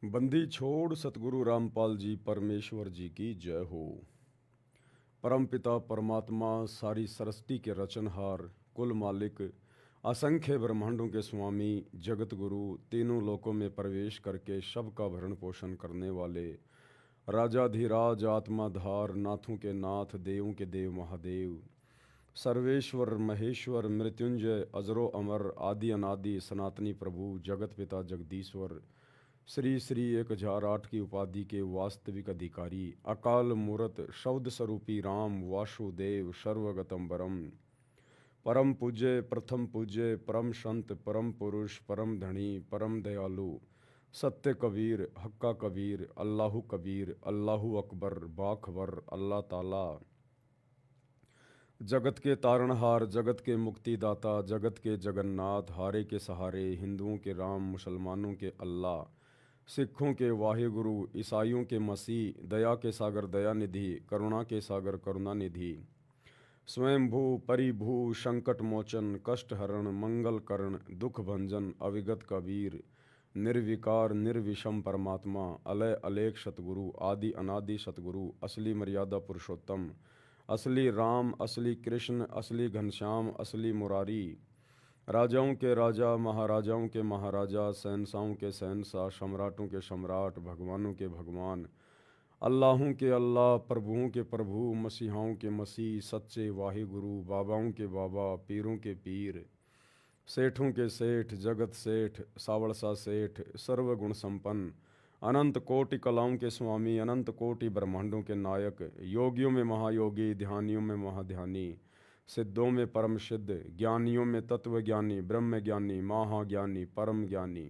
बंदी छोड़ सतगुरु रामपाल जी परमेश्वर जी की जय हो। परमपिता परमात्मा सारी सृष्टि के रचनहार, कुल मालिक, असंख्य ब्रह्मांडों के स्वामी, जगत गुरु, तीनों लोकों में प्रवेश करके सबका भरण पोषण करने वाले राजाधिराज आत्माधार, नाथों के नाथ, देवों के देव महादेव, सर्वेश्वर महेश्वर मृत्युंजय अजरो अमर आदि अनादि सनातनी प्रभु जगत पिता जगदीश्वर श्री श्री 1008 की उपाधि के वास्तविक अधिकारी, अकाल मूरत शब्द स्वरूपी राम वासुदेव सर्वगतम बरम, परम पूज्य प्रथम पूज्य परम संत परम पुरुष परम धनी परम दयालु, सत्य कबीर हक्का कबीर अल्लाहु कबीर अल्लाहु अकबर बाखबर अल्लाह ताला, जगत के तारणहार, जगत के मुक्तिदाता, जगत के जगन्नाथ, हारे के सहारे, हिंदुओं के राम, मुसलमानों के अल्लाह, सिखों के वाहिगुरु, ईसाइयों के मसीह, दया के सागर दया निधि, करुणा के सागर करुणा निधि, स्वयंभू परिभू संकट मोचन कष्ट हरण मंगल करण दुख भंजन अविगत कबीर, निर्विकार निर्विषम परमात्मा, अलय अलेख सतगुरु, आदि अनादि सतगुरु, असली मर्यादा पुरुषोत्तम, असली राम, असली कृष्ण, असली घनश्याम, असली मुरारी, राजाओं के राजा, महाराजाओं के महाराजा, शहंशाहों के शहंशाह, सम्राटों के सम्राट, भगवानों के भगवान, अल्लाहों के अल्लाह, प्रभुओं के प्रभु, मसीहाओं के मसीह, सच्चे वाहिगुरु, बाबाओं के बाबा, पीरों के पीर, सेठों के सेठ, जगत सेठ, सावड़सा सेठ, सर्वगुण संपन्न, अनंत कोटि कलाओं के स्वामी, अनंत कोटि ब्रह्मांडों के नायक, योगियों में महायोगी, ध्यानियों में महाध्यानी, सिद्धों में परम सिद्ध, ज्ञानियों में तत्व ज्ञानी, ब्रह्म ज्ञानी, महाज्ञानी, परम ज्ञानी,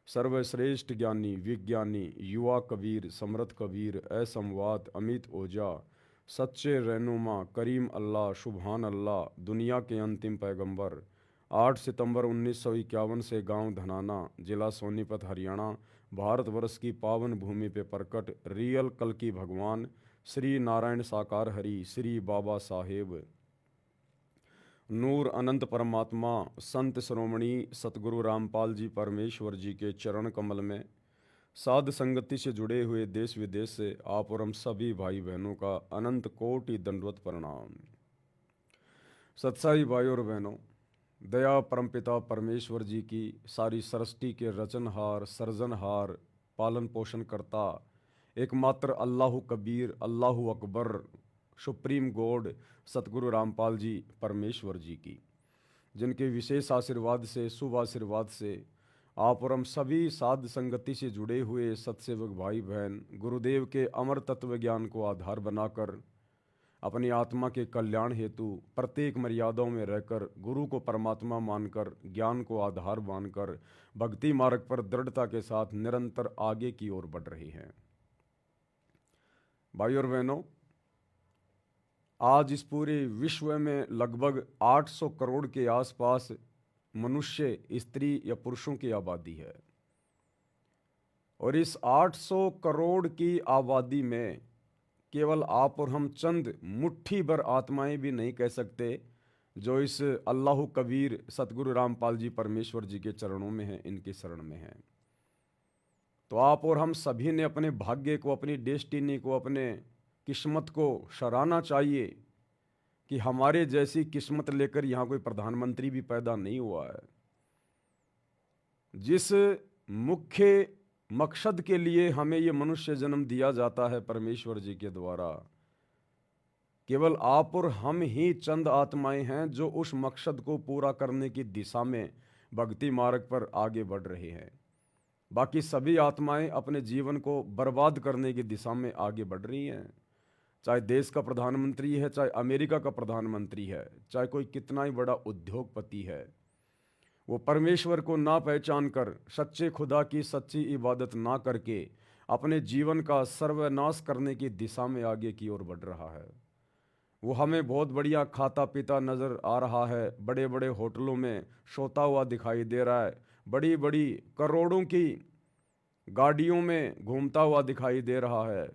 सर्वश्रेष्ठ ज्ञानी, विज्ञानी, युवा कबीर, समृद्ध कबीर, असंवाद, अमित ओजा, सच्चे रहनुमा, करीम अल्लाह, सुबहान अल्लाह, दुनिया के अंतिम पैगंबर, 8 सितंबर 1951 से गांव धनाना, जिला सोनीपत, हरियाणा, भारतवर्ष की पावन भूमि पे प्रकट रियल कल की भगवान श्री नारायण साकार हरि, श्री बाबा साहेब नूर अनंत परमात्मा, संत श्रोमणी सतगुरु रामपाल जी परमेश्वर जी के चरण कमल में साध संगति से जुड़े हुए देश विदेश से आप और हम सभी भाई बहनों का अनंत कोटि दंडवत प्रणाम। सत्साई भाई और बहनों, दया परमपिता परमेश्वर जी की सारी सृष्टि के रचनहार, सर्जनहार, पालन पोषण करता एकमात्र अल्लाह कबीर, अल्लाह अकबर, सुप्रीम गॉड सतगुरु रामपाल जी परमेश्वर जी की, जिनके विशेष आशीर्वाद से, शुभ आशीर्वाद से आप और हम सभी साध संगति से जुड़े हुए सत्सेवक भाई बहन गुरुदेव के अमर तत्व ज्ञान को आधार बनाकर अपनी आत्मा के कल्याण हेतु प्रत्येक मर्यादाओं में रहकर गुरु को परमात्मा मानकर, ज्ञान को आधार मानकर भक्ति मार्ग पर दृढ़ता के साथ निरंतर आगे की ओर बढ़ रहे हैं। भाई और बहनों, आज इस पूरे विश्व में लगभग 800 करोड़ के आसपास मनुष्य, स्त्री या पुरुषों की आबादी है और इस 800 करोड़ की आबादी में केवल आप और हम चंद मुट्ठी भर आत्माएं भी नहीं कह सकते जो इस अल्लाह कबीर सतगुरु रामपाल जी परमेश्वर जी के चरणों में हैं, इनके शरण में हैं। तो आप और हम सभी ने अपने भाग्य को, अपनी डेस्टिनी को, अपने किस्मत को सराहना चाहिए कि हमारे जैसी किस्मत लेकर यहाँ कोई प्रधानमंत्री भी पैदा नहीं हुआ है। जिस मुख्य मकसद के लिए हमें ये मनुष्य जन्म दिया जाता है परमेश्वर जी के द्वारा, केवल आप और हम ही चंद आत्माएं हैं जो उस मकसद को पूरा करने की दिशा में भक्ति मार्ग पर आगे बढ़ रहे हैं। बाकी सभी आत्माएं अपने जीवन को बर्बाद करने की दिशा में आगे बढ़ रही हैं। चाहे देश का प्रधानमंत्री है, चाहे अमेरिका का प्रधानमंत्री है, चाहे कोई कितना ही बड़ा उद्योगपति है, वो परमेश्वर को ना पहचान कर, सच्चे खुदा की सच्ची इबादत ना करके अपने जीवन का सर्वनाश करने की दिशा में आगे की ओर बढ़ रहा है। वो हमें बहुत बढ़िया खाता पीता नज़र आ रहा है, बड़े बड़े होटलों में सोता हुआ दिखाई दे रहा है, बड़ी बड़ी करोड़ों की गाड़ियों में घूमता हुआ दिखाई दे रहा है,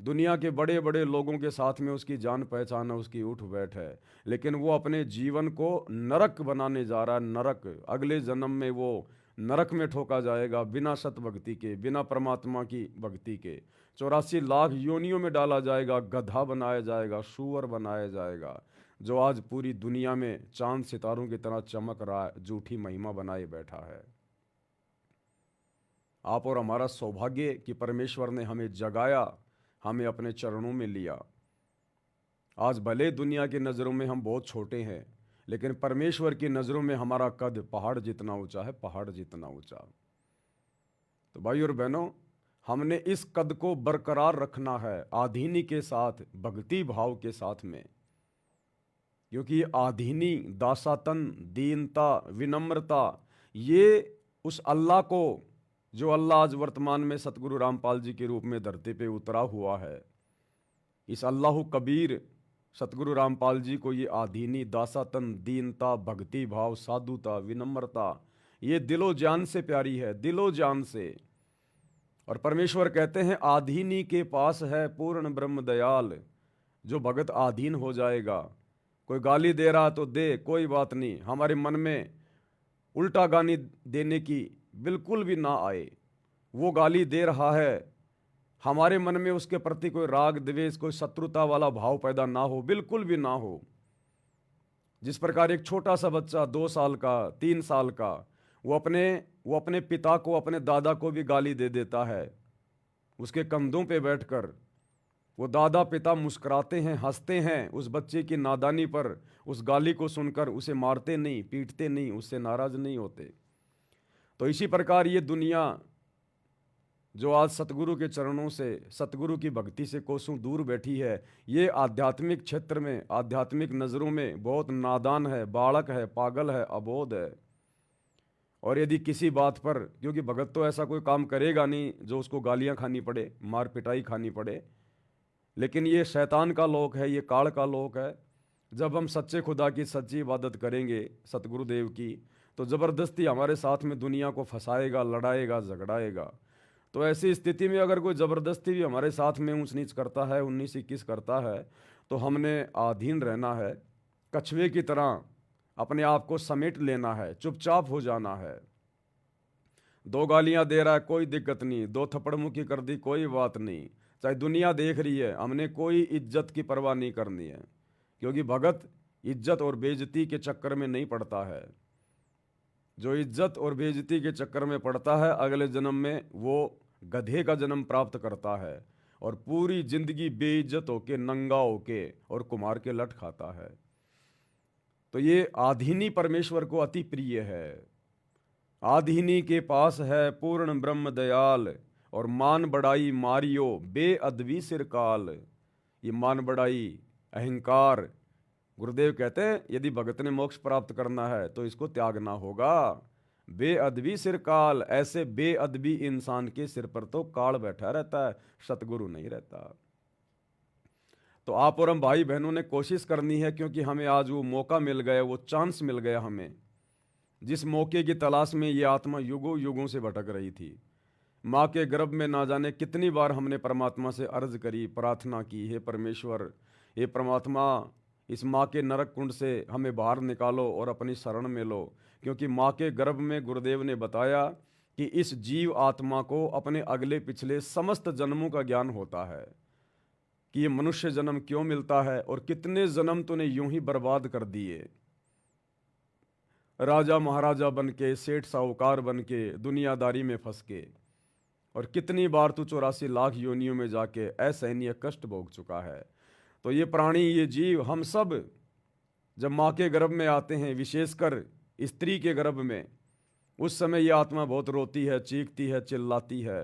दुनिया के बड़े बड़े लोगों के साथ में उसकी जान पहचान है, उसकी उठ बैठ है, लेकिन वो अपने जीवन को नरक बनाने जा रहा है। नरक, अगले जन्म में वो नरक में ठोका जाएगा बिना सत भक्ति के, बिना परमात्मा की भक्ति के। 84 लाख योनियों में डाला जाएगा, गधा बनाया जाएगा, सूअर बनाया जाएगा, जो आज पूरी दुनिया में चांद सितारों की तरह चमक रहा है, झूठी महिमा बनाए बैठा है। आप और हमारा सौभाग्य कि परमेश्वर ने हमें जगाया, हमें अपने चरणों में लिया। आज भले दुनिया की नज़रों में हम बहुत छोटे हैं, लेकिन परमेश्वर की नज़रों में हमारा कद पहाड़ जितना ऊंचा है, पहाड़ जितना ऊंचा। तो भाई और बहनों, हमने इस कद को बरकरार रखना है आधीनी के साथ, भक्ति भाव के साथ में, क्योंकि आधीनी, दासातन, दीनता, विनम्रता, ये उस अल्लाह को, जो अल्लाह आज वर्तमान में सतगुरु रामपाल जी के रूप में धरती पे उतरा हुआ है, इस अल्लाह कबीर सतगुरु रामपाल जी को ये आधीनी, दासातन, दीनता, भक्ति भाव, साधुता, विनम्रता, ये दिलो जान से प्यारी है, दिलो जान से। और परमेश्वर कहते हैं आधीनी के पास है पूर्ण ब्रह्म दयाल। जो भगत आधीन हो जाएगा, कोई गाली दे रहा तो दे, कोई बात नहीं, हमारे मन में उल्टा गाली देने की बिल्कुल भी ना आए। वो गाली दे रहा है, हमारे मन में उसके प्रति कोई राग द्वेष, कोई शत्रुता वाला भाव पैदा ना हो, बिल्कुल भी ना हो। जिस प्रकार एक छोटा सा बच्चा 2 साल का, 3 साल का, वो अपने पिता को, अपने दादा को भी गाली दे देता है। उसके कंधों पे बैठकर वो दादा पिता मुस्कुराते हैं, हंसते हैं उस बच्चे की नादानी पर, उस गाली को सुनकर उसे मारते नहीं, पीटते नहीं, उससे नाराज नहीं होते। तो इसी प्रकार ये दुनिया जो आज सतगुरु के चरणों से, सतगुरु की भक्ति से कोसों दूर बैठी है, ये आध्यात्मिक क्षेत्र में, आध्यात्मिक नज़रों में बहुत नादान है, बालक है, पागल है, अबोध है। और यदि किसी बात पर, क्योंकि भगत तो ऐसा कोई काम करेगा नहीं जो उसको गालियां खानी पड़े, मार पिटाई खानी पड़े, लेकिन ये शैतान का लोक है, ये काल का लोक है। जब हम सच्चे खुदा की सच्ची इबादत करेंगे, सतगुरुदेव की, तो ज़बरदस्ती हमारे साथ में दुनिया को फंसाएगा, लड़ाएगा, झगड़ाएगा। तो ऐसी स्थिति में अगर कोई ज़बरदस्ती भी हमारे साथ में ऊंच नीच करता है, 19-21 करता है, तो हमने आधीन रहना है, कछुए की तरह अपने आप को समेट लेना है, चुपचाप हो जाना है। 2 गालियां दे रहा है, कोई दिक्कत नहीं, 2 थप्पड़ मुक्की कर दी, कोई बात नहीं, चाहे दुनिया देख रही है, हमने कोई इज्जत की परवाह नहीं करनी है, क्योंकि भगत इज्जत और बेइज्जती के चक्कर में नहीं पड़ता है। जो इज्जत और बेइज्जती के चक्कर में पड़ता है, अगले जन्म में वो गधे का जन्म प्राप्त करता है और पूरी जिंदगी बेइज्जत होके, नंगा होके और कुमार के लट खाता है। तो ये आधीनी परमेश्वर को अति प्रिय है। आधीनी के पास है पूर्ण ब्रह्म दयाल, और मान बढ़ाई मारियो बेअदबी सिरकाल। ये मान बढ़ाई, अहंकार, गुरुदेव कहते हैं यदि भगत ने मोक्ष प्राप्त करना है तो इसको त्यागना होगा। बेअदबी सिर काल, ऐसे बेअदबी इंसान के सिर पर तो काल बैठा रहता है, सतगुरु नहीं रहता। तो आप और हम भाई बहनों ने कोशिश करनी है, क्योंकि हमें आज वो मौका मिल गया, वो चांस मिल गया हमें, जिस मौके की तलाश में ये आत्मा युगों युगों से भटक रही थी। माँ के गर्भ में ना जाने कितनी बार हमने परमात्मा से अर्ज करी, प्रार्थना की, हे परमेश्वर, हे परमात्मा, इस माँ के नरक कुंड से हमें बाहर निकालो और अपनी शरण में लो। क्योंकि माँ के गर्भ में गुरुदेव ने बताया कि इस जीव आत्मा को अपने अगले पिछले समस्त जन्मों का ज्ञान होता है, कि ये मनुष्य जन्म क्यों मिलता है और कितने जन्म तूने यूं ही बर्बाद कर दिए। राजा महाराजा बन के, सेठ साहूकार बन के, दुनियादारी में फंस के, और कितनी बार तू 84 लाख योनियों में जाके असहनीय कष्ट भोग चुका है। तो ये प्राणी, ये जीव, हम सब जब माँ के गर्भ में आते हैं, विशेषकर स्त्री के गर्भ में, उस समय ये आत्मा बहुत रोती है, चीखती है, चिल्लाती है,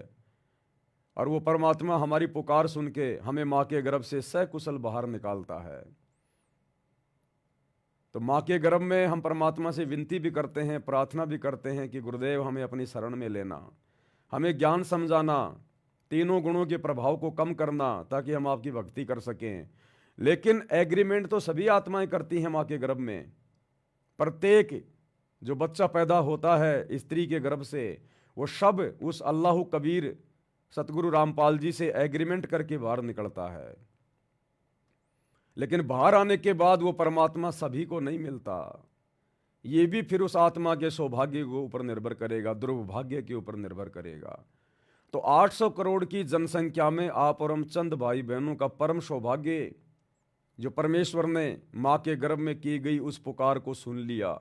और वो परमात्मा हमारी पुकार सुन के हमें माँ के गर्भ से सकुशल बाहर निकालता है। तो माँ के गर्भ में हम परमात्मा से विनती भी करते हैं, प्रार्थना भी करते हैं कि गुरुदेव हमें अपनी शरण में लेना, हमें ज्ञान समझाना, तीनों गुणों के प्रभाव को कम करना, ताकि हम आपकी भक्ति कर सकें। लेकिन एग्रीमेंट तो सभी आत्माएं करती हैं माँ के गर्भ में। प्रत्येक जो बच्चा पैदा होता है स्त्री के गर्भ से, वो सब उस अल्लाह कबीर सतगुरु रामपाल जी से एग्रीमेंट करके बाहर निकलता है। लेकिन बाहर आने के बाद वो परमात्मा सभी को नहीं मिलता। ये भी फिर उस आत्मा के सौभाग्य के ऊपर निर्भर करेगा, दुर्भाग्य के ऊपर निर्भर करेगा। तो 800 करोड़ की जनसंख्या में आप और हम चंद भाई बहनों का परम सौभाग्य, जो परमेश्वर ने माँ के गर्भ में की गई उस पुकार को सुन लिया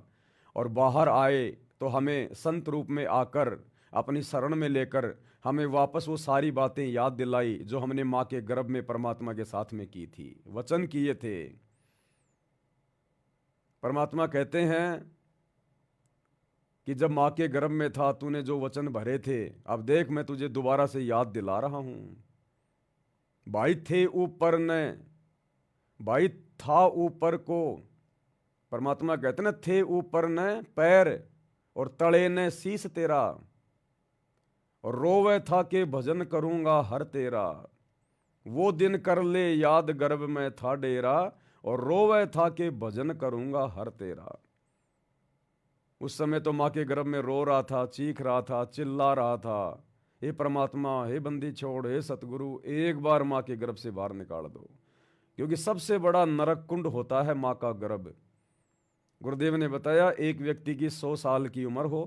और बाहर आए, तो हमें संत रूप में आकर अपनी शरण में लेकर हमें वापस वो सारी बातें याद दिलाई जो हमने माँ के गर्भ में परमात्मा के साथ में की थी, वचन किए थे। परमात्मा कहते हैं कि जब माँ के गर्भ में था तूने जो वचन भरे थे, अब देख मैं तुझे दोबारा से याद दिला रहा हूं। भाई थे ऊपर ने, भाई था ऊपर को, परमात्मा कहते ना थे ऊपर ने पैर और तले ने शीश तेरा, और रोवे था के भजन करूंगा हर तेरा। वो दिन कर ले याद गर्भ में था डेरा, और रोवे था के भजन करूंगा हर तेरा। उस समय तो माँ के गर्भ में रो रहा था, चीख रहा था, चिल्ला रहा था, हे परमात्मा, हे बंदी छोड़, हे सतगुरु, एक बार माँ के गर्भ से बाहर निकाल दो, क्योंकि सबसे बड़ा नरक कुंड होता है माँ का गर्भ। गुरुदेव ने बताया एक व्यक्ति की 100 साल की उम्र हो,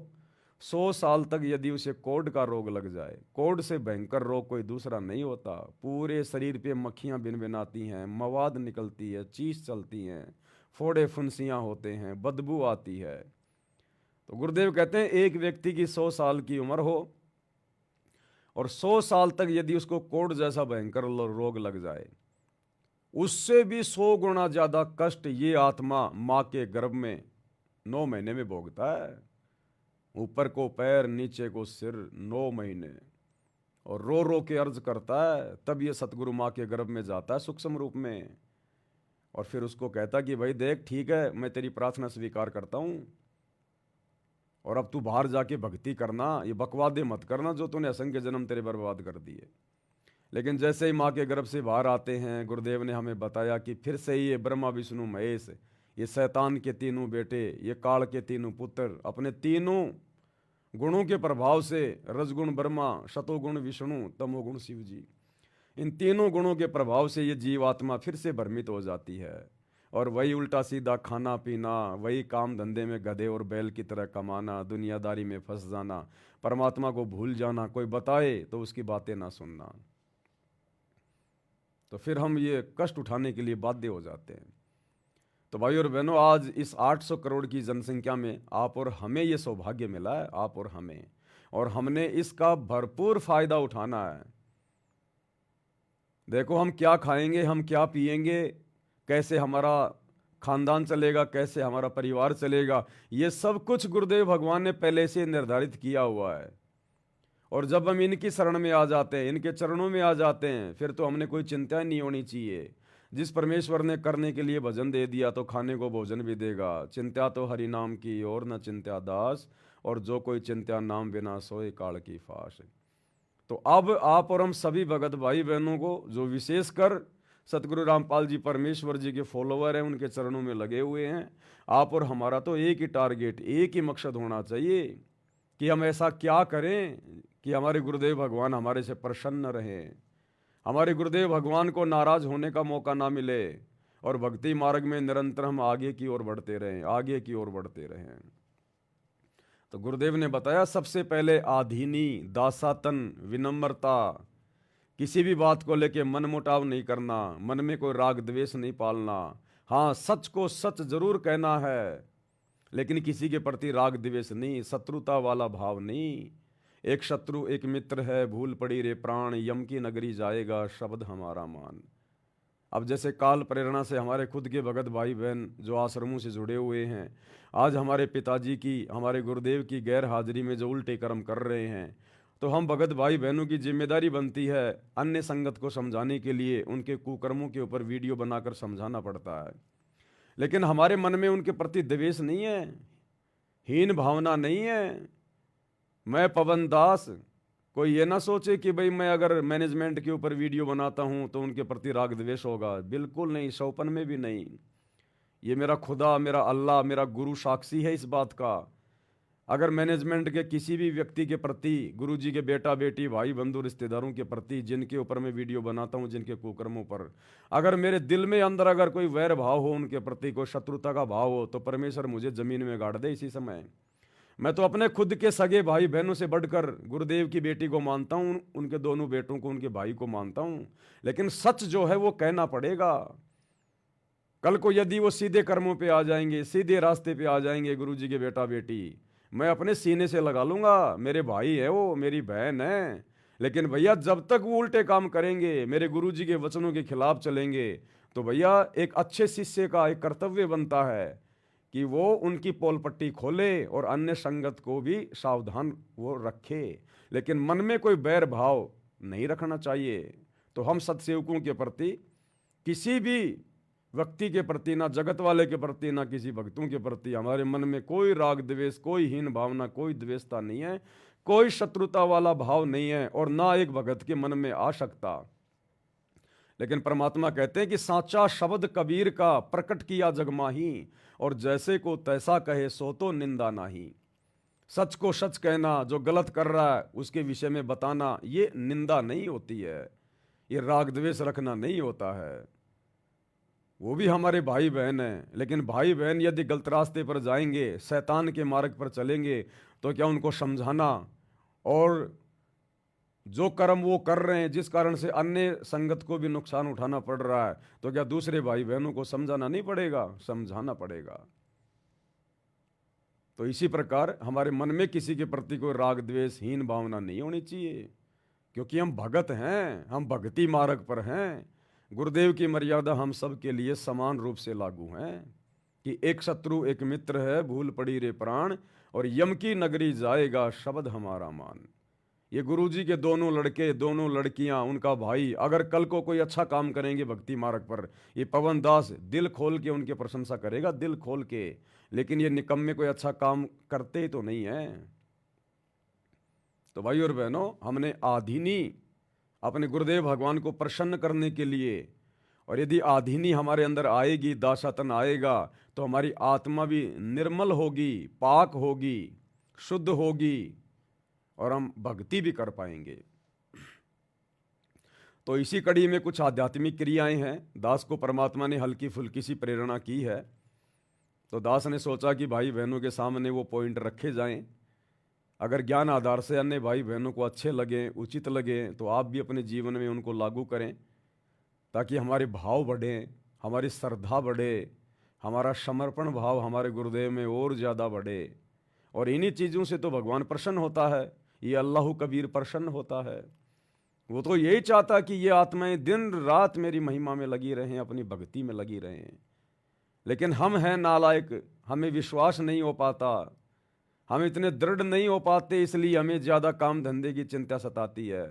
100 साल तक यदि उसे कोढ़ का रोग लग जाए, कोढ़ से भयंकर रोग कोई दूसरा नहीं होता। पूरे शरीर पे मक्खियां भिनभिनाती हैं, मवाद निकलती है, चीस चलती हैं, फोड़े फुंसियां होते हैं, बदबू आती है। तो गुरुदेव कहते हैं एक व्यक्ति की 100 साल की उम्र हो और 100 साल तक यदि उसको कोढ़ जैसा भयंकर रोग लग जाए, उससे भी 100 गुना ज्यादा कष्ट ये आत्मा माँ के गर्भ में 9 महीने में भोगता है। ऊपर को पैर, नीचे को सिर, 9 महीने, और रो रो के अर्ज करता है। तब ये सतगुरु माँ के गर्भ में जाता है सूक्ष्म रूप में, और फिर उसको कहता कि भाई देख ठीक है, मैं तेरी प्रार्थना स्वीकार करता हूं, और अब तू बाहर जाके भक्ति करना, ये बकवादे मत करना जो तूने असंख्य जन्म तेरे बर्बाद कर दिए। लेकिन जैसे ही माँ के गर्भ से बाहर आते हैं, गुरुदेव ने हमें बताया कि फिर से ये ब्रह्मा विष्णु महेश, ये शैतान के तीनों बेटे, ये काल के तीनों पुत्र, अपने तीनों गुणों के प्रभाव से, रजगुण ब्रह्मा, शतोगुण विष्णु, तमोगुण शिव जी, इन तीनों गुणों के प्रभाव से ये जीवात्मा फिर से भ्रमित हो जाती है, और वही उल्टा सीधा खाना पीना, वही काम धंधे में गधे और बैल की तरह कमाना, दुनियादारी में फंस जाना, परमात्मा को भूल जाना, कोई बताए तो उसकी बातें ना सुनना। तो फिर हम ये कष्ट उठाने के लिए बाध्य हो जाते हैं। तो भाई और बहनों, आज इस 800 करोड़ की जनसंख्या में आप और हमें ये सौभाग्य मिला है, आप और हमें, और हमने इसका भरपूर फायदा उठाना है। देखो हम क्या खाएंगे, हम क्या पिएंगे, कैसे हमारा खानदान चलेगा, कैसे हमारा परिवार चलेगा, ये सब कुछ गुरुदेव भगवान ने पहले से निर्धारित किया हुआ है। और जब हम इनकी शरण में आ जाते हैं, इनके चरणों में आ जाते हैं, फिर तो हमने कोई चिंता नहीं होनी चाहिए। जिस परमेश्वर ने करने के लिए भजन दे दिया तो खाने को भोजन भी देगा। चिंत्या तो हरि नाम की और न चिंत्या दास, और जो कोई चिंत्या नाम बिना सोए काल की फाश। तो अब आप और हम सभी भगत भाई बहनों को, जो विशेषकर सतगुरु रामपाल जी परमेश्वर जी के फॉलोवर हैं, उनके चरणों में लगे हुए हैं, आप और हमारा तो एक ही टारगेट, एक ही मकसद होना चाहिए कि हम ऐसा क्या करें कि हमारे गुरुदेव भगवान हमारे से प्रसन्न रहें, हमारे गुरुदेव भगवान को नाराज होने का मौका ना मिले, और भक्ति मार्ग में निरंतर हम आगे की ओर बढ़ते रहें, आगे की ओर बढ़ते रहें। तो गुरुदेव ने बताया सबसे पहले आधीनी, दासातन, विनम्रता, किसी भी बात को लेके मन मुटाव नहीं करना, मन में कोई राग द्वेष नहीं पालना। हाँ, सच को सच जरूर कहना है, लेकिन किसी के प्रति राग द्वेष नहीं, शत्रुता वाला भाव नहीं। एक शत्रु एक मित्र है, भूल पड़ी रे प्राण, यम की नगरी जाएगा शब्द हमारा मान। अब जैसे काल प्रेरणा से हमारे खुद के भगत भाई बहन जो आश्रमों से जुड़े हुए हैं, आज हमारे पिताजी की, हमारे गुरुदेव की गैर हाजिरी में जो उल्टे कर्म कर रहे हैं, तो हम भगत भाई बहनों की जिम्मेदारी बनती है अन्य संगत को समझाने के लिए, उनके कुकर्मों के ऊपर वीडियो बनाकर समझाना पड़ता है। लेकिन हमारे मन में उनके प्रति द्वेष नहीं है, हीन भावना नहीं है। मैं पवन दास, कोई ये ना सोचे कि भाई मैं अगर मैनेजमेंट के ऊपर वीडियो बनाता हूं तो उनके प्रति राग द्वेष होगा, बिल्कुल नहीं, सौपन में भी नहीं। ये मेरा खुदा, मेरा अल्लाह, मेरा गुरु साक्षी है इस बात का। अगर मैनेजमेंट के किसी भी व्यक्ति के प्रति, गुरुजी के बेटा बेटी भाई बंधु रिश्तेदारों के प्रति जिनके ऊपर मैं वीडियो बनाता हूँ, जिनके कुकर्मों पर, अगर मेरे दिल में अंदर अगर कोई वैर भाव हो, उनके प्रति कोई शत्रुता का भाव हो, तो परमेश्वर मुझे जमीन में गाड़ दे इसी समय। मैं तो अपने खुद के सगे भाई बहनों से बढ़कर गुरुदेव की बेटी को मानता हूँ, उनके दोनों बेटों को, उनके भाई को मानता हूँ, लेकिन सच जो है वो कहना पड़ेगा। कल को यदि वो सीधे कर्मों पे आ जाएंगे, सीधे रास्ते पे आ जाएंगे गुरुजी के बेटा बेटी, मैं अपने सीने से लगा लूंगा, मेरे भाई है वो, मेरी बहन है। लेकिन भैया जब तक वो उल्टे काम करेंगे, मेरे गुरुजी के वचनों के खिलाफ चलेंगे, तो भैया एक अच्छे शिष्य का एक कर्तव्य बनता है कि वो उनकी पोल पट्टी खोले और अन्य संगत को भी सावधान वो रखे, लेकिन मन में कोई बैर भाव नहीं रखना चाहिए। तो हम सत्सेवकों के प्रति, किसी भी व्यक्ति के प्रति, ना जगत वाले के प्रति, ना किसी भक्तों के प्रति, हमारे मन में कोई राग द्वेष, कोई हीन भावना, कोई द्वेषता नहीं है, कोई शत्रुता वाला भाव नहीं है, और ना एक भगत के मन में आ सकता। लेकिन परमात्मा कहते हैं कि साचा शब्द कबीर का प्रकट किया जगमाही, और जैसे को तैसा कहे सो तो निंदा नाही। सच को सच कहना, जो गलत कर रहा है उसके विषय में बताना, ये निंदा नहीं होती है, ये राग द्वेष रखना नहीं होता है। वो भी हमारे भाई बहन हैं, लेकिन भाई बहन यदि गलत रास्ते पर जाएंगे, शैतान के मार्ग पर चलेंगे, तो क्या उनको समझाना, और जो कर्म वो कर रहे हैं जिस कारण से अन्य संगत को भी नुकसान उठाना पड़ रहा है, तो क्या दूसरे भाई बहनों को समझाना नहीं पड़ेगा? समझाना पड़ेगा। तो इसी प्रकार हमारे मन में किसी के प्रति कोई राग द्वेष, हीन भावना नहीं होनी चाहिए, क्योंकि हम भगत हैं, हम भक्ति मार्ग पर हैं। गुरुदेव की मर्यादा हम सब के लिए समान रूप से लागू हैं कि एक शत्रु एक मित्र है, भूल पड़ी रे प्राण, और यम की नगरी जाएगा शब्द हमारा मान। ये गुरुजी के दोनों लड़के, दोनों लड़कियां, उनका भाई, अगर कल को कोई अच्छा काम करेंगे भक्ति मार्ग पर, ये पवन दास दिल खोल के उनकी प्रशंसा करेगा, दिल खोल के। लेकिन ये निकम्मे कोई अच्छा काम करते ही तो नहीं है। तो भाई और बहनों, हमने आधीनी अपने गुरुदेव भगवान को प्रसन्न करने के लिए, और यदि आधीनी हमारे अंदर आएगी, दासातन आएगा, तो हमारी आत्मा भी निर्मल होगी, पाक होगी, शुद्ध होगी, और हम भक्ति भी कर पाएंगे। तो इसी कड़ी में कुछ आध्यात्मिक क्रियाएं हैं। दास को परमात्मा ने हल्की फुल्की सी प्रेरणा की है, तो दास ने सोचा कि भाई बहनों के सामने वो पॉइंट रखे जाएं। अगर ज्ञान आधार से अन्य भाई बहनों को अच्छे लगे, उचित लगे, तो आप भी अपने जीवन में उनको लागू करें, ताकि हमारे भाव बढ़ें, हमारी श्रद्धा बढ़े, हमारा समर्पण भाव हमारे गुरुदेव में और ज़्यादा बढ़े। और इन्हीं चीज़ों से तो भगवान प्रसन्न होता है, ये अल्लाह कबीर प्रसन्न होता है। वो तो यही चाहता कि ये आत्माएं दिन रात मेरी महिमा में लगी रहें, अपनी भक्ति में लगी रहें। लेकिन हम हैं नालायक, हमें विश्वास नहीं हो पाता, हम इतने दृढ़ नहीं हो पाते, इसलिए हमें ज़्यादा काम धंधे की चिंता सताती है,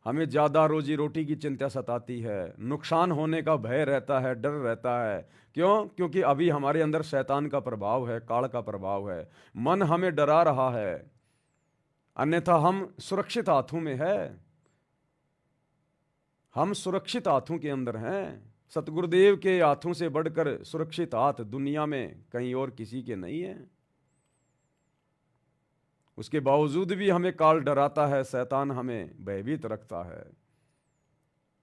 हमें ज़्यादा रोजी रोटी की चिंता सताती है, नुकसान होने का भय रहता है, डर रहता है। क्यों? क्योंकि अभी हमारे अंदर शैतान का प्रभाव है, काल का प्रभाव है, मन हमें डरा रहा है, अन्यथा हम सुरक्षित हाथों में है, हम सुरक्षित हाथों के अंदर हैं। सतगुरुदेव के हाथों से बढ़कर सुरक्षित हाथ दुनिया में कहीं और किसी के नहीं है। उसके बावजूद भी हमें काल डराता है, शैतान हमें भयभीत रखता है।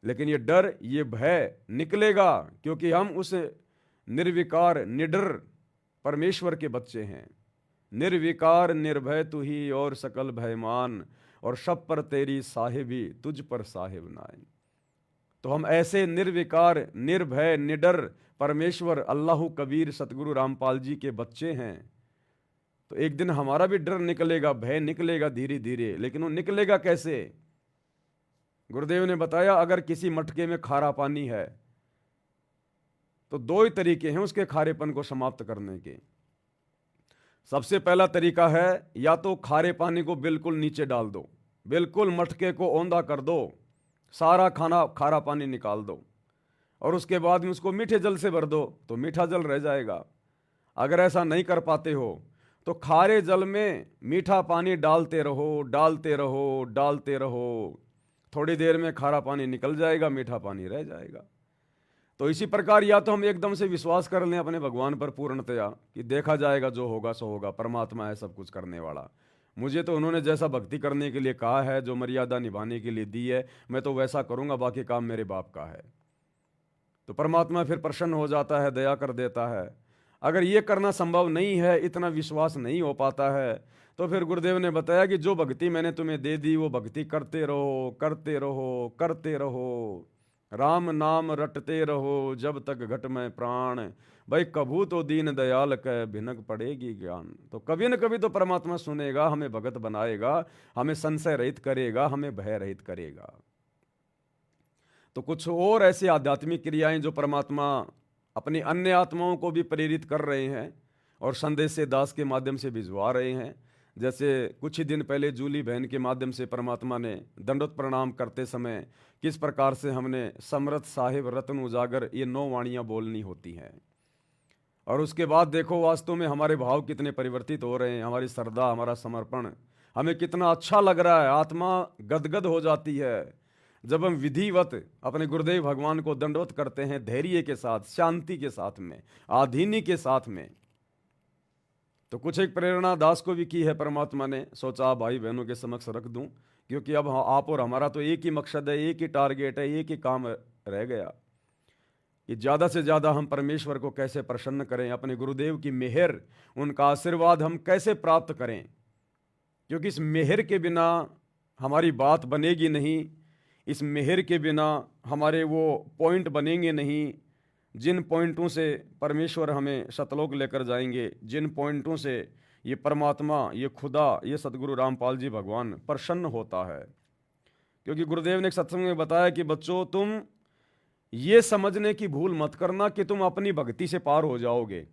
लेकिन ये डर, ये भय निकलेगा, क्योंकि हम उस निर्विकार निडर परमेश्वर के बच्चे हैं। निर्विकार निर्भय तू ही और सकल भयमान, और सब पर तेरी साहिबी तुझ पर साहिब नाय। तो हम ऐसे निर्विकार निर्भय निडर परमेश्वर अल्लाह कबीर सतगुरु रामपाल जी के बच्चे हैं। तो एक दिन हमारा भी डर निकलेगा, भय निकलेगा धीरे धीरे। लेकिन वो निकलेगा कैसे? गुरुदेव ने बताया, अगर किसी मटके में खारा पानी है तो दो ही तरीके हैं उसके खारेपन को समाप्त करने के। सबसे पहला तरीका है, या तो खारे पानी को बिल्कुल नीचे डाल दो, बिल्कुल मटके को औंधा कर दो, सारा खारा पानी निकाल दो, और उसके बाद में उसको मीठे जल से भर दो, तो मीठा जल रह जाएगा। अगर ऐसा नहीं कर पाते हो तो खारे जल में मीठा पानी डालते रहो, डालते रहो, डालते रहो, थोड़ी देर में खारा पानी निकल जाएगा, मीठा पानी रह जाएगा। तो इसी प्रकार या तो हम एकदम से विश्वास कर लें अपने भगवान पर पूर्णतया कि देखा जाएगा, जो होगा सो होगा, परमात्मा है सब कुछ करने वाला, मुझे तो उन्होंने जैसा भक्ति करने के लिए कहा है, जो मर्यादा निभाने के लिए दी है, मैं तो वैसा करूंगा, बाकी काम मेरे बाप का है। तो परमात्मा फिर प्रसन्न हो जाता है, दया कर देता है। अगर ये करना संभव नहीं है, इतना विश्वास नहीं हो पाता है, तो फिर गुरुदेव ने बताया कि जो भक्ति मैंने तुम्हें दे दी वो भक्ति करते रहो, करते रहो, करते रहो, राम नाम रटते रहो जब तक घट में प्राण, भाई कभू तो दीन दयाल कह भिनक पड़ेगी ज्ञान। तो कभी न कभी तो परमात्मा सुनेगा, हमें भगत बनाएगा, हमें संशय रहित करेगा, हमें भय रहित करेगा। तो कुछ और ऐसी आध्यात्मिक क्रियाएं जो परमात्मा अपनी अन्य आत्माओं को भी प्रेरित कर रहे हैं और संदेश से दास के माध्यम से भिजवा रहे हैं। जैसे कुछ ही दिन पहले जूली बहन के माध्यम से परमात्मा ने दंडवत प्रणाम करते समय किस प्रकार से हमने समरथ साहिब रत्न उजागर ये 9 वाणियाँ बोलनी होती हैं, और उसके बाद देखो वास्तव में हमारे भाव कितने परिवर्तित हो रहे हैं, हमारी श्रद्धा, हमारा समर्पण, हमें कितना अच्छा लग रहा है, आत्मा गदगद हो जाती है जब हम विधिवत अपने गुरुदेव भगवान को दंडवत करते हैं, धैर्य के साथ, शांति के साथ में, आधीनी के साथ में। तो कुछ एक प्रेरणा दास को भी की है परमात्मा ने, सोचा भाई बहनों के समक्ष रख दूं, क्योंकि अब आप और हमारा तो एक ही मकसद है, एक ही टारगेट है, एक ही काम रह गया कि ज़्यादा से ज़्यादा हम परमेश्वर को कैसे प्रसन्न करें, अपने गुरुदेव की मेहर, उनका आशीर्वाद हम कैसे प्राप्त करें, क्योंकि इस मेहर के बिना हमारी बात बनेगी नहीं, इस मेहर के बिना हमारे वो पॉइंट बनेंगे नहीं जिन पॉइंटों से परमेश्वर हमें सतलोक लेकर जाएंगे, जिन पॉइंटों से ये परमात्मा, ये खुदा, ये सतगुरु रामपाल जी भगवान प्रसन्न होता है। क्योंकि गुरुदेव ने एक सत्संग में बताया कि बच्चों, तुम ये समझने की भूल मत करना कि तुम अपनी भक्ति से पार हो जाओगे।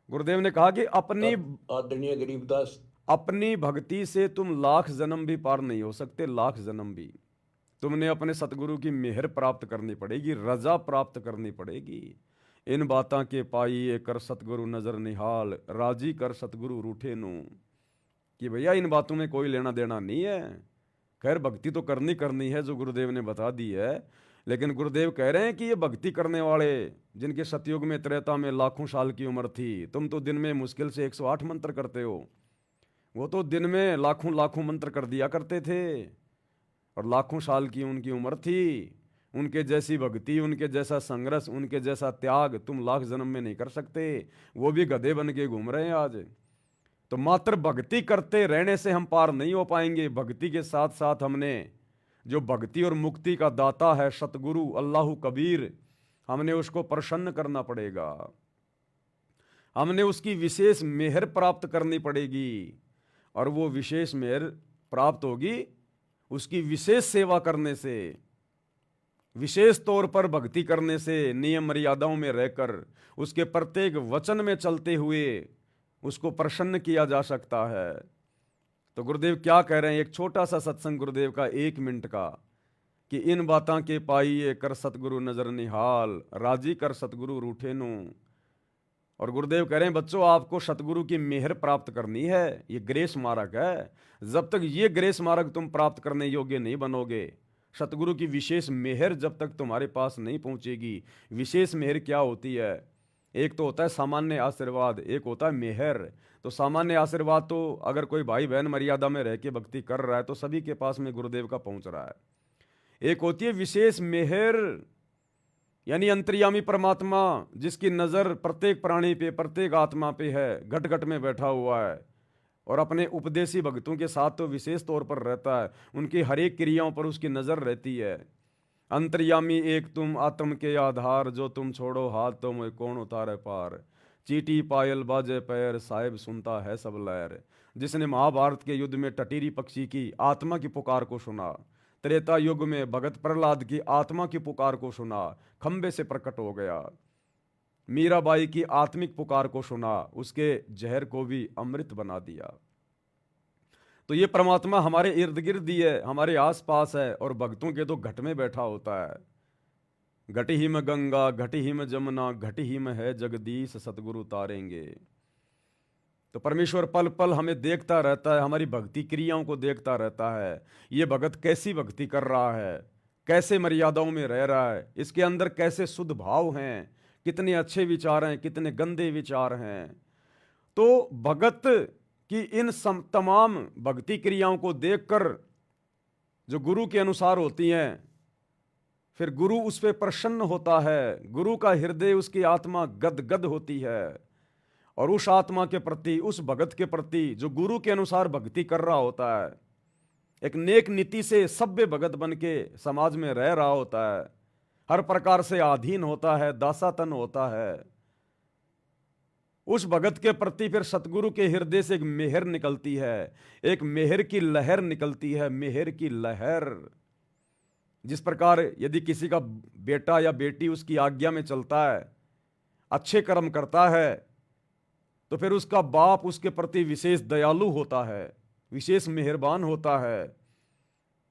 गुरुदेव ने कहा कि आदरणीय गरीबदास, अपनी भक्ति से तुम लाख जन्म भी पार नहीं हो सकते, लाख जन्म भी। तुमने अपने सतगुरु की मेहर प्राप्त करनी पड़ेगी, रजा प्राप्त करनी पड़ेगी। इन बातां के पाइए कर सतगुरु नजर निहाल, राजी कर सतगुरु रूठे नू। कि भैया इन बातों में कोई लेना देना नहीं है। खैर भक्ति तो करनी करनी है जो गुरुदेव ने बता दी है, लेकिन गुरुदेव कह रहे हैं कि ये भक्ति करने वाले जिनके सतयुग में, त्रेता में लाखों साल की उम्र थी, तुम तो दिन में मुश्किल से 108 मंत्र करते हो, वो तो दिन में लाखों लाखों मंत्र कर दिया करते थे, और लाखों साल की उनकी उम्र थी। उनके जैसी भक्ति, उनके जैसा संघर्ष, उनके जैसा त्याग तुम लाख जन्म में नहीं कर सकते। वो भी गधे बन के घूम रहे हैं आज। तो मात्र भक्ति करते रहने से हम पार नहीं हो पाएंगे। भक्ति के साथ साथ हमने जो भक्ति और मुक्ति का दाता है सतगुरु अल्लाह कबीर, हमने उसको प्रसन्न करना पड़ेगा, हमने उसकी विशेष मेहर प्राप्त करनी पड़ेगी। और वो विशेष मेहर प्राप्त होगी उसकी विशेष सेवा करने से, विशेष तौर पर भक्ति करने से, नियम मर्यादाओं में रहकर, उसके प्रत्येक वचन में चलते हुए उसको प्रसन्न किया जा सकता है। तो गुरुदेव क्या कह रहे हैं, एक छोटा सा सत्संग गुरुदेव का 1 मिनट का, कि इन बातां के पाइए कर सतगुरु नजर निहाल, राजी कर सतगुरु रूठे नू। और गुरुदेव कह रहे हैं बच्चों, आपको सतगुरु की मेहर प्राप्त करनी है, ये ग्रेस मार्ग है। जब तक ये ग्रेस मार्ग तुम प्राप्त करने योग्य नहीं बनोगे, सतगुरु की विशेष मेहर जब तक तुम्हारे पास नहीं पहुंचेगी। विशेष मेहर क्या होती है? एक तो होता है सामान्य आशीर्वाद, एक होता है मेहर। तो सामान्य आशीर्वाद तो अगर कोई भाई बहन मर्यादा में रह के भक्ति कर रहा है तो सभी के पास में गुरुदेव का पहुंच रहा है। एक होती है विशेष मेहर, यानी अंतर्यामी परमात्मा जिसकी नज़र प्रत्येक प्राणी पे, प्रत्येक आत्मा पे है, घट घट में बैठा हुआ है, और अपने उपदेशी भक्तों के साथ तो विशेष तौर पर रहता है, उनकी हर एक क्रियाओं पर उसकी नज़र रहती है। अंतर्यामी एक तुम आत्म के आधार, जो तुम छोड़ो हाथ तो मैं कौन उतारे पार। चीटी पायल बाजे पैर, साहिब सुनता है सब लहर। जिसने महाभारत के युद्ध में टटीरी पक्षी की आत्मा की पुकार को सुना, त्रेता युग में भगत प्रहलाद की आत्मा की पुकार को सुना, खंबे से प्रकट हो गया। मीराबाई की आत्मिक पुकार को सुना, उसके जहर को भी अमृत बना दिया। तो ये परमात्मा हमारे इर्द गिर्द ही है, हमारे आसपास है, और भक्तों के तो घट में बैठा होता है। घट ही में गंगा, घट ही में जमुना, घट ही में है जगदीश, सतगुरु तारेंगे। तो परमेश्वर पल पल हमें देखता रहता है, हमारी भक्ति क्रियाओं को देखता रहता है। ये भगत कैसी भक्ति कर रहा है, कैसे मर्यादाओं में रह रहा है, इसके अंदर कैसे शुद्ध भाव हैं, कितने अच्छे विचार हैं, कितने गंदे विचार हैं। तो भगत की इन तमाम भक्ति क्रियाओं को देखकर जो गुरु के अनुसार होती हैं, फिर गुरु उस पर प्रसन्न होता है, गुरु का हृदय, उसकी आत्मा गदगद होती है, और उस आत्मा के प्रति, उस भगत के प्रति जो गुरु के अनुसार भक्ति कर रहा होता है, एक नेक नीति से सभ्य भगत बन के समाज में रह रहा होता है, हर प्रकार से अधीन होता है, दासातन होता है, उस भगत के प्रति फिर सतगुरु के हृदय से एक मेहर निकलती है, एक मेहर की लहर निकलती है, मेहर की लहर। जिस प्रकार यदि किसी का बेटा या बेटी उसकी आज्ञा में चलता है, अच्छे कर्म करता है, तो फिर उसका बाप उसके प्रति विशेष दयालु होता है, विशेष मेहरबान होता है,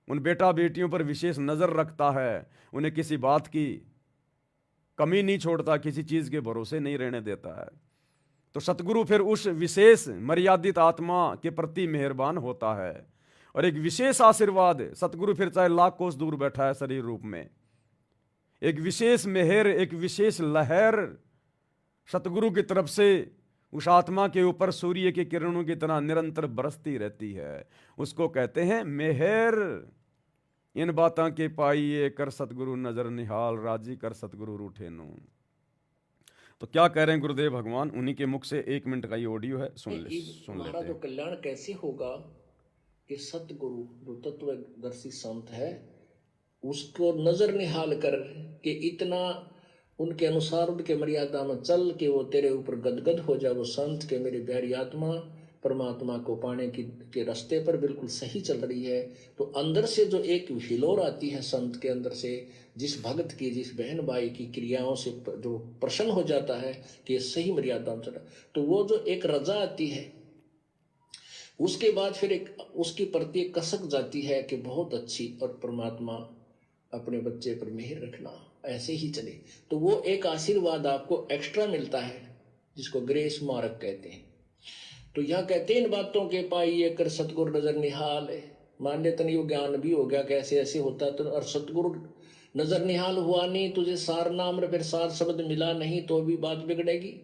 उन बेटा बेटियों पर विशेष नज़र रखता है, उन्हें किसी बात की कमी नहीं छोड़ता, किसी चीज़ के भरोसे नहीं रहने देता है। तो सतगुरु फिर उस विशेष मर्यादित आत्मा के प्रति मेहरबान होता है, और एक विशेष आशीर्वाद सतगुरु फिर चाहे लाख कोस दूर बैठा है शरीर रूप में, एक विशेष मेहर, एक विशेष लहर सतगुरु की तरफ से उस आत्मा के ऊपर सूर्य की किरणों की तरह निरंतर बरसती रहती है। उसको कहते हैं मेहर। इन बातां के पाइए कर सतगुरु नजर निहाल, राजी कर सतगुरु रूठे नू। तो क्या कह रहे हैं गुरुदेव भगवान, उन्हीं के मुख से 1 मिनट का ये ऑडियो है, सुन लेते हमारा जो हैं। कल्याण कैसे होगा कि सतगुरु जो तत्वदर्शी संत है उसको नजर निहाल कर कि इतना उनके अनुसार उनके मर्यादा में चल के वो तेरे ऊपर गदगद हो जाए, वो संत के मेरी प्यारी आत्मा परमात्मा को पाने के रास्ते पर बिल्कुल सही चल रही है। तो अंदर से जो एक हिलोर आती है संत के अंदर से, जिस भगत की, जिस बहन भाई की क्रियाओं से जो प्रसन्न हो जाता है कि ये सही मर्यादा में चल रहा, तो वो जो एक रजा आती है, उसके बाद फिर एक उसके प्रति एक कसक जाती है कि बहुत अच्छी, और परमात्मा अपने बच्चे पर मेहर रखना, ऐसे ही चले। तो वो एक आशीर्वाद आपको एक्स्ट्रा मिलता है, जिसको ग्रेस मार्क कहते हैं। तो यह कहते हैं इन बातों के पाइए कर सतगुरु नजर निहाल है। मान ले तन यो ज्ञान भी हो गया कैसे ऐसे होता तो, और सतगुरु नजर निहाल हुआ नहीं, तुझे सार नाम फिर सार शब्द मिला नहीं, तो भी बात बिगड़ेगी।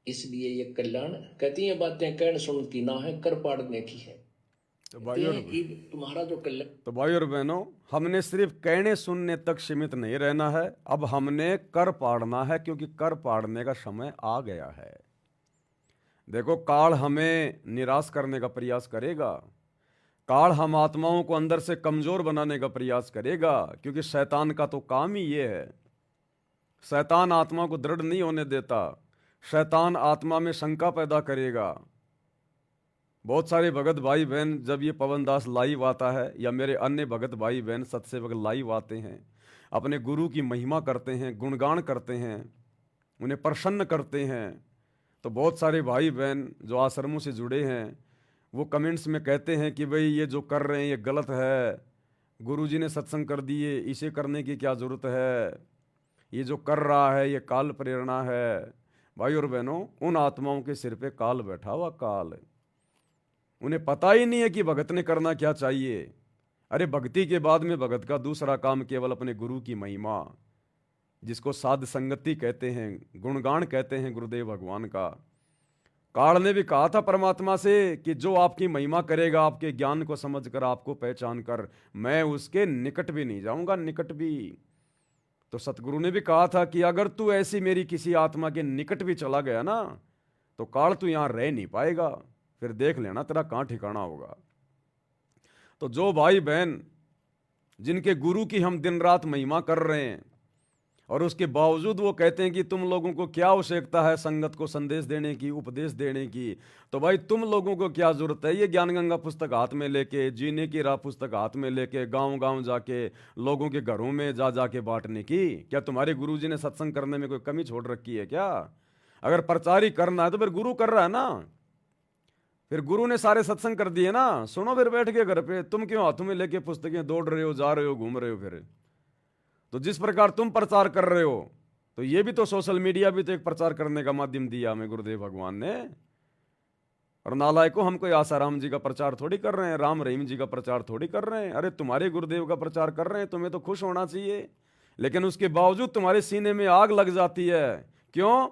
इसलिए ये कल्याण कहती है बातें कहने सुनती ना है, कर पाड़ने की है। तो भाई और तुम्हारा जो कल्याण, तो भाई और बहनों, हमने सिर्फ कहने सुनने तक सीमित नहीं रहना है, अब हमने कर पाड़ना है, क्योंकि कर पाड़ने का समय आ गया है। देखो, काल हमें निराश करने का प्रयास करेगा, काल हम आत्माओं को अंदर से कमजोर बनाने का प्रयास करेगा, क्योंकि शैतान का तो काम ही ये है। शैतान आत्मा को दृढ़ नहीं होने देता, शैतान आत्मा में शंका पैदा करेगा। बहुत सारे भगत भाई बहन जब ये पवन दास लाइव आता है, या मेरे अन्य भगत भाई बहन सत्सेवक लाइव आते हैं, अपने गुरु की महिमा करते हैं, गुणगान करते हैं, उन्हें प्रसन्न करते हैं, तो बहुत सारे भाई बहन जो आश्रमों से जुड़े हैं वो कमेंट्स में कहते हैं कि भाई ये जो कर रहे हैं ये गलत है, गुरुजी ने सत्संग कर दिए, इसे करने की क्या ज़रूरत है, ये जो कर रहा है ये काल प्रेरणा है। भाई और बहनों, उन आत्माओं के सिर पे काल बैठा हुआ, काल। उन्हें पता ही नहीं है कि भगत ने करना क्या चाहिए। अरे भक्ति के बाद में भगत का दूसरा काम केवल अपने गुरु की महिमा, जिसको साध संगति कहते हैं, गुणगान कहते हैं गुरुदेव भगवान का। काल ने भी कहा था परमात्मा से कि जो आपकी महिमा करेगा, आपके ज्ञान को समझकर, आपको पहचान कर, मैं उसके निकट भी नहीं जाऊंगा, निकट भी। तो सतगुरु ने भी कहा था कि अगर तू ऐसी मेरी किसी आत्मा के निकट भी चला गया ना, तो काल तू यहां रह नहीं पाएगा, फिर देख लेना तेरा कहां ठिकाना होगा। तो जो भाई बहन जिनके गुरु की हम दिन रात महिमा कर रहे हैं, और उसके बावजूद वो कहते हैं कि तुम लोगों को क्या आवश्यकता है संगत को संदेश देने की, उपदेश देने की, तो भाई तुम लोगों को क्या जरूरत है ये ज्ञान गंगा पुस्तक हाथ में लेके, जीने की राह पुस्तक हाथ में लेके, गांव गांव जाके लोगों के घरों में जा जाके बांटने की? क्या तुम्हारे गुरुजी ने सत्संग करने में कोई कमी छोड़ रखी है क्या? अगर प्रचार ही करना है तो फिर गुरु कर रहा है ना, फिर गुरु ने सारे सत्संग कर दिए ना, सुनो फिर बैठ के घर पे। तुम क्यों हाथों में लेके पुस्तकें दौड़ रहे हो, जा रहे हो, घूम रहे हो? फिर तो जिस प्रकार तुम प्रचार कर रहे हो, तो ये भी तो सोशल मीडिया भी तो एक प्रचार करने का माध्यम दिया हमें गुरुदेव भगवान ने। और नालायकों, हम कोई आसाराम जी का प्रचार थोड़ी कर रहे हैं, राम रहीम जी का प्रचार थोड़ी कर रहे हैं। अरे तुम्हारे गुरुदेव का प्रचार कर रहे हैं, तुम्हें तो खुश होना चाहिए, लेकिन उसके बावजूद तुम्हारे सीने में आग लग जाती है। क्यों?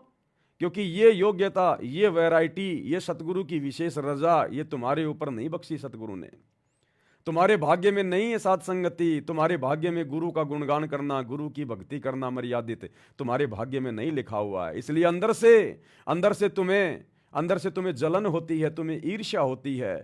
क्योंकि ये योग्यता, ये वैरायटी, ये सतगुरु की विशेष रजा, ये तुम्हारे ऊपर नहीं बख्शी सतगुरु ने। तुम्हारे भाग्य में नहीं है साध संगति, तुम्हारे भाग्य में गुरु का गुणगान करना, गुरु की भक्ति करना मर्यादित तुम्हारे भाग्य में नहीं लिखा हुआ है। इसलिए अंदर से तुम्हें जलन होती है, तुम्हें ईर्ष्या होती है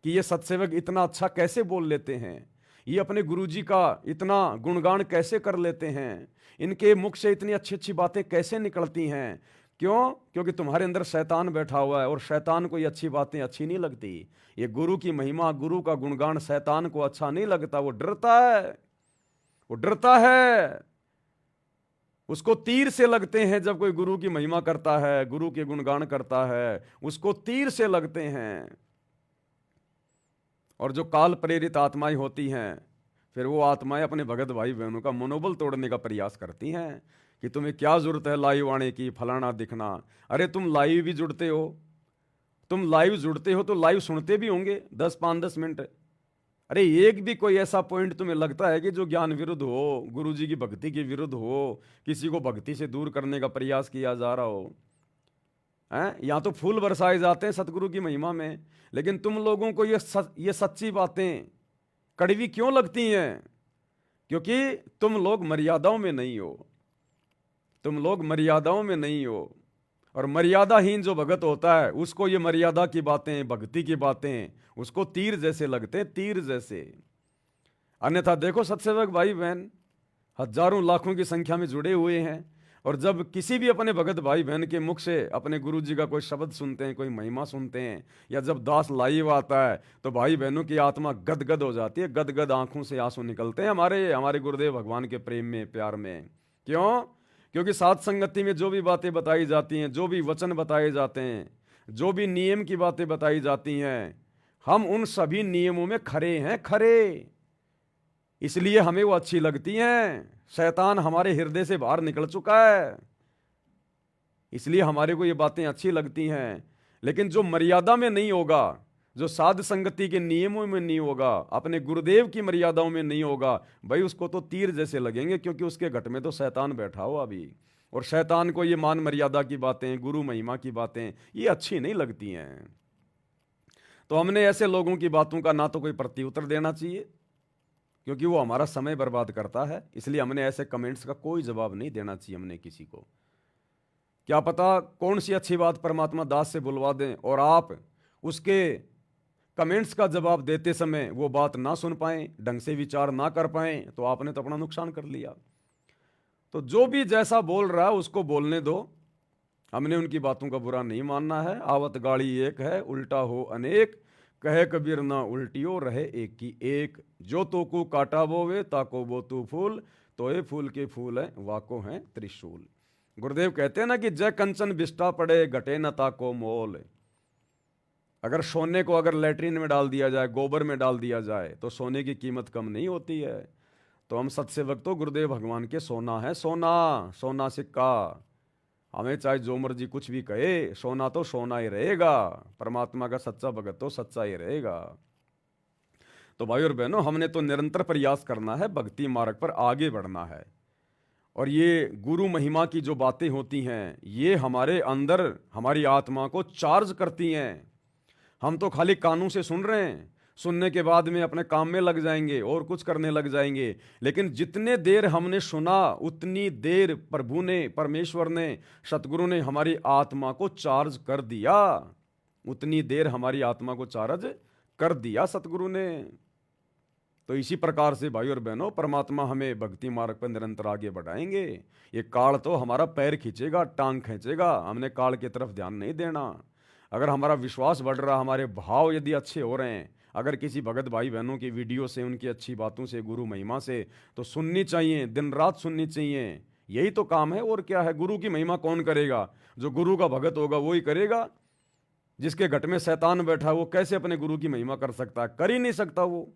कि ये सत्सेवक इतना अच्छा कैसे बोल लेते हैं, ये अपने गुरुजी का इतना गुणगान कैसे कर लेते हैं, इनके मुख से इतनी अच्छी अच्छी बातें कैसे निकलती हैं। क्यों? क्योंकि तुम्हारे अंदर शैतान बैठा हुआ है, और शैतान को ये अच्छी बातें अच्छी नहीं लगती। ये गुरु की महिमा, गुरु का गुणगान शैतान को अच्छा नहीं लगता। वो डरता है, वो डरता है। उसको तीर से लगते हैं जब कोई गुरु की महिमा करता है, गुरु के गुणगान करता है, उसको तीर से लगते हैं। और जो काल प्रेरित आत्माएं होती हैं, फिर वो आत्माएं अपने भगत भाई बहनों का मनोबल तोड़ने का प्रयास करती हैं कि तुम्हें क्या जरूरत है लाइव आने की, फलाना दिखना। अरे तुम लाइव भी जुड़ते हो, तुम लाइव जुड़ते हो तो लाइव सुनते भी होंगे 10-5-10 मिनट। अरे एक भी कोई ऐसा पॉइंट तुम्हें लगता है कि जो ज्ञान विरुद्ध हो, गुरुजी की भक्ति के विरुद्ध हो, किसी को भक्ति से दूर करने का प्रयास किया जा रहा हो? हैं? यहाँ तो फूल बरसाए जाते हैं सतगुरु की महिमा में, लेकिन तुम लोगों को ये सच्ची बातें कड़वी क्यों लगती हैं? क्योंकि तुम लोग मर्यादाओं में नहीं हो, तुम लोग मर्यादाओं में नहीं हो। और मर्यादाहीन जो भगत होता है, उसको ये मर्यादा की बातें, भक्ति की बातें उसको तीर जैसे लगते हैं, तीर जैसे। अन्यथा देखो सत्सेवक भाई बहन हजारों लाखों की संख्या में जुड़े हुए हैं, और जब किसी भी अपने भगत भाई बहन के मुख से अपने गुरु जी का कोई शब्द सुनते हैं, कोई महिमा सुनते हैं, या जब दास लाइव आता है, तो भाई बहनों की आत्मा गदगद हो जाती है, गदगद आंखों से आंसू निकलते हैं हमारे गुरुदेव भगवान के प्रेम में, प्यार में। क्यों? क्योंकि साध संगति में जो भी बातें बताई जाती हैं, जो भी वचन बताए जाते हैं, जो भी नियम की बातें बताई जाती हैं, हम उन सभी नियमों में खरे हैं, खरे। इसलिए हमें वो अच्छी लगती हैं। शैतान हमारे हृदय से बाहर निकल चुका है, इसलिए हमारे को ये बातें अच्छी लगती हैं। लेकिन जो मर्यादा में नहीं होगा, जो साध संगति के नियमों में नहीं होगा, अपने गुरुदेव की मर्यादाओं में नहीं होगा, भाई उसको तो तीर जैसे लगेंगे, क्योंकि उसके घट में तो शैतान बैठा हो अभी। और शैतान को ये मान मर्यादा की बातें, गुरु महिमा की बातें ये अच्छी नहीं लगती हैं। तो हमने ऐसे लोगों की बातों का ना तो कोई प्रत्युत्तर देना चाहिए, क्योंकि वो हमारा समय बर्बाद करता है। इसलिए हमने ऐसे कमेंट्स का कोई जवाब नहीं देना चाहिए हमने किसी को। क्या पता कौन सी अच्छी बात परमात्मा दास से बुलवा दें और आप उसके कमेंट्स का जवाब देते समय वो बात ना सुन पाएं, ढंग से विचार ना कर पाएं, तो आपने तो अपना नुकसान कर लिया। तो जो भी जैसा बोल रहा है उसको बोलने दो, हमने उनकी बातों का बुरा नहीं मानना है। आवत गाड़ी एक है, उल्टा हो अनेक, कहे कबीर ना उल्टियो रहे एक की एक। जो तो को काटा बोवे ताको बो तू फूल, तो ये फूल के फूल है वाको हैं त्रिशूल। गुरुदेव कहते हैं ना कि जय कंचन बिस्टा पड़े घटे न ताको मोल। अगर सोने को अगर लैट्रिन में डाल दिया जाए, गोबर में डाल दिया जाए, तो सोने की कीमत कम नहीं होती है। तो हम सत्सेवक तो गुरुदेव भगवान के सोना है, सोना, सोना सिक्का। हमें चाहे जो मर्जी कुछ भी कहे, सोना तो सोना ही रहेगा। परमात्मा का सच्चा भगत तो सच्चा ही रहेगा। तो भाई और बहनों, हमने तो निरंतर प्रयास करना है, भक्ति मार्ग पर आगे बढ़ना है। और ये गुरु महिमा की जो बातें होती हैं, ये हमारे अंदर हमारी आत्मा को चार्ज करती हैं। हम तो खाली कानों से सुन रहे हैं, सुनने के बाद में अपने काम में लग जाएंगे और कुछ करने लग जाएंगे। लेकिन जितने देर हमने सुना, उतनी देर प्रभु ने, परमेश्वर ने, सतगुरु ने हमारी आत्मा को चार्ज कर दिया। उतनी देर हमारी आत्मा को चार्ज कर दिया सतगुरु ने। तो इसी प्रकार से भाई और बहनों, परमात्मा हमें भक्ति मार्ग पर निरंतर आगे बढ़ाएंगे। ये काल तो हमारा पैर खींचेगा, टांग खींचेगा, हमने काल की तरफ ध्यान नहीं देना। अगर हमारा विश्वास बढ़ रहा, हमारे भाव यदि अच्छे हो रहे हैं, अगर किसी भगत भाई बहनों की वीडियो से, उनकी अच्छी बातों से, गुरु महिमा से, तो सुननी चाहिए, दिन रात सुननी चाहिए। यही तो काम है, और क्या है। गुरु की महिमा कौन करेगा? जो गुरु का भगत होगा वो ही करेगा। जिसके घट में शैतान बैठा, वो कैसे अपने गुरु की महिमा कर सकता है? कर ही नहीं सकता। वो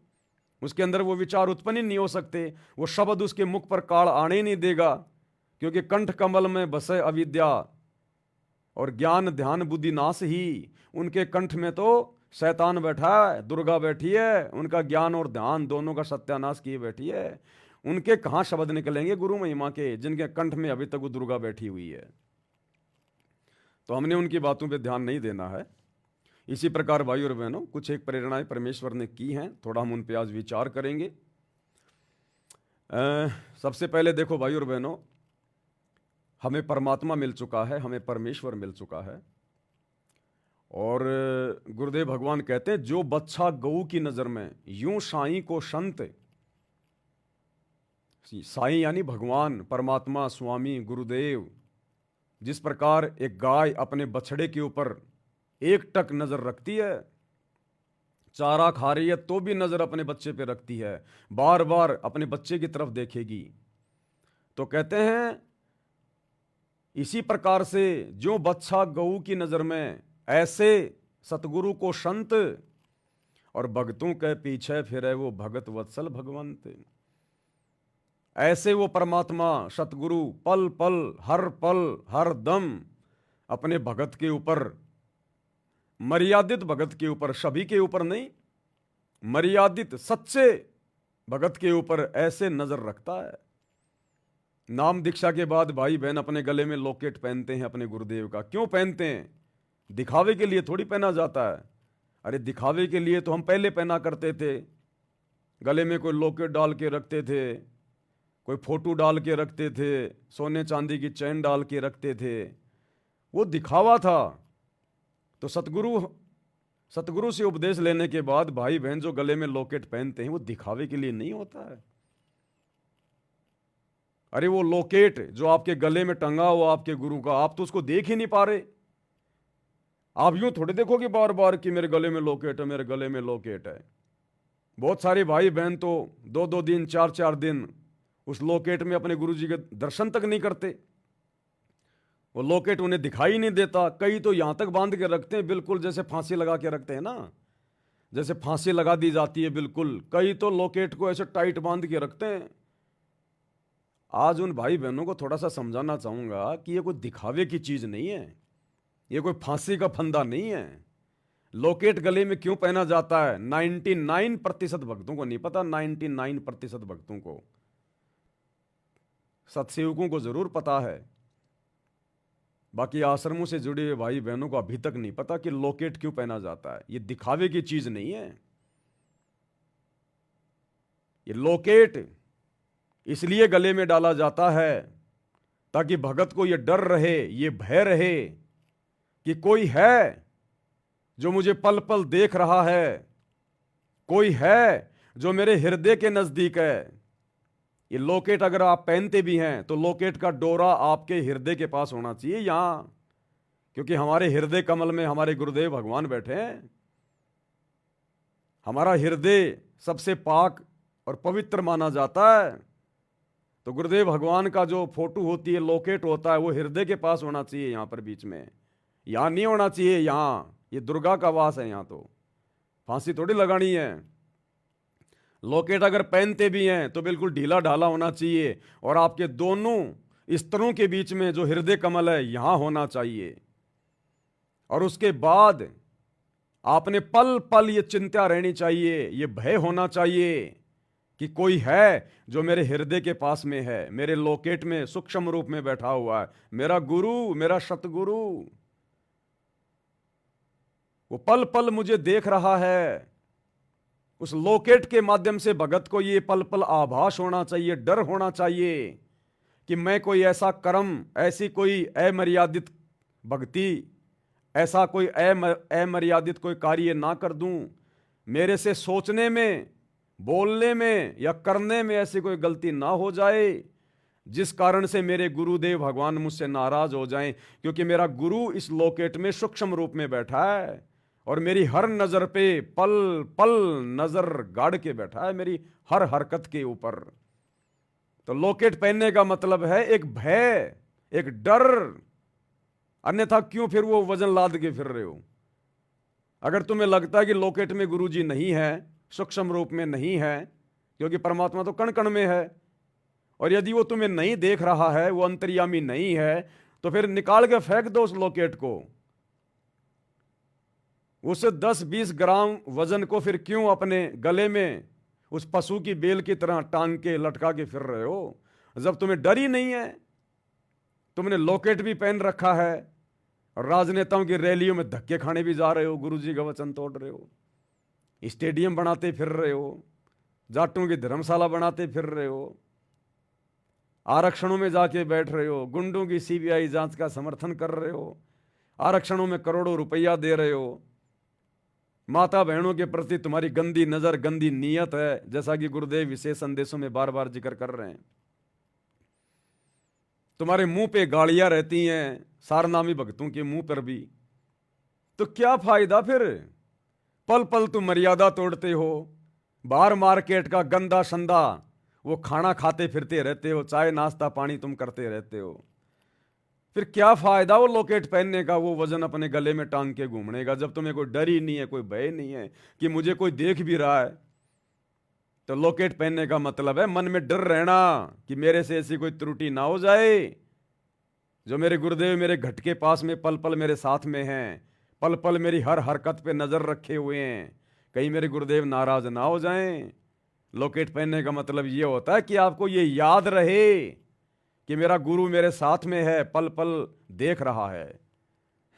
उसके अंदर वो विचार उत्पन्न ही नहीं हो सकते, वो शब्द उसके मुख पर काल आने ही नहीं देगा, क्योंकि कंठ कमल में बसे अविद्या, और ज्ञान ध्यान बुद्धि नाश ही। उनके कंठ में तो शैतान बैठा है, दुर्गा बैठी है, उनका ज्ञान और ध्यान दोनों का सत्यानाश किए बैठी है। उनके कहाँ शब्द निकलेंगे गुरु महिमा के, जिनके कंठ में अभी तक वो दुर्गा बैठी हुई है। तो हमने उनकी बातों पे ध्यान नहीं देना है। इसी प्रकार भाई और बहनों, कुछ एक प्रेरणाएं परमेश्वर ने की हैं, थोड़ा हम उन पे आज विचार करेंगे। सबसे पहले देखो भाई और बहनों, हमें परमात्मा मिल चुका है, हमें परमेश्वर मिल चुका है। और गुरुदेव भगवान कहते हैं, जो बच्चा गऊ की नज़र में यूं साईं को संत, साईं यानी भगवान, परमात्मा, स्वामी, गुरुदेव, जिस प्रकार एक गाय अपने बछड़े के ऊपर एक टक नज़र रखती है, चारा खा रही है तो भी नज़र अपने बच्चे पे रखती है, बार बार अपने बच्चे की तरफ देखेगी। तो कहते हैं इसी प्रकार से जो बच्चा गऊ की नज़र में, ऐसे सतगुरु को संत, और भक्तों के पीछे फिरे वो भगत वत्सल भगवंत। ऐसे वो परमात्मा सतगुरु पल पल हर दम अपने भगत के ऊपर, मर्यादित भगत के ऊपर, सभी के ऊपर नहीं, मर्यादित सच्चे भगत के ऊपर ऐसे नजर रखता है। नाम दीक्षा के बाद भाई बहन अपने गले में लॉकेट पहनते हैं अपने गुरुदेव का। क्यों पहनते हैं? दिखावे के लिए थोड़ी पहना जाता है। अरे दिखावे के लिए तो हम पहले पहना करते थे, गले में कोई लॉकेट डाल के रखते थे, कोई फोटो डाल के रखते थे, सोने चांदी की चैन डाल के रखते थे, वो दिखावा था। तो सतगुरु से उपदेश लेने के बाद भाई बहन जो गले में लॉकेट पहनते हैं वो दिखावे के लिए नहीं होता है। अरे वो लॉकेट जो आपके गले में टंगा हुआ आपके गुरु का, आप तो उसको देख ही नहीं पा रहे। आप यूं थोड़े देखोगे बार बार कि मेरे गले में लॉकेट है, मेरे गले में लॉकेट है। बहुत सारे भाई बहन तो 2-2 दिन 4-4 दिन उस लॉकेट में अपने गुरु जी के दर्शन तक नहीं करते। वो लॉकेट उन्हें दिखाई नहीं देता। कई तो यहां तक बांध के रखते हैं, बिल्कुल जैसे फांसी लगा के रखते हैं ना, जैसे फांसी लगा दी जाती है बिल्कुल। कई तो लॉकेट को ऐसे टाइट बांध के रखते हैं। आज उन भाई बहनों को थोड़ा सा समझाना चाहूंगा कि ये कोई दिखावे की चीज नहीं है, ये कोई फांसी का फंदा नहीं है। लॉकेट गले में क्यों पहना जाता है 99% भक्तों को नहीं पता। 99% भक्तों को, सत्सेवकों को जरूर पता है, बाकी आश्रमों से जुड़े हुए भाई बहनों को अभी तक नहीं पता कि लॉकेट क्यों पहना जाता है। ये दिखावे की चीज नहीं है। ये लॉकेट इसलिए गले में डाला जाता है ताकि भगत को ये डर रहे, ये भय रहे कि कोई है जो मुझे पल पल देख रहा है, कोई है जो मेरे हृदय के नजदीक है। ये लॉकेट अगर आप पहनते भी हैं तो लॉकेट का डोरा आपके हृदय के पास होना चाहिए यहां, क्योंकि हमारे हृदय कमल में हमारे गुरुदेव भगवान बैठे हैं। हमारा हृदय सबसे पाक और पवित्र माना जाता है। तो गुरुदेव भगवान का जो फोटो होती है, लॉकेट होता है, वो हृदय के पास होना चाहिए, यहां पर बीच में। यहां नहीं होना चाहिए। यहां ये दुर्गा का वास है, यहां तो फांसी थोड़ी लगानी है। लॉकेट अगर पहनते भी हैं तो बिल्कुल ढीला ढाला होना चाहिए, और आपके दोनों स्तरों के बीच में जो हृदय कमल है यहां होना चाहिए। और उसके बाद आपने पल पल ये चिंता रहनी चाहिए, ये भय होना चाहिए कि कोई है जो मेरे हृदय के पास में है, मेरे लॉकेट में सूक्ष्म रूप में बैठा हुआ है, मेरा गुरु, मेरा सतगुरु। वो पल पल मुझे देख रहा है। उस लॉकेट के माध्यम से भगत को ये पल पल आभास होना चाहिए, डर होना चाहिए कि मैं कोई ऐसा कर्म, ऐसी कोई अमर्यादित भक्ति, ऐसा कोई अमर्यादित कोई कार्य ना कर दूं, मेरे से सोचने में, बोलने में या करने में ऐसी कोई गलती ना हो जाए जिस कारण से मेरे गुरुदेव भगवान मुझसे नाराज हो जाएं। क्योंकि मेरा गुरु इस लॉकेट में सूक्ष्म रूप में बैठा है और मेरी हर नजर पे पल पल नजर गाड़ के बैठा है, मेरी हर हरकत के ऊपर। तो लॉकेट पहनने का मतलब है एक भय, एक डर। अन्यथा क्यों फिर वो वजन लाद के फिर रहे हो? अगर तुम्हें लगता है कि लॉकेट में गुरुजी नहीं है, सूक्ष्म रूप में नहीं है, क्योंकि परमात्मा तो कण कण में है, और यदि वो तुम्हें नहीं देख रहा है, वो अंतर्यामी नहीं है, तो फिर निकाल के फेंक दो उस लॉकेट को। उस 10-20 ग्राम वजन को फिर क्यों अपने गले में उस पशु की बेल की तरह टांग के लटका के फिर रहे हो, जब तुम्हें डर ही नहीं है। तुमने लॉकेट भी पहन रखा है और राजनेताओं की रैलियों में धक्के खाने भी जा रहे हो, गुरुजी का वचन तोड़ रहे हो, स्टेडियम बनाते फिर रहे हो, जाटों की धर्मशाला बनाते फिर रहे हो, आरक्षणों में जाके बैठ रहे हो, गुंडों की सीबीआई जांच का समर्थन कर रहे हो, आरक्षणों में करोड़ों रुपया दे रहे हो। माता बहनों के प्रति तुम्हारी गंदी नजर, गंदी नीयत है, जैसा कि गुरुदेव विशेष संदेशों में बार बार जिक्र कर रहे हैं। तुम्हारे मुंह पे गालियां रहती हैं, सारनामी भक्तों के मुंह पर भी। तो क्या फायदा फिर? पल पल तुम मर्यादा तोड़ते हो, बाहर मार्केट का गंदा संदा वो खाना खाते फिरते रहते हो, चाय नाश्ता पानी तुम करते रहते हो। फिर क्या फायदा वो लॉकेट पहनने का, वो वजन अपने गले में टांग के घूमने का, जब तुम्हें कोई डर ही नहीं है, कोई भय नहीं है कि मुझे कोई देख भी रहा है। तो लॉकेट पहनने का मतलब है मन में डर रहना कि मेरे से ऐसी कोई त्रुटि ना हो जाए। जो मेरे गुरुदेव मेरे घट के पास में पल पल मेरे साथ में हैं, पल पल मेरी हर हरकत पे नजर रखे हुए हैं, कहीं मेरे गुरुदेव नाराज ना हो जाएं। लॉकेट पहनने का मतलब ये होता है कि आपको ये याद रहे कि मेरा गुरु मेरे साथ में है, पल पल देख रहा है।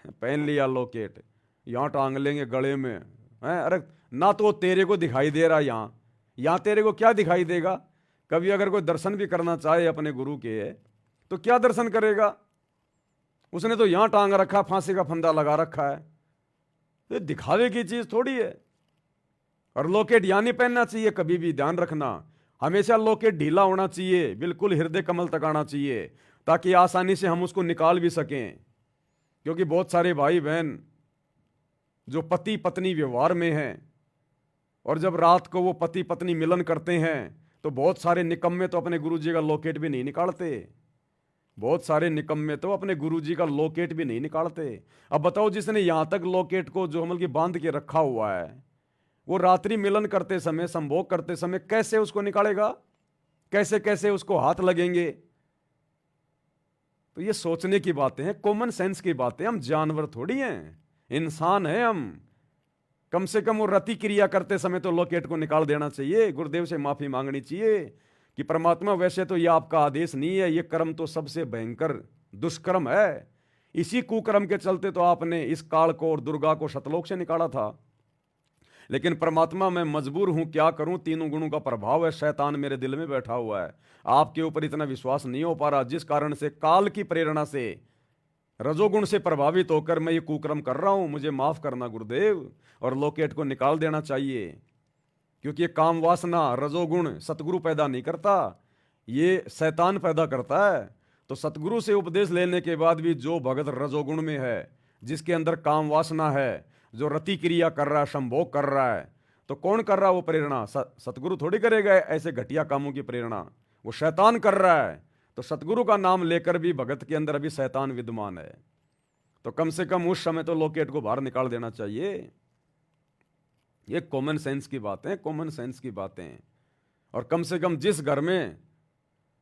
पहन लिया लॉकेट, यहाँ टांग लेंगे गले में हैं। अरे ना तो तेरे को दिखाई दे रहा, यहाँ तेरे को क्या दिखाई देगा? कभी अगर कोई दर्शन भी करना चाहे अपने गुरु के तो क्या दर्शन करेगा? उसने तो यहाँ टांग रखा, फांसी का फंदा लगा रखा है। ये दिखावे की चीज थोड़ी है। और लॉकेट यहाँ नहीं पहनना चाहिए कभी भी, ध्यान रखना। हमेशा लॉकेट ढीला होना चाहिए, बिल्कुल हृदय कमल तक आना चाहिए, ताकि आसानी से हम उसको निकाल भी सकें। क्योंकि बहुत सारे भाई बहन जो पति पत्नी व्यवहार में हैं, और जब रात को वो पति पत्नी मिलन करते हैं तो बहुत सारे निकम्मे तो अपने गुरुजी का लॉकेट भी नहीं निकालते। बहुत सारे निकम्मे तो अपने गुरुजी का लॉकेट भी नहीं निकालते। अब बताओ, जिसने यहां तक लॉकेट को जो हमल की बांध के रखा हुआ है, वो रात्रि मिलन करते समय, संभोग करते समय कैसे उसको निकालेगा? कैसे कैसे उसको हाथ लगेंगे? तो ये सोचने की बातें हैं, कॉमन सेंस की बातें। हम जानवर थोड़ी हैं, इंसान हैं हम। कम से कम वो रति क्रिया करते समय तो लॉकेट को निकाल देना चाहिए, गुरुदेव से माफी मांगनी चाहिए कि परमात्मा वैसे तो ये आपका आदेश नहीं है, ये कर्म तो सबसे भयंकर दुष्कर्म है। इसी कुकर्म के चलते तो आपने इस काल को और दुर्गा को शतलोक से निकाला था। लेकिन परमात्मा मैं मजबूर हूं, क्या करूं, तीनों गुणों का प्रभाव है, शैतान मेरे दिल में बैठा हुआ है, आपके ऊपर इतना विश्वास नहीं हो पा रहा, जिस कारण से काल की प्रेरणा से, रजोगुण से प्रभावित होकर मैं ये कुकर्म कर रहा हूं। मुझे माफ करना गुरुदेव। और लॉकेट को निकाल देना चाहिए, क्योंकि ये काम वासना रजोगुण सतगुरु पैदा नहीं करता, ये शैतान पैदा करता है। तो सतगुरु से उपदेश लेने के बाद भी जो भगत रजोगुण में है, जिसके अंदर काम वासना है, जो रति क्रिया कर रहा है, संभोग कर रहा है, तो कौन कर रहा है वो प्रेरणा? सतगुरु थोड़ी करेगा ऐसे घटिया कामों की प्रेरणा, वो शैतान कर रहा है। तो सतगुरु का नाम लेकर भी भगत के अंदर अभी शैतान विद्यमान है। तो कम से कम उस समय तो लॉकेट को बाहर निकाल देना चाहिए। ये कॉमन सेंस की बातें, कॉमन सेंस की बातें। और कम से कम जिस घर में,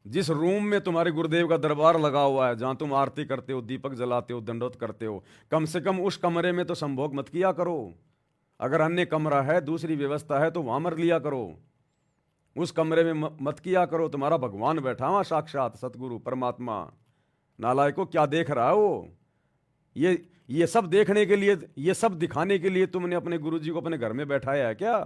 जिस रूम में तुम्हारे गुरुदेव का दरबार लगा हुआ है, जहां तुम आरती करते हो, दीपक जलाते हो, दंडोत करते हो, कम से कम उस कमरे में तो संभोग मत किया करो। अगर अन्य कमरा है, दूसरी व्यवस्था है, तो वहां मर लिया करो, उस कमरे में मत किया करो। तुम्हारा भगवान बैठा हुआ, साक्षात सतगुरु परमात्मा। नालायको, क्या देख रहा है वो? ये सब देखने के लिए, ये सब दिखाने के लिए तुमने अपने गुरुजी को अपने घर में बैठाया है क्या?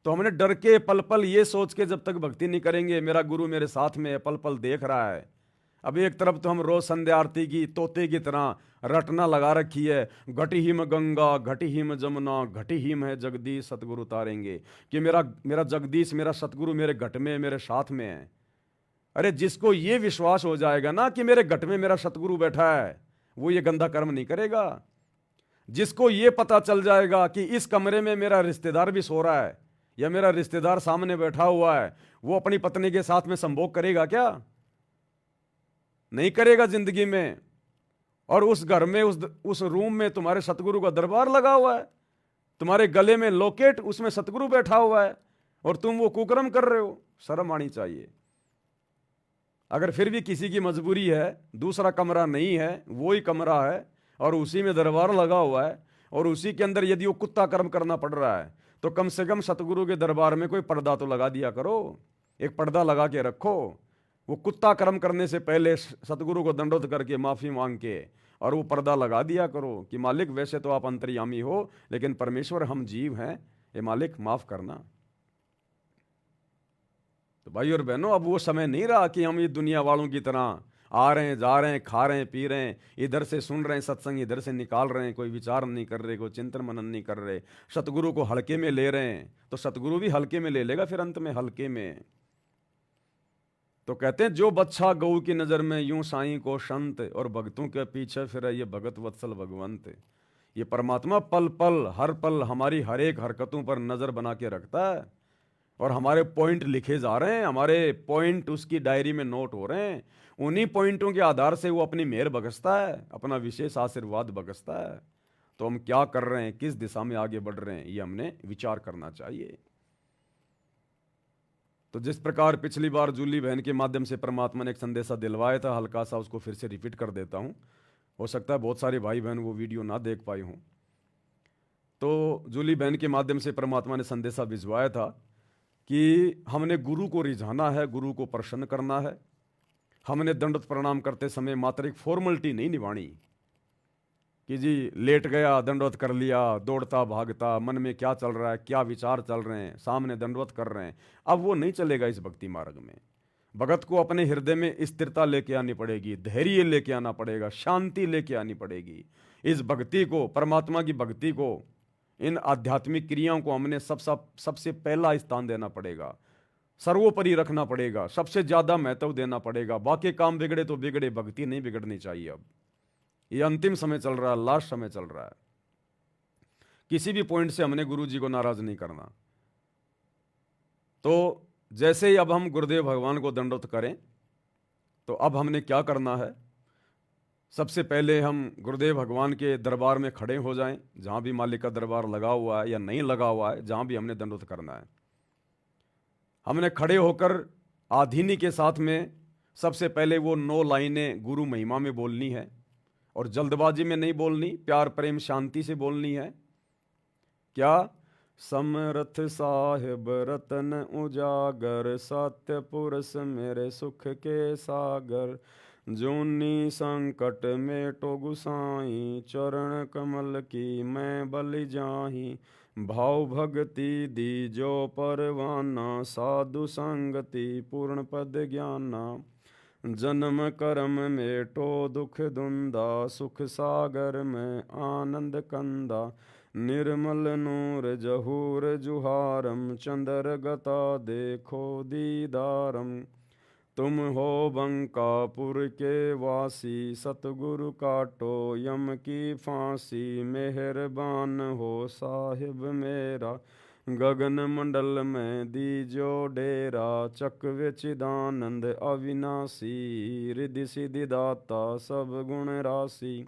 तो हमने डर के पल पल ये सोच के जब तक भक्ति नहीं करेंगे, मेरा गुरु मेरे साथ में है, पल पल देख रहा है। अब एक तरफ तो हम रोज संध्या आरती की तोते की तरह रटना लगा रखी है, घटी हिम गंगा, घटी हिम जमुना, घटी हिम है जगदीश सतगुरु तारेंगे, कि मेरा जगदीश, मेरा सतगुरु मेरे घट में, मेरे साथ में है। अरे जिसको ये विश्वास हो जाएगा ना कि मेरे घट में मेरा सतगुरु बैठा है, वो ये गंदा कर्म नहीं करेगा। जिसको ये पता चल जाएगा कि इस कमरे में मेरा रिश्तेदार भी सो रहा है, या मेरा रिश्तेदार सामने बैठा हुआ है, वो अपनी पत्नी के साथ में संभोग करेगा क्या? नहीं करेगा जिंदगी में। और उस घर में, उस रूम में तुम्हारे सतगुरु का दरबार लगा हुआ है, तुम्हारे गले में लॉकेट, उसमें सतगुरु बैठा हुआ है, और तुम वो कुकर्म कर रहे हो। शर्म आनी चाहिए। अगर फिर भी किसी की मजबूरी है, दूसरा कमरा नहीं है, वो ही कमरा है और उसी में दरबार लगा हुआ है और उसी के अंदर यदि वो कुत्ता कर्म करना पड़ रहा है, तो कम से कम सतगुरु के दरबार में कोई पर्दा तो लगा दिया करो, एक पर्दा लगा के रखो। वो कुत्ता कर्म करने से पहले सतगुरु को दंडोत करके माफी मांग के और वो पर्दा लगा दिया करो कि मालिक वैसे तो आप अंतर्यामी हो, लेकिन परमेश्वर हम जीव हैं, ये मालिक माफ करना। तो भाई और बहनों, अब वो समय नहीं रहा कि हम ये दुनिया वालों की तरह आ रहे हैं, जा रहे हैं, खा रहे हैं, पी रहे हैं, इधर से सुन रहे हैं सत्संग, इधर से निकाल रहे हैं, कोई विचार नहीं कर रहे, कोई चिंतन मनन नहीं कर रहे, सतगुरु को हल्के में ले रहे हैं। तो सतगुरु भी हल्के में ले लेगा फिर अंत में, हल्के में। तो कहते हैं जो बच्चा गऊ की नजर में यूं साईं को संत, और भक्तों के पीछे फिर ये भगत वत्सल भगवंत। ये परमात्मा पल पल हर पल हमारी हर एक हरकतों पर नजर बना के रखता है और हमारे पॉइंट लिखे जा रहे हैं, हमारे पॉइंट उसकी डायरी में नोट हो रहे हैं। उन्हीं पॉइंटों के आधार से वो अपनी मेहर बख्शता है, अपना विशेष आशीर्वाद बख्शता है। तो हम क्या कर रहे हैं, किस दिशा में आगे बढ़ रहे हैं, ये हमने विचार करना चाहिए। तो जिस प्रकार पिछली बार जूली बहन के माध्यम से परमात्मा ने एक संदेशा दिलवाया था, हल्का सा उसको फिर से रिपीट कर देता हूँ। हो सकता है बहुत सारे भाई बहन वो वीडियो ना देख पाए हों। तो जूली बहन के माध्यम से परमात्मा ने संदेशा भिजवाया था कि हमने गुरु को रिझाना है, गुरु को प्रसन्न करना है। हमने दंडवत प्रणाम करते समय मात्र एक फॉर्मेलिटी नहीं निभानी कि जी लेट गया दंडवत कर लिया, दौड़ता भागता, मन में क्या चल रहा है, क्या विचार चल रहे हैं, सामने दंडवत कर रहे हैं। अब वो नहीं चलेगा इस भक्ति मार्ग में। भगत को अपने हृदय में स्थिरता लेके आनी पड़ेगी, धैर्य लेके आना पड़ेगा, शांति लेके आनी पड़ेगी। इस भक्ति को, परमात्मा की भक्ति को, इन आध्यात्मिक क्रियाओं को हमने सबसे पहला स्थान देना पड़ेगा, सर्वोपरि रखना पड़ेगा, सबसे ज्यादा महत्व देना पड़ेगा। बाकी काम बिगड़े तो बिगड़े, भक्ति नहीं बिगड़नी चाहिए। अब ये अंतिम समय चल रहा है, लास्ट समय चल रहा है। किसी भी पॉइंट से हमने गुरु जी को नाराज नहीं करना। तो जैसे ही अब हम गुरुदेव भगवान को दंडवत करें, तो अब हमने क्या करना है, सबसे पहले हम गुरुदेव भगवान के दरबार में खड़े हो जाएं, जहां भी मालिक का दरबार लगा हुआ है या नहीं लगा हुआ है, जहां भी हमने दंडवत करना है, हमने खड़े होकर आधीनी के साथ में सबसे पहले वो 9 लाइनें गुरु महिमा में बोलनी है, और जल्दबाजी में नहीं बोलनी, प्यार प्रेम शांति से बोलनी है। क्या? समरथ साहिब रतन उजागर, सत्य पुरुष मेरे सुख के सागर, जूनी संकट मेटो गुसाई, चरण कमल की मैं बलि जाही, भाव भक्ति दी जो परवाना, साधु संगति पूर्ण पद ज्ञाना, जन्म कर्म मेटो दुख धुंधा, सुख सागर में आनंद कंदा, निर्मल नूर जहूर जुहारम, चंद्र गता देखो दीदारम, तुम हो बंकापुर के वासी, सतगुरु काटो यम की फांसी, मेहरबान हो साहिब मेरा, गगन मंडल में दीजो डेरा, चक्र चिदानंद अविनाशी, रिद्धि सिद्धि दाता सब गुण राशि,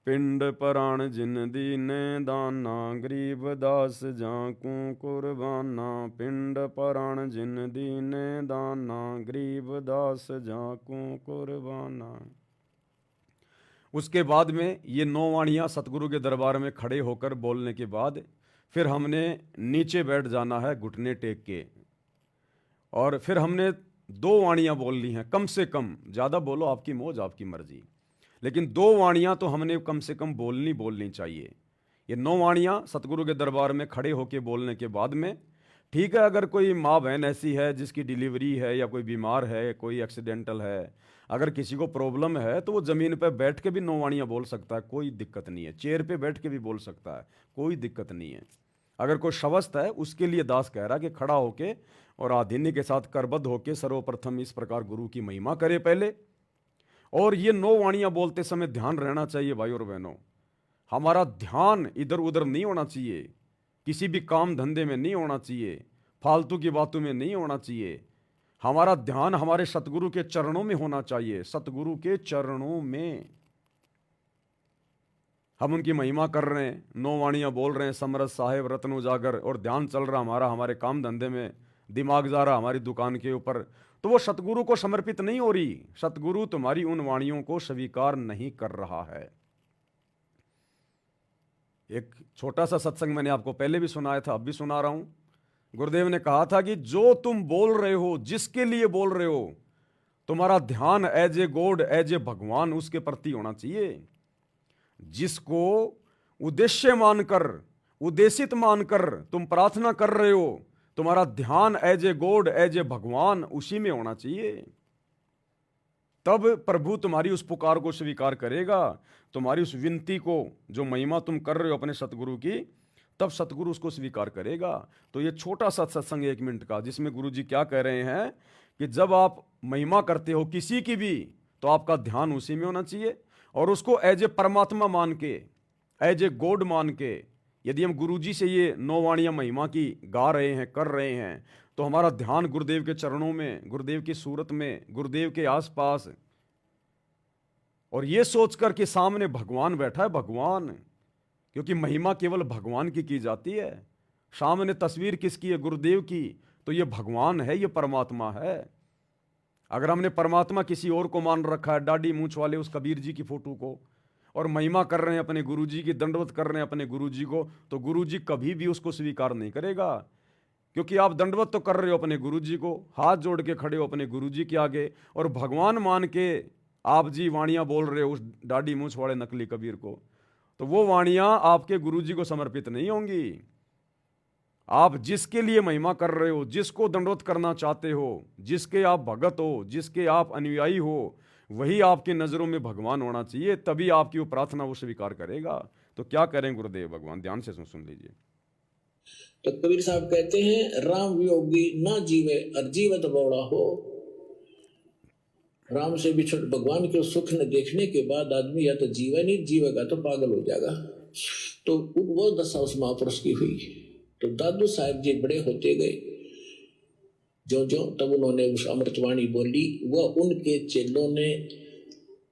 पिंड पराण जिन दीने दाना, गरीब दास जाकू कुर्बाना, पिंड पराण जिन दीने दाना, गरीब दास जाकू कुर्बाना। उसके बाद में ये 9 वाणियाँ सतगुरु के दरबार में खड़े होकर बोलने के बाद फिर हमने नीचे बैठ जाना है घुटने टेक के, और फिर हमने 2 वाणियाँ बोलनी हैं कम से कम। ज़्यादा बोलो आपकी मौज, आपकी मर्जी, लेकिन 2 वाणियाँ तो हमने कम से कम बोलनी चाहिए। ये 9 वाणियाँ सतगुरु के दरबार में खड़े होकर बोलने के बाद में, ठीक है, अगर कोई माँ बहन ऐसी है जिसकी डिलीवरी है या कोई बीमार है, कोई एक्सीडेंटल है, अगर किसी को प्रॉब्लम है, तो वो ज़मीन पर बैठ के भी 9 वाणियाँ बोल सकता है, कोई दिक्कत नहीं है। चेयर पे बैठ के भी बोल सकता है, कोई दिक्कत नहीं है। अगर कोई शवस्थ है, उसके लिए दास कह रहा है कि खड़ा होके और आधीन्य के साथ करबद्ध होके सर्वप्रथम इस प्रकार गुरु की महिमा करे पहले। और ये 9 वाणियाँ बोलते समय ध्यान रहना चाहिए भाई और बहनों, हमारा ध्यान इधर उधर नहीं होना चाहिए, किसी भी काम धंधे में नहीं होना चाहिए, फालतू की बातों में नहीं होना चाहिए। हमारा ध्यान हमारे सतगुरु के चरणों में होना चाहिए, सतगुरु के चरणों में। हम उनकी महिमा कर रहे हैं, 9 वाणियाँ बोल रहे हैं, समरथ साहेब रत्न उजागर, और ध्यान चल रहा हमारा हमारे काम धंधे में, दिमाग जा रहा हमारी दुकान के ऊपर, तो वो सतगुरु को समर्पित नहीं हो रही। सतगुरु तुम्हारी उन वाणियों को स्वीकार नहीं कर रहा है। एक छोटा सा सत्संग मैंने आपको पहले भी सुनाया था, अब भी सुना रहा हूं। गुरुदेव ने कहा था कि जो तुम बोल रहे हो, जिसके लिए बोल रहे हो, तुम्हारा ध्यान as a god, as a भगवान उसके प्रति होना चाहिए। जिसको उद्देश्य मानकर, उद्देशित मानकर तुम प्रार्थना कर रहे हो, तुम्हारा ध्यान as a god, as a भगवान उसी में होना चाहिए। तब प्रभु तुम्हारी उस पुकार को स्वीकार करेगा, तुम्हारी उस विनती को, जो महिमा तुम कर रहे हो अपने सतगुरु की, तब सतगुरु उसको स्वीकार करेगा। तो ये छोटा सा सत्संग 1 मिनट का, जिसमें गुरु जी क्या कह रहे हैं कि जब आप महिमा करते हो किसी की भी, तो आपका ध्यान उसी में होना चाहिए, और उसको एज ए परमात्मा मान के, एज ए गॉड मान के। यदि हम गुरु जी से ये 9 वाणियां महिमा की गा रहे हैं, कर रहे हैं, तो हमारा ध्यान गुरुदेव के चरणों में, गुरुदेव की सूरत में, गुरुदेव के आसपास, और ये सोचकर कि सामने भगवान बैठा है, भगवान, क्योंकि महिमा केवल भगवान की जाती है। सामने तस्वीर किसकी है? गुरुदेव की। तो ये भगवान है, ये परमात्मा है। अगर हमने परमात्मा किसी और को मान रखा है, दाढ़ी मूंछ वाले उस कबीर जी की फोटो को, और महिमा कर रहे हैं अपने गुरु जी की, दंडवत कर रहे हैं अपने गुरु जी को, तो गुरु जी कभी भी उसको स्वीकार नहीं करेगा। क्योंकि आप दंडवत तो कर रहे हो अपने गुरु जी को, हाथ जोड़ के खड़े हो अपने गुरु जी के आगे, और भगवान मान के आप जी वाणियां बोल रहे हो उस दाढ़ी मूंछ वाले नकली कबीर को, तो वो वाणियां आपके गुरु जी को समर्पित नहीं होंगी। आप जिसके लिए महिमा कर रहे हो, जिसको दंडवत करना चाहते हो, जिसके आप भगत हो, जिसके आप अनुयायी हो, वही आपके नजरों में भगवान होना चाहिए। तभी आपकी वो प्रार्थना वो स्वीकार करेगा। तो क्या करें गुरुदेव भगवान? ध्यान से सुन लीजिए। तो कबीर साहब कहते हैं, राम वियोगी ना जीवे और जीवत बौड़ा हो। राम से बिछड़ भगवान के सुख न देखने के बाद आदमी या तो जीवे नहीं, जीवेगा तो पागल हो जाएगा। तो वो दशा उस महापुरुष की हुई। तो दादू साहब जी बड़े होते गए, जो जो तब उन्होंने उस अमृतवाणी बोली, वह उनके चेलों ने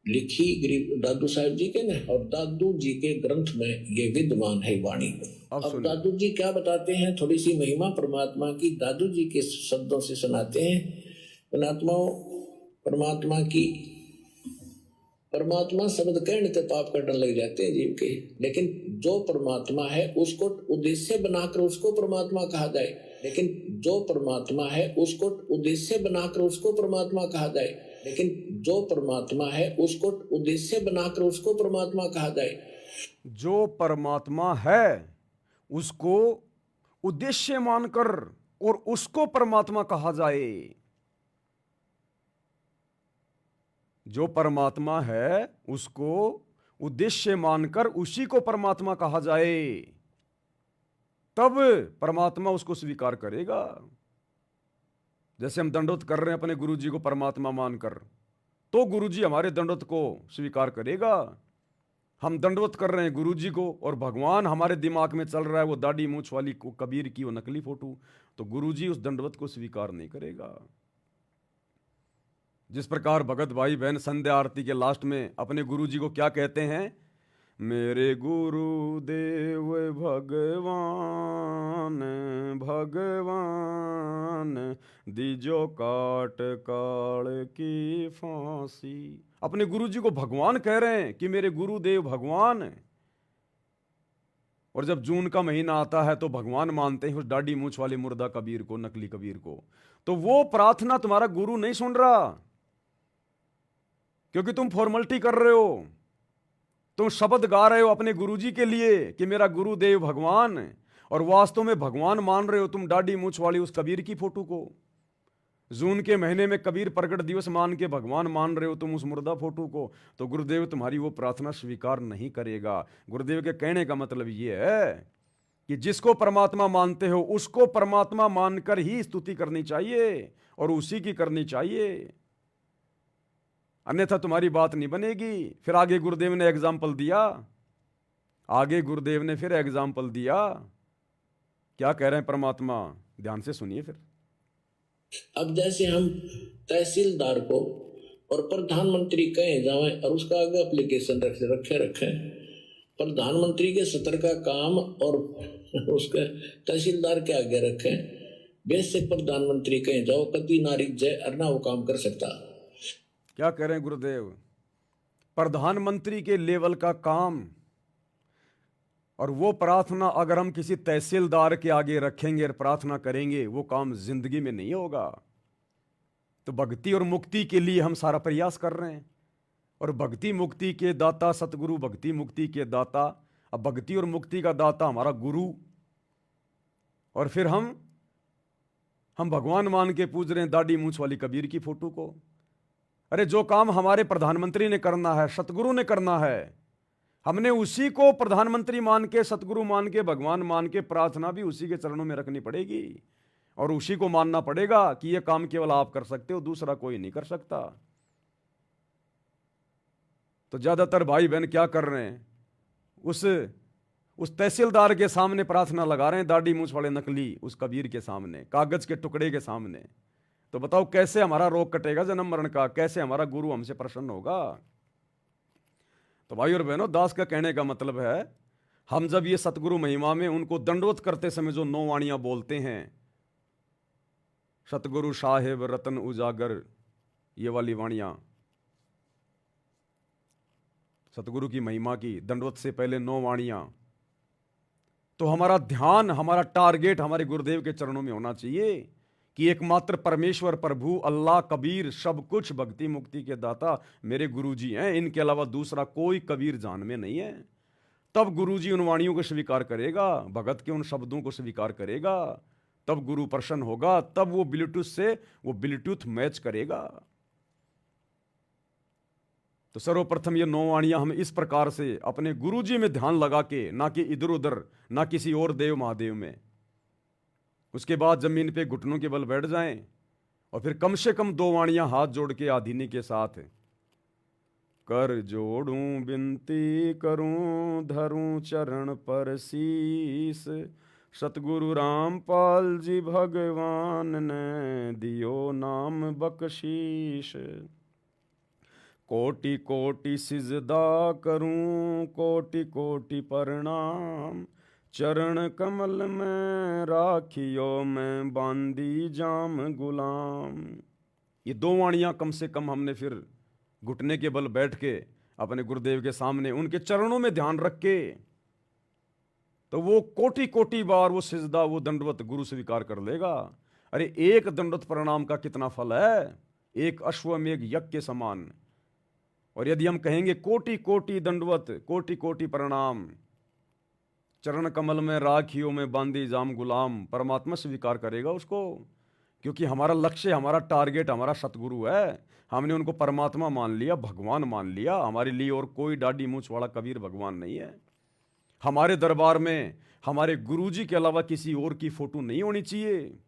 लिखी, गरीब दादू साहब जी के ने, और दादू जी के ग्रंथ में ये विद्यमान है वाणी। अब दादू जी क्या बताते हैं, थोड़ी सी महिमा परमात्मा की दादू जी के शब्दों से सुनाते हैं। परमात्मा की, परमात्मा शब्द कहने से पाप करने लग जाते हैं जीव के, लेकिन जो परमात्मा है उसको उद्देश्य बनाकर उसको परमात्मा कहा जाए। लेकिन जो परमात्मा है उसको उद्देश्य बनाकर उसको परमात्मा कहा जाए। लेकिन जो परमात्मा है उसको उद्देश्य बनाकर उसको परमात्मा कहा जाए। जो परमात्मा है उसको उद्देश्य मानकर और उसको परमात्मा कहा जाए। जो परमात्मा है उसको उद्देश्य मानकर उसी को परमात्मा कहा जाए, तब परमात्मा उसको स्वीकार करेगा। जैसे हम दंडवत कर रहे हैं अपने गुरु जी को परमात्मा मानकर, तो गुरु जी हमारे दंडवत को स्वीकार करेगा। हम दंडवत कर रहे हैं गुरु जी को, और भगवान हमारे दिमाग में चल रहा है वो दाढ़ी मूंछ वाली को कबीर की वो नकली फोटो, तो गुरु जी उस दंडवत को स्वीकार नहीं करेगा। जिस प्रकार भगत भाई बहन संध्या आरती के लास्ट में अपने गुरु जी को क्या कहते हैं? मेरे गुरुदेव भगवान भगवान दीजो काट काल की फांसी। अपने गुरु जी को भगवान कह रहे हैं कि मेरे गुरुदेव भगवान। और जब जून का महीना आता है तो भगवान मानते हैं उस दाढ़ी मूंछ वाले मुर्दा कबीर को, नकली कबीर को। तो वो प्रार्थना तुम्हारा गुरु नहीं सुन रहा, क्योंकि तुम फॉर्मेलिटी कर रहे हो। तुम शब्द गा रहे हो अपने गुरुजी के लिए कि मेरा गुरुदेव भगवान, और वास्तव में भगवान मान रहे हो तुम दाढ़ी मूंछ वाली उस कबीर की फोटो को। जून के महीने में कबीर प्रकट दिवस मान के भगवान मान रहे हो तुम उस मुर्दा फोटो को, तो गुरुदेव तुम्हारी वो प्रार्थना स्वीकार नहीं करेगा। गुरुदेव के कहने का मतलब ये है कि जिसको परमात्मा मानते हो उसको परमात्मा मानकर ही स्तुति करनी चाहिए और उसी की करनी चाहिए, अन्यथा तुम्हारी बात नहीं बनेगी। फिर आगे गुरुदेव ने एग्जाम्पल दिया, आगे गुरुदेव ने फिर एग्जाम्पल दिया। क्या कह रहे हैं परमात्मा? ध्यान से सुनिए फिर। अब जैसे हम तहसीलदार को और प्रधानमंत्री कहें जाए और उसका आगे एप्लीकेशन रखे प्रधानमंत्री के सत्र का काम और उसके तहसीलदार के आगे रखें, बेशक प्रधानमंत्री कहीं जाओ कभी नारी जय अरना वो काम कर सकता। क्या कह रहे हैं गुरुदेव? प्रधानमंत्री के लेवल का काम और वो प्रार्थना अगर हम किसी तहसीलदार के आगे रखेंगे और प्रार्थना करेंगे, वो काम जिंदगी में नहीं होगा। तो भक्ति और मुक्ति के लिए हम सारा प्रयास कर रहे हैं, और भक्ति मुक्ति के दाता सतगुरु, भक्ति मुक्ति के दाता, अब भक्ति और मुक्ति का दाता हमारा गुरु, और फिर हम भगवान मान के पूज रहे हैं दाढ़ी मूंछ वाली कबीर की फोटो को। अरे जो काम हमारे प्रधानमंत्री ने करना है, सतगुरु ने करना है, हमने उसी को प्रधानमंत्री मान के, सतगुरु मान के, भगवान मान के प्रार्थना भी उसी के चरणों में रखनी पड़ेगी, और उसी को मानना पड़ेगा कि यह काम केवल आप कर सकते हो, दूसरा कोई नहीं कर सकता। तो ज्यादातर भाई बहन क्या कर रहे हैं, उस तहसीलदार के सामने प्रार्थना लगा रहे हैं, दाढ़ी मूंछ वाले नकली उस कबीर के सामने, कागज के टुकड़े के सामने। तो बताओ कैसे हमारा रोग कटेगा जन्म मरण का, कैसे हमारा गुरु हमसे प्रसन्न होगा? तो भाई और बहनों, दास का कहने का मतलब है, हम जब ये सतगुरु महिमा में उनको दंडवत करते समय जो 9 वाणियां बोलते हैं, सतगुरु साहेब रतन उजागर, ये वाली वाणियां, सतगुरु की महिमा की दंडवत से पहले 9 वाणियां, तो हमारा ध्यान, हमारा टारगेट हमारे गुरुदेव के चरणों में होना चाहिए कि एकमात्र परमेश्वर प्रभु अल्लाह कबीर सब कुछ भक्ति मुक्ति के दाता मेरे गुरुजी हैं, इनके अलावा दूसरा कोई कबीर जान में नहीं है। तब गुरुजी उन वाणियों को स्वीकार करेगा, भगत के उन शब्दों को स्वीकार करेगा, तब गुरु प्रसन्न होगा, तब वो ब्लूटूथ मैच करेगा। तो सर्वप्रथम ये 9 वाणियां हम इस प्रकार से अपने गुरुजी में ध्यान लगा के, ना कि इधर उधर, ना किसी और देव महादेव में, उसके बाद जमीन पे घुटनों के बल बैठ जाएं, और फिर कम से कम 2 वाणियां हाथ जोड़ के आधीनी के साथ, कर जोड़ूं बिनती करूं धरूं चरण पर शीस, सतगुरु रामपाल जी भगवान ने दियो नाम बख्शीश, कोटि कोटि सिजदा करूं कोटि कोटि प्रणाम, चरण कमल में राखियो मैं बांदी जाम गुलाम। ये 2 वाणियां कम से कम हमने फिर घुटने के बल बैठ के अपने गुरुदेव के सामने उनके चरणों में ध्यान रख के, तो वो कोटि कोटि बार वो सिजदा, वो दंडवत गुरु स्वीकार कर लेगा। अरे एक दंडवत प्रणाम का कितना फल है, एक अश्वमेघ यज्ञ के समान। और यदि हम कहेंगे कोटि कोटि दंडवत कोटि कोटि प्रणाम, चरण कमल में राखियों में बांधी जाम गुलाम, परमात्मा स्वीकार करेगा उसको, क्योंकि हमारा लक्ष्य, हमारा टारगेट हमारा सतगुरु है। हमने उनको परमात्मा मान लिया, भगवान मान लिया, हमारे लिए और कोई दाढ़ी मूंछ वाला कबीर भगवान नहीं है। हमारे दरबार में हमारे गुरुजी के अलावा किसी और की फोटो नहीं होनी चाहिए,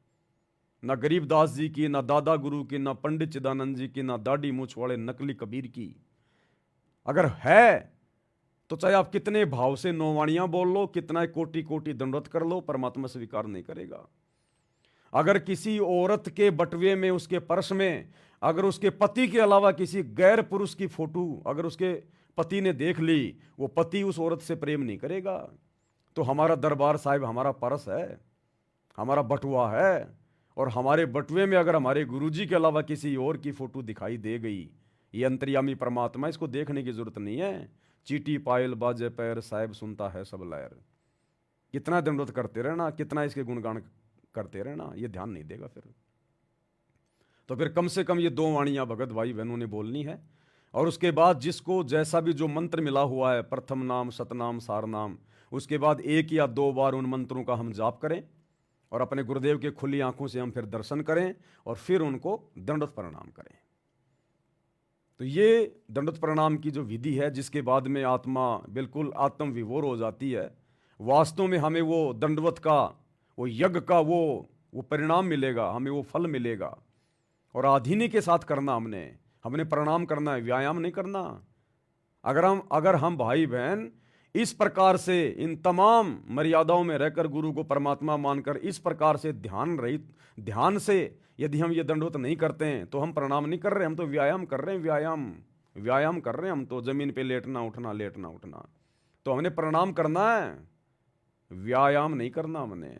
ना गरीबदास जी की, ना दादा गुरु की, ना पंडित चिदानंद जी की, ना दाढ़ी मूंछ वाले नकली कबीर की। अगर है तो चाहे आप कितने भाव से 9 वाणियां बोल लो, कितना कोटि कोटि दंडवत कर लो, परमात्मा स्वीकार नहीं करेगा। अगर किसी औरत के बटवे में, उसके पर्स में, अगर उसके पति के अलावा किसी गैर पुरुष की फोटो अगर उसके पति ने देख ली, वो पति उस औरत से प्रेम नहीं करेगा। तो हमारा दरबार साहिब हमारा पर्स है, हमारा बटुआ है, और हमारे बटुए में अगर हमारे गुरुजी के अलावा किसी और की फोटो दिखाई दे गई, ये अंतर्यामी परमात्मा, इसको देखने की जरूरत नहीं है। चीटी पायल बाजे पैर साहिब सुनता है सब लहर, कितना दंडवत करते रहना, कितना इसके गुणगान करते रहना, ये ध्यान नहीं देगा फिर। तो फिर कम से कम ये 2 वाणियां भगत भाई बहनों ने बोलनी है। और उसके बाद जिसको जैसा भी जो मंत्र मिला हुआ है, प्रथम नाम सतनाम सारनाम, उसके बाद 1 या 2 बार उन मंत्रों का हम जाप करें, और अपने गुरुदेव के खुली आंखों से हम फिर दर्शन करें, और फिर उनको दंडवत प्रणाम करें। तो ये दंडवत प्रणाम की जो विधि है, जिसके बाद में आत्मा बिल्कुल आत्म विभोर हो जाती है, वास्तव में हमें वो दंडवत का, वो यज्ञ का वो परिणाम मिलेगा, हमें वो फल मिलेगा। और आधीनी के साथ करना, हमने प्रणाम करना है, व्यायाम नहीं करना। अगर हम भाई बहन इस प्रकार से इन तमाम मर्यादाओं में रहकर गुरु को परमात्मा मानकर इस प्रकार से ध्यान से यदि हम ये दंडवत नहीं करते हैं, तो हम प्रणाम नहीं कर रहे, हम तो व्यायाम कर रहे हैं, व्यायाम कर रहे हैं। हम तो जमीन पे लेटना उठना, तो हमने प्रणाम करना है, व्यायाम नहीं करना हमने।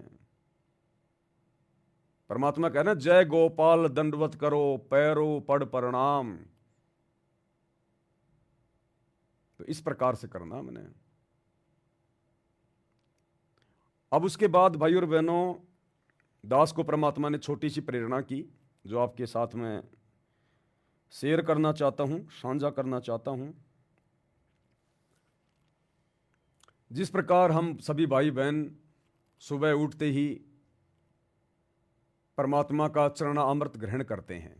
परमात्मा कह रहे हैं जय गोपाल दंडवत करो पैरो पड़ प्रणाम। तो इस प्रकार से करना मैंने। अब उसके बाद भाई और बहनों, दास को परमात्मा ने छोटी सी प्रेरणा की जो आपके साथ में शेयर करना चाहता हूं, साझा करना चाहता हूं। जिस प्रकार हम सभी भाई बहन सुबह उठते ही परमात्मा का चरणामृत ग्रहण करते हैं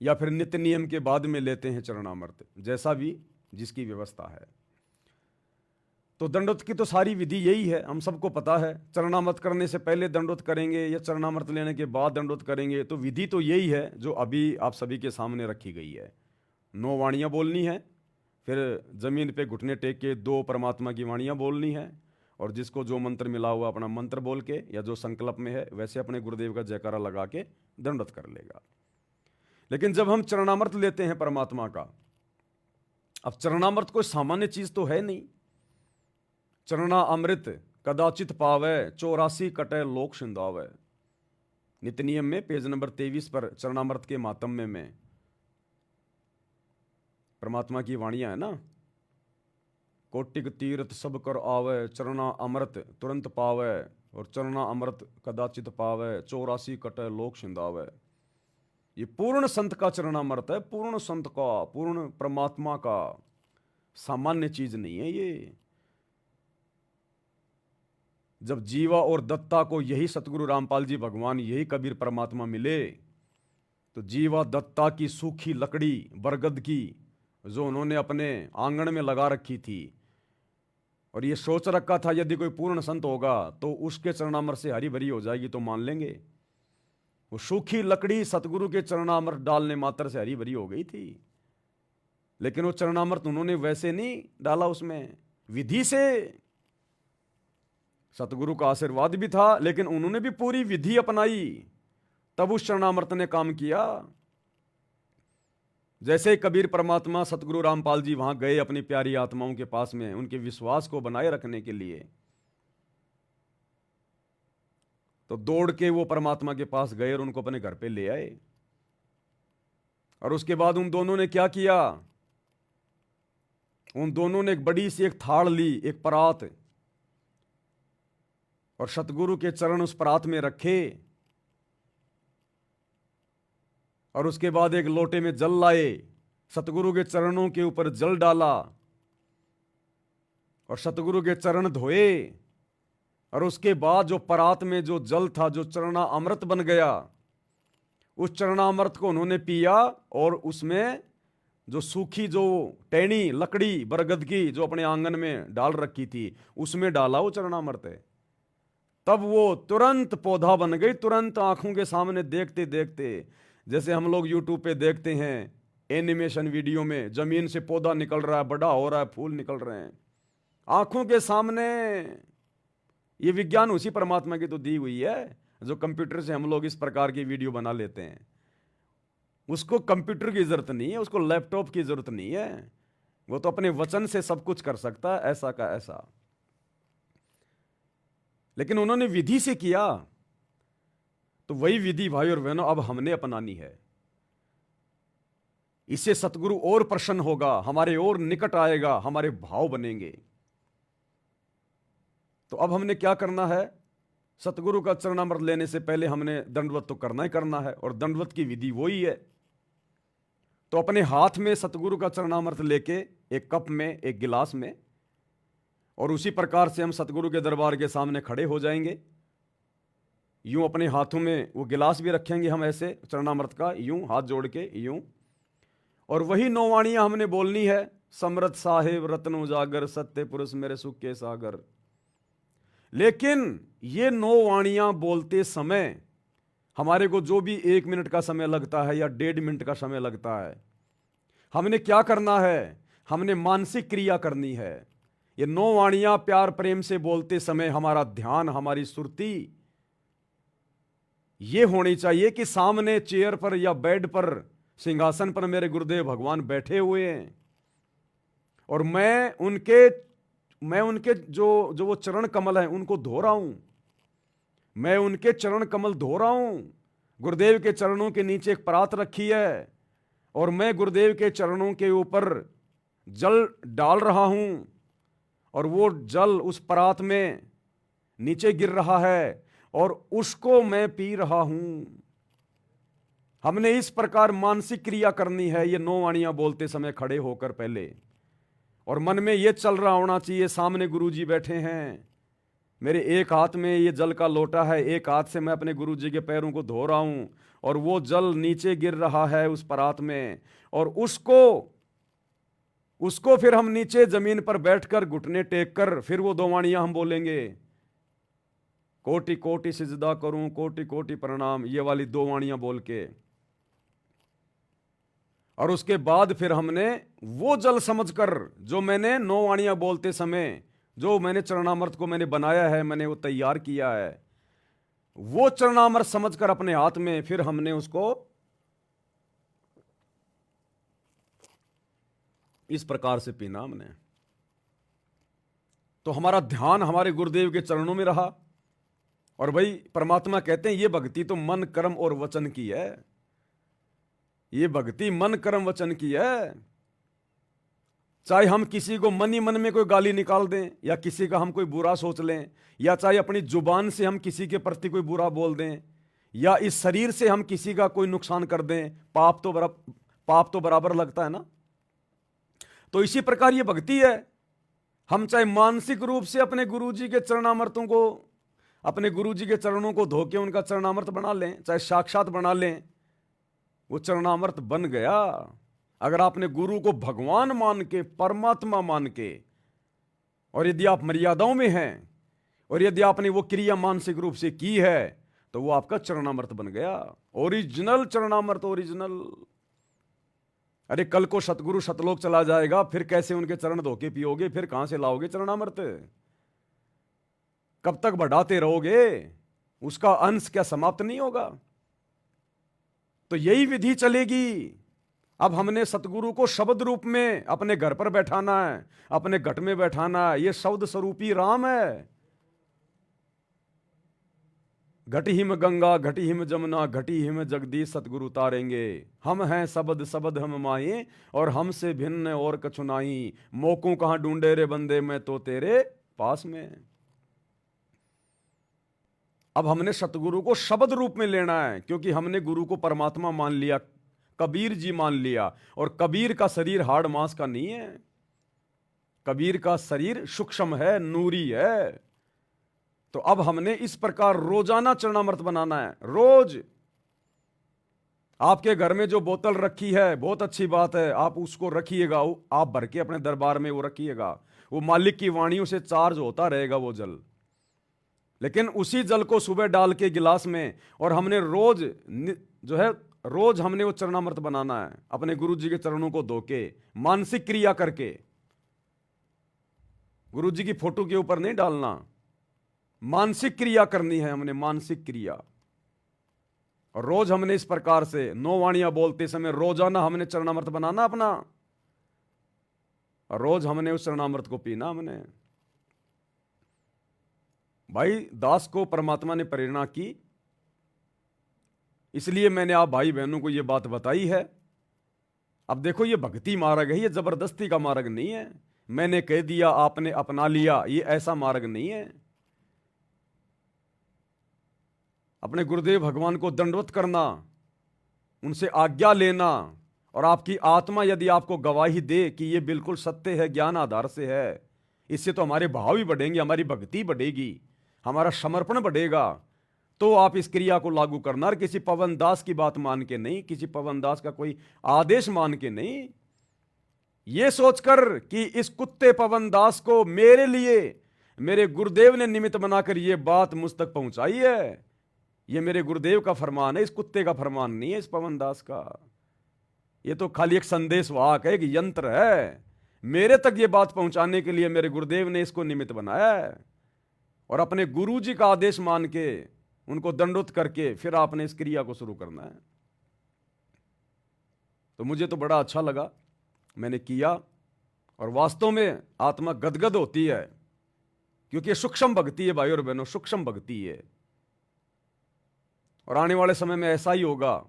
या फिर नित्य नियम के बाद में लेते हैं चरणामृत, जैसा भी जिसकी व्यवस्था है। तो दंडवत की तो सारी विधि यही है, हम सबको पता है। चरणामृत करने से पहले दंडवत करेंगे या चरणामृत लेने के बाद दंडवत करेंगे, तो विधि तो यही है जो अभी आप सभी के सामने रखी गई है। 9 वाणियाँ बोलनी है, फिर जमीन पे घुटने टेक के 2 परमात्मा की वाणियाँ बोलनी है, और जिसको जो मंत्र मिला हुआ अपना मंत्र बोल के या जो संकल्प में है वैसे अपने गुरुदेव का जयकारा लगा के दंडवत कर लेगा। लेकिन जब हम चरणामृत लेते हैं परमात्मा का, अब चरणामृत कोई सामान्य चीज तो है नहीं। चरणा अमृत कदाचित पावे 84 कटे लोक सिंधावे। नित्य नियम में पेज नंबर 23 पर चरणामृत के मातम्य में परमात्मा की वाणियां है ना, कोटिक तीर्थ सब कर आवे चरणा अमृत तुरंत पावे, और चरणा अमृत कदाचित पावे 84 कटे लोक सिंधावे। ये पूर्ण संत का चरणामृत है, पूर्ण संत का, पूर्ण परमात्मा का, सामान्य चीज नहीं है ये। जब जीवा और दत्ता को यही सतगुरु रामपाल जी भगवान, यही कबीर परमात्मा मिले, तो जीवा दत्ता की सूखी लकड़ी बरगद की जो उन्होंने अपने आंगन में लगा रखी थी, और ये सोच रखा था यदि कोई पूर्ण संत होगा तो उसके चरणामृत से हरी भरी हो जाएगी तो मान लेंगे। वो सूखी लकड़ी सतगुरु के चरणामृत डालने मात्र से हरी भरी हो गई थी। लेकिन वो चरणामृत उन्होंने वैसे नहीं डाला, उसमें विधि से। सतगुरु का आशीर्वाद भी था, लेकिन उन्होंने भी पूरी विधि अपनाई, तब उस चरणामृत ने काम किया। जैसे कबीर परमात्मा सतगुरु रामपाल जी वहां गए अपनी प्यारी आत्माओं के पास में उनके विश्वास को बनाए रखने के लिए, तो दौड़ के वो परमात्मा के पास गए और उनको अपने घर पे ले आए। और उसके बाद उन दोनों ने क्या किया, उन दोनों ने एक बड़ी सी एक थाल ली, एक परात, और सतगुरु के चरण उस परात में रखे, और उसके बाद एक लोटे में जल लाए, सतगुरु के चरणों के ऊपर जल डाला और सतगुरु के चरण धोए। और उसके बाद जो परात में जो जल था, जो चरणा अमृत बन गया, उस चरणामृत को उन्होंने पिया, और उसमें जो सूखी जो टहनी लकड़ी बरगद की जो अपने आंगन में डाल रखी थी उसमें डाला वो चरणामृत है। तब वो तुरंत पौधा बन गई, तुरंत आंखों के सामने देखते देखते, जैसे हम लोग यूट्यूब पे देखते हैं एनिमेशन वीडियो में, जमीन से पौधा निकल रहा है, बड़ा हो रहा है, फूल निकल रहे हैं आंखों के सामने। ये विज्ञान उसी परमात्मा की तो दी हुई है, जो कंप्यूटर से हम लोग इस प्रकार की वीडियो बना लेते हैं। उसको कंप्यूटर की जरूरत नहीं है, उसको लैपटॉप की जरूरत नहीं है, वो तो अपने वचन से सब कुछ कर सकता है, ऐसा का ऐसा। लेकिन उन्होंने विधि से किया, तो वही विधि भाई और बहनों अब हमने अपनानी है। इससे सतगुरु और प्रसन्न होगा, हमारे और निकट आएगा, हमारे भाव बनेंगे। तो अब हमने क्या करना है, सतगुरु का चरणामृत लेने से पहले हमने दंडवत तो करना ही करना है, और दंडवत की विधि वही है। तो अपने हाथ में सतगुरु का चरणामृत लेके, एक कप में, एक गिलास में, और उसी प्रकार से हम सतगुरु के दरबार के सामने खड़े हो जाएंगे। यूं अपने हाथों में वो गिलास भी रखेंगे हम ऐसे चरणामृत का, यूं हाथ जोड़ के यूं, और वही 9 वाणियां हमने बोलनी है। समृत साहेब रत्न उजागर सत्य पुरुष मेरे सुख के सागर। लेकिन ये 9 वाणियां बोलते समय हमारे को जो भी 1 मिनट का समय लगता है या 1.5 मिनट का समय लगता है, हमने क्या करना है, हमने मानसिक क्रिया करनी है। ये 9 वाणियां प्यार प्रेम से बोलते समय हमारा ध्यान, हमारी सुरती ये होनी चाहिए कि सामने चेयर पर या बेड पर, सिंहासन पर मेरे गुरुदेव भगवान बैठे हुए हैं, और मैं उनके जो वो चरण कमल हैं उनको धो रहा हूं, मैं उनके चरण कमल धो रहा हूं, गुरुदेव के चरणों के नीचे एक परात रखी है और मैं गुरुदेव के चरणों के ऊपर जल डाल रहा हूं और वो जल उस परात में नीचे गिर रहा है और उसको मैं पी रहा हूं। हमने इस प्रकार मानसिक क्रिया करनी है ये 9 वाणियां बोलते समय खड़े होकर पहले, और मन में ये चल रहा होना चाहिए सामने गुरुजी बैठे हैं, मेरे एक हाथ में ये जल का लोटा है, एक हाथ से मैं अपने गुरुजी के पैरों को धो रहा हूं और वो जल नीचे गिर रहा है उस परात में, और उसको फिर हम नीचे जमीन पर बैठकर घुटने टेक कर फिर वो 2 वाणियां हम बोलेंगे, कोटि कोटि सिजदा करूं कोटि कोटि प्रणाम, ये वाली 2 वाणियां बोल के, और उसके बाद फिर हमने वो जल समझकर जो मैंने 9 वाणियां बोलते समय जो मैंने चरणामृत को मैंने बनाया है, मैंने वो तैयार किया है, वो चरणामृत समझकर अपने हाथ में फिर हमने उसको इस प्रकार से पीना हमने। तो हमारा ध्यान हमारे गुरुदेव के चरणों में रहा। और भाई परमात्मा कहते हैं ये भक्ति तो मन कर्म और वचन की है, ये भक्ति मन कर्म वचन की है। चाहे हम किसी को मन ही मन में कोई गाली निकाल दें या किसी का हम कोई बुरा सोच लें, या चाहे अपनी जुबान से हम किसी के प्रति कोई बुरा बोल दें, या इस शरीर से हम किसी का कोई नुकसान कर दें, पाप तो बराबर लगता है ना। तो इसी प्रकार ये भक्ति है। हम चाहे मानसिक रूप से अपने गुरुजी के चरणामृतों को, अपने गुरुजी के चरणों को धो के उनका चरणामृत बना लें, चाहे साक्षात बना लें, वो चरणामृत बन गया। अगर आपने गुरु को भगवान मान के, परमात्मा मान के, और यदि आप मर्यादाओं में हैं और यदि आपने वो क्रिया मानसिक रूप से की है तो वो आपका चरणामृत बन गया, ओरिजिनल चरणामृत, ओरिजिनल। अरे कल को सतगुरु सतलोक चला जाएगा, फिर कैसे उनके चरण धोके पियोगे, फिर कहां से लाओगे चरणामृत? कब तक बढ़ाते रहोगे? उसका अंश क्या समाप्त नहीं होगा? तो यही विधि चलेगी। अब हमने सतगुरु को शब्द रूप में अपने घर पर बैठाना है, अपने घट में बैठाना है। ये शब्द स्वरूपी राम है। घटी हिम गंगा, घटी हिम जमुना, घटी हिम जगदीश सतगुरु तारेंगे। हम हैं शब्द, शब्द हम माए, और हमसे भिन्न और कछु नाही। मोकों कहां ढूंढे रे बंदे, मैं तो तेरे पास में। अब हमने सतगुरु को शब्द रूप में लेना है, क्योंकि हमने गुरु को परमात्मा मान लिया, कबीर जी मान लिया। और कबीर का शरीर हाड़ मांस का नहीं है, कबीर का शरीर सूक्ष्म है, नूरी है। तो अब हमने इस प्रकार रोजाना चरणामृत बनाना है। रोज आपके घर में जो बोतल रखी है, बहुत अच्छी बात है, आप उसको रखिएगा, आप भर के अपने दरबार में वो रखिएगा, वो मालिक की वाणियों से चार्ज होता रहेगा वो जल। लेकिन उसी जल को सुबह डाल के गिलास में, और हमने रोज जो है, रोज हमने वो चरणामृत बनाना है, अपने गुरु जी के चरणों को धो के, मानसिक क्रिया करके। गुरु जी की फोटो के ऊपर नहीं डालना, मानसिक क्रिया करनी है हमने, मानसिक क्रिया। और रोज हमने इस प्रकार से 9 वाणियां बोलते समय रोजाना हमने चरणामृत बनाना अपना, और रोज हमने उस चरणामृत को पीना हमने। भाई दास को परमात्मा ने प्रेरणा की, इसलिए मैंने आप भाई बहनों को यह बात बताई है। अब देखो ये भक्ति मार्ग है, ये जबरदस्ती का मार्ग नहीं है, मैंने कह दिया आपने अपना लिया, ये ऐसा मार्ग नहीं है। अपने गुरुदेव भगवान को दंडवत करना, उनसे आज्ञा लेना, और आपकी आत्मा यदि आपको गवाही दे कि ये बिल्कुल सत्य है, ज्ञान आधार से है, इससे तो हमारे भाव भी बढ़ेंगे, हमारी भक्ति बढ़ेगी, हमारा समर्पण बढ़ेगा। तो आप इस क्रिया को लागू करना, और किसी पवन दास की बात मान के नहीं, किसी पवन दास का कोई आदेश मान के नहीं, ये सोचकर कि इस कुत्ते पवन दास को मेरे लिए मेरे गुरुदेव ने निमित्त बनाकर ये बात मुझ तक पहुंचाई है, ये मेरे गुरुदेव का फरमान है, इस कुत्ते का फरमान नहीं है, इस पवन दास का। ये तो खाली एक संदेश वाहक है, एक यंत्र है, मेरे तक ये बात पहुंचाने के लिए मेरे गुरुदेव ने इसको निमित्त बनाया है। और अपने गुरु जी का आदेश मान के, उनको दंडोत करके, फिर आपने इस क्रिया को शुरू करना है। तो मुझे तो बड़ा अच्छा लगा, मैंने किया, और वास्तव में आत्मा गदगद होती है, क्योंकि ये सूक्ष्म भक्ति है भाई और बहनों, सूक्ष्म भक्ति है। और आने वाले समय में ऐसा ही होगा,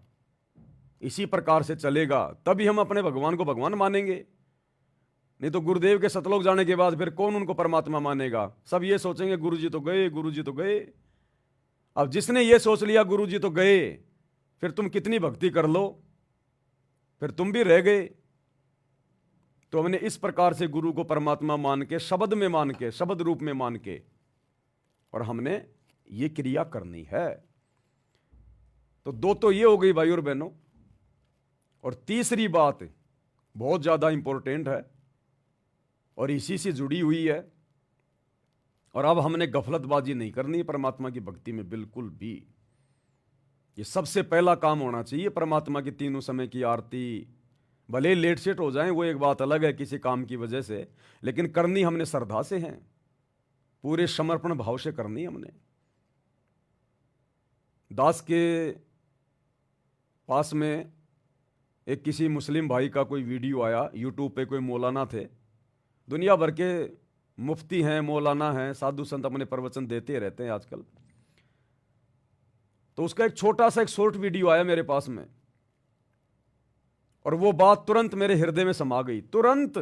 इसी प्रकार से चलेगा, तभी हम अपने भगवान को भगवान मानेंगे। नहीं तो गुरुदेव के सतलोक जाने के बाद फिर कौन उनको परमात्मा मानेगा? सब ये सोचेंगे गुरुजी तो गए, गुरुजी तो गए। अब जिसने ये सोच लिया गुरुजी तो गए, फिर तुम कितनी भक्ति कर लो, फिर तुम भी रह गए। तो हमने इस प्रकार से गुरु को परमात्मा मान के, शब्द में मान के, शब्द रूप में मान के, और हमने ये क्रिया करनी है। तो दो तो ये हो गई भाई और बहनों। और तीसरी बात बहुत ज्यादा इंपॉर्टेंट है और इसी से जुड़ी हुई है, और अब हमने गफलतबाजी नहीं करनी है परमात्मा की भक्ति में बिल्कुल भी। ये सबसे पहला काम होना चाहिए। परमात्मा की तीनों समय की आरती भले लेट सेट हो जाए, वो एक बात अलग है किसी काम की वजह से, लेकिन करनी हमने श्रद्धा से है, पूरे समर्पण भाव से करनी हमने। दास के पास में एक किसी मुस्लिम भाई का कोई वीडियो आया यूट्यूब पे, कोई मौलाना थे, दुनिया भर के मुफ्ती हैं, मौलाना हैं, साधु संत अपने प्रवचन देते रहते हैं आजकल। तो उसका एक छोटा सा एक शॉर्ट वीडियो आया मेरे पास में, और वो बात तुरंत मेरे हृदय में समा गई। तुरंत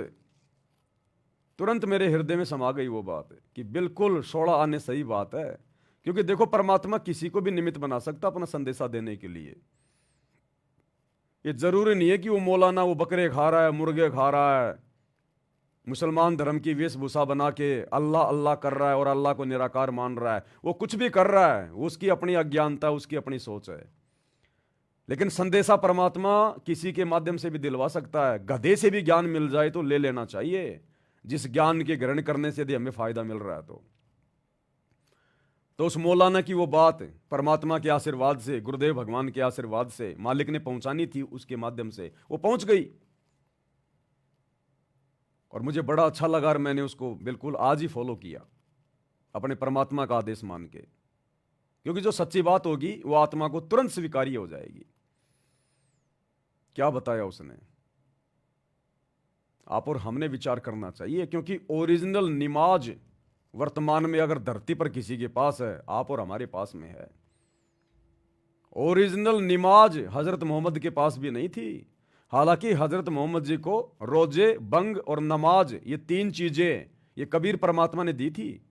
मेरे हृदय में समा गई वो बात कि बिल्कुल 16 आने सही बात है। क्योंकि देखो, परमात्मा किसी को भी निमित्त बना सकता अपना संदेशा देने के लिए। ये जरूरी नहीं है कि वो मौलाना वो बकरे खा रहा है, मुर्गे खा रहा है, मुसलमान धर्म की वेशभूषा बना के अल्लाह अल्लाह कर रहा है और अल्लाह को निराकार मान रहा है। वो कुछ भी कर रहा है, उसकी अपनी अज्ञानता, उसकी अपनी सोच है। लेकिन संदेशा परमात्मा किसी के माध्यम से भी दिलवा सकता है। गधे से भी ज्ञान मिल जाए तो ले लेना चाहिए, जिस ज्ञान के ग्रहण करने से यदि हमें फायदा मिल रहा है तो उस मौलाना की वो बात परमात्मा के आशीर्वाद से, गुरुदेव भगवान के आशीर्वाद से, मालिक ने पहुंचानी थी, उसके माध्यम से वो पहुंच गई। और मुझे बड़ा अच्छा लगा और मैंने उसको बिल्कुल आज ही फॉलो किया अपने परमात्मा का आदेश मान के। क्योंकि जो सच्ची बात होगी वो आत्मा को तुरंत स्वीकार्य हो जाएगी। क्या बताया उसने, आप और हमने विचार करना चाहिए। क्योंकि ओरिजिनल निमाज वर्तमान में अगर धरती पर किसी के पास है, आप और हमारे पास में है। ओरिजिनल निमाज हजरत मोहम्मद के पास भी नहीं थी। हालांकि हजरत मोहम्मद जी को रोजे, बंग और नमाज, ये 3 चीजें ये कबीर परमात्मा ने दी थी,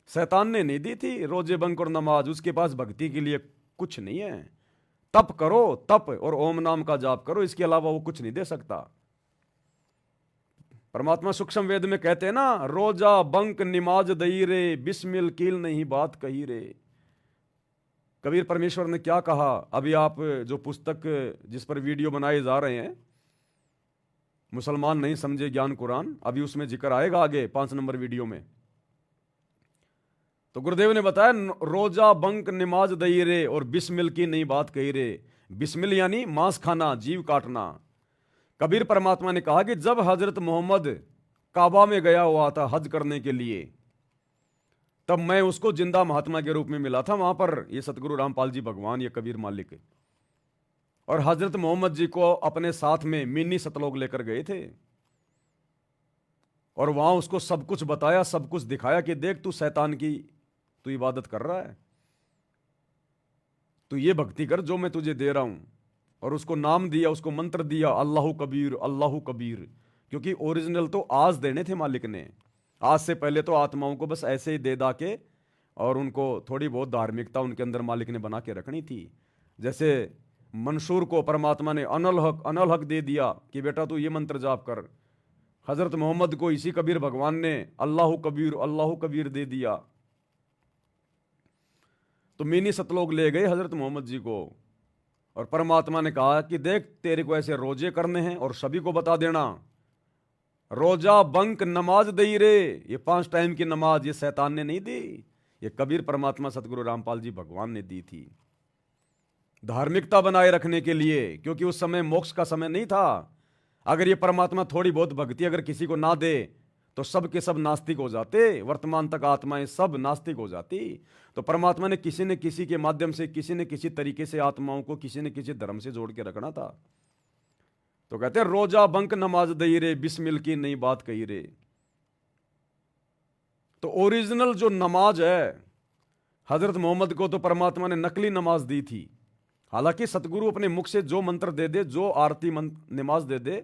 शैतान ने नहीं दी थी। रोजे, बंग और नमाज, उसके पास भक्ति के लिए कुछ नहीं है। तप करो, तप और ओम नाम का जाप करो, इसके अलावा वो कुछ नहीं दे सकता। परमात्मा सूक्ष्म वेद में कहते हैं ना, रोजा बंक निमाज दई रे, बिस्मिल कील नहीं बात कही रे। कबीर परमेश्वर ने क्या कहा? अभी आप जो पुस्तक जिस पर वीडियो बनाए जा रहे हैं, मुसलमान नहीं समझे ज्ञान कुरान, अभी उसमें जिक्र आएगा आगे 5 नंबर वीडियो में। तो गुरुदेव ने बताया, रोजा बंक निमाज दई रे और बिस्मिल की नहीं बात कही रे। बिस्मिल यानी मांस खाना, जीव काटना। कबीर परमात्मा ने कहा कि जब हजरत मोहम्मद काबा में गया हुआ था हज करने के लिए, तब मैं उसको जिंदा महात्मा के रूप में मिला था वहां पर। ये सतगुरु रामपाल जी भगवान, ये कबीर मालिक, और हजरत मोहम्मद जी को अपने साथ में मिनी सतलोक लेकर गए थे, और वहां उसको सब कुछ बताया, सब कुछ दिखाया कि देख तू शैतान की तू इबादत कर रहा है, तू ये भक्ति कर जो मैं तुझे दे रहा हूं। और उसको नाम दिया, उसको मंत्र दिया, अल्लाहु कबीर, अल्लाहु कबीर। क्योंकि ओरिजिनल तो आज देने थे मालिक ने। आज से पहले तो आत्माओं को बस ऐसे ही दे दा के, और उनको थोड़ी बहुत धार्मिकता उनके अंदर मालिक ने बना के रखनी थी। जैसे मंसूर को परमात्मा ने अनल हक दे दिया कि बेटा तू ये मंत्र जाप कर। हजरत मोहम्मद को इसी कबीर भगवान ने अल्लाहु कबीर दे दिया। तो मिनी सतलोक ले गए हजरत मोहम्मद जी को, और परमात्मा ने कहा कि देख तेरे को ऐसे रोजे करने हैं और सभी को बता देना, रोजा बंक नमाज दई रे। ये 5 टाइम की नमाज ये शैतान ने नहीं दी, ये कबीर परमात्मा सतगुरु रामपाल जी भगवान ने दी थी, धार्मिकता बनाए रखने के लिए। क्योंकि उस समय मोक्ष का समय नहीं था। अगर ये परमात्मा थोड़ी बहुत भक्ति अगर किसी को ना दे तो सब के सब नास्तिक हो जाते, वर्तमान तक आत्माएं सब नास्तिक हो जाती। तो परमात्मा ने किसी न किसी के माध्यम से, किसी न किसी तरीके से आत्माओं को किसी न किसी धर्म से जोड़ के रखना था। तो कहते हैं रोजा बंक नमाज दई रे, बिस्मिल की नई बात कही रे। तो ओरिजिनल जो नमाज है, हजरत मोहम्मद को तो परमात्मा ने नकली नमाज दी थी। हालांकि सतगुरु अपने मुख से जो मंत्र दे दे, जो आरती नमाज दे दे,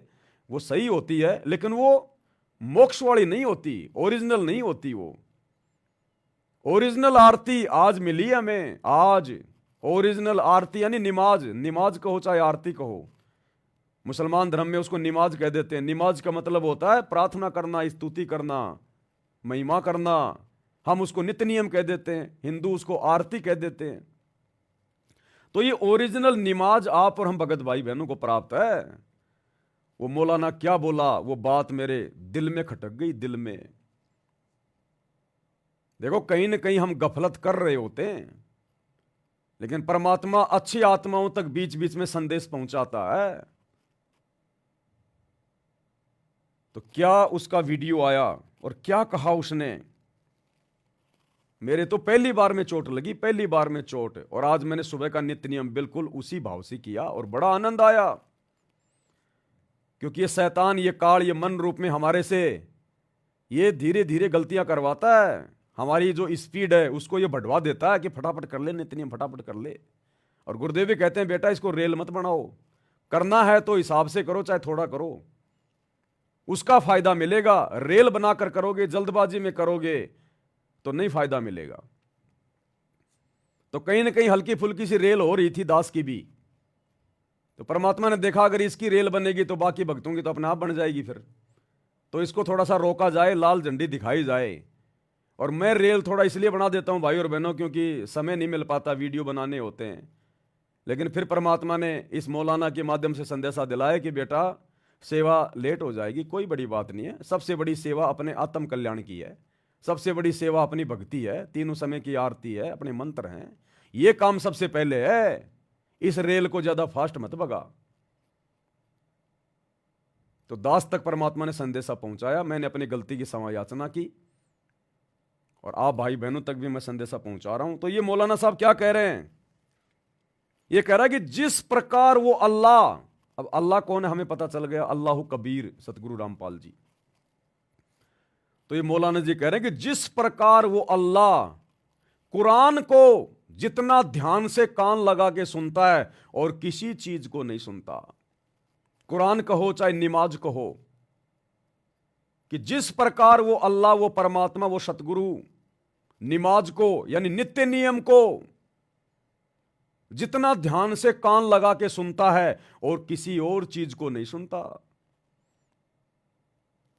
वो सही होती है, लेकिन वो मोक्ष वाली नहीं होती, ओरिजिनल नहीं होती। वो ओरिजिनल आरती आज मिली हमें। आज ओरिजिनल आरती यानी निमाज, निमाज कहो चाहे आरती कहो, मुसलमान धर्म में उसको निमाज कह देते हैं। निमाज का मतलब होता है प्रार्थना करना, स्तुति करना, महिमा करना। हम उसको नित्य नियम कह देते हैं, हिंदू उसको आरती कह देते हैं। तो ये ओरिजिनल निमाज आप और हम भगत भाई बहनों को प्राप्त है। वो मौलाना क्या बोला, वो बात मेरे दिल में खटक गई, दिल में। देखो कहीं ना कहीं हम गफलत कर रहे होते हैं, लेकिन परमात्मा अच्छी आत्माओं तक बीच बीच में संदेश पहुंचाता है। तो क्या उसका वीडियो आया और क्या कहा उसने, मेरे तो पहली बार में चोट लगी, पहली बार में चोट। और आज मैंने सुबह का नित्य नियम बिल्कुल उसी भाव से किया और बड़ा आनंद आया, क्योंकि ये शैतान, ये काल, ये मन रूप में हमारे से ये धीरे धीरे गलतियां करवाता है। हमारी जो स्पीड है उसको ये बढ़वा देता है कि फटाफट कर ले नित्य नियम, फटाफट कर ले। और गुरुदेव भी कहते हैं बेटा इसको रेल मत बनाओ, करना है तो हिसाब से करो, चाहे थोड़ा करो, उसका फायदा मिलेगा। रेल बनाकर करोगे, जल्दबाजी में करोगे तो नहीं फायदा मिलेगा। तो कहीं ना कहीं हल्की फुल्की सी रेल हो रही थी दास की भी, तो परमात्मा ने देखा अगर इसकी रेल बनेगी तो बाकी भक्तों की तो अपने आप बन जाएगी फिर। तो इसको थोड़ा सा रोका जाए, लाल झंडी दिखाई जाए। और मैं रेल थोड़ा इसलिए बना देता हूं भाई और बहनों, क्योंकि समय नहीं मिल पाता, वीडियो बनाने होते हैं। लेकिन फिर परमात्मा ने इस मौलाना के माध्यम से संदेशा दिलाया कि बेटा सेवा लेट हो जाएगी, कोई बड़ी बात नहीं है। सबसे बड़ी सेवा अपने आत्म कल्याण की है, सबसे बड़ी सेवा अपनी भक्ति है, तीनों समय की आरती है, अपने मंत्र हैं, ये काम सबसे पहले है। इस रेल को ज्यादा फास्ट मत भगा। तो दास तक परमात्मा ने संदेशा पहुंचाया, मैंने अपनी गलती की क्षमा याचना की, और आप भाई बहनों तक भी मैं संदेशा पहुंचा रहा हूं। तो ये मौलाना साहब क्या कह रहे हैं, ये कह रहा है कि जिस प्रकार वो अल्लाह, अब अल्लाह कौन है हमें पता चल गया, अल्लाह कबीर सतगुरु रामपाल जी। तो ये मौलाना जी कह रहे हैं कि जिस प्रकार वो अल्लाह कुरान को जितना ध्यान से कान लगा के सुनता है और किसी चीज को नहीं सुनता, कुरान कहो चाहे निमाज कहो, कि जिस प्रकार वो अल्लाह, वो परमात्मा, वो सतगुरु निमाज को यानी नित्य नियम को जितना ध्यान से कान लगा के सुनता है और किसी और चीज को नहीं सुनता।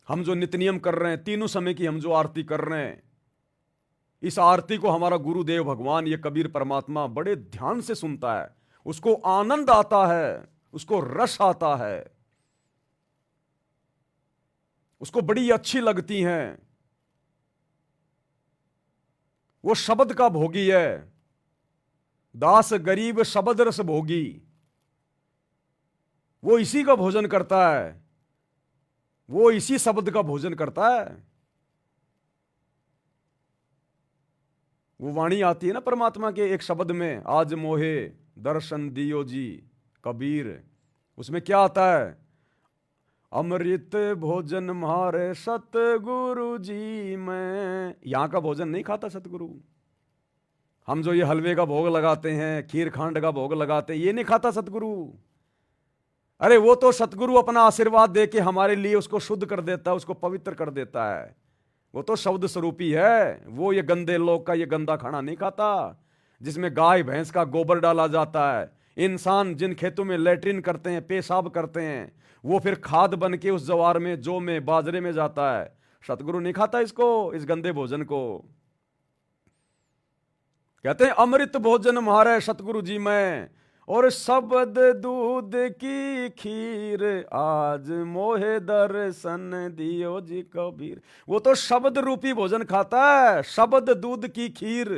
हम जो नित्य नियम कर रहे हैं, तीनों समय की हम जो आरती कर रहे हैं, इस आरती को हमारा गुरुदेव भगवान ये कबीर परमात्मा बड़े ध्यान से सुनता है, उसको आनंद आता है, उसको रस आता है, उसको बड़ी अच्छी लगती हैं। वो शब्द का भोगी है, दास गरीब शब्द रस भोगी, वो इसी का भोजन करता है, वो इसी शब्द का भोजन करता है। वो वाणी आती है ना परमात्मा के एक शब्द में, आज मोहे दर्शन दियो जी कबीर, उसमें क्या आता है, अमृत भोजन मारे सतगुरु जी। मैं यहां का भोजन नहीं खाता सतगुरु, हम जो ये हलवे का भोग लगाते हैं, खीर खांड का भोग लगाते हैं, ये नहीं खाता सतगुरु। अरे वो तो सतगुरु अपना आशीर्वाद दे के हमारे लिए उसको शुद्ध कर देता है, उसको पवित्र कर देता है। वो तो शब्द स्वरूपी है, वो ये गंदे लोग का ये गंदा खाना नहीं खाता, जिसमें गाय भैंस का गोबर डाला जाता है। इंसान जिन खेतों में लैट्रिन करते हैं, पेशाब करते हैं, वो फिर खाद बन के उस जवार में, जौ में, बाजरे में जाता है। सतगुरु नहीं खाता इसको, इस गंदे भोजन को। कहते हैं अमृत भोजन मारे सतगुरु जी मैं, और शब्द दूध की खीर, आज मोहे दर्शन दियो जी कबीर। वो तो शब्द रूपी भोजन खाता है, शब्द दूध की खीर।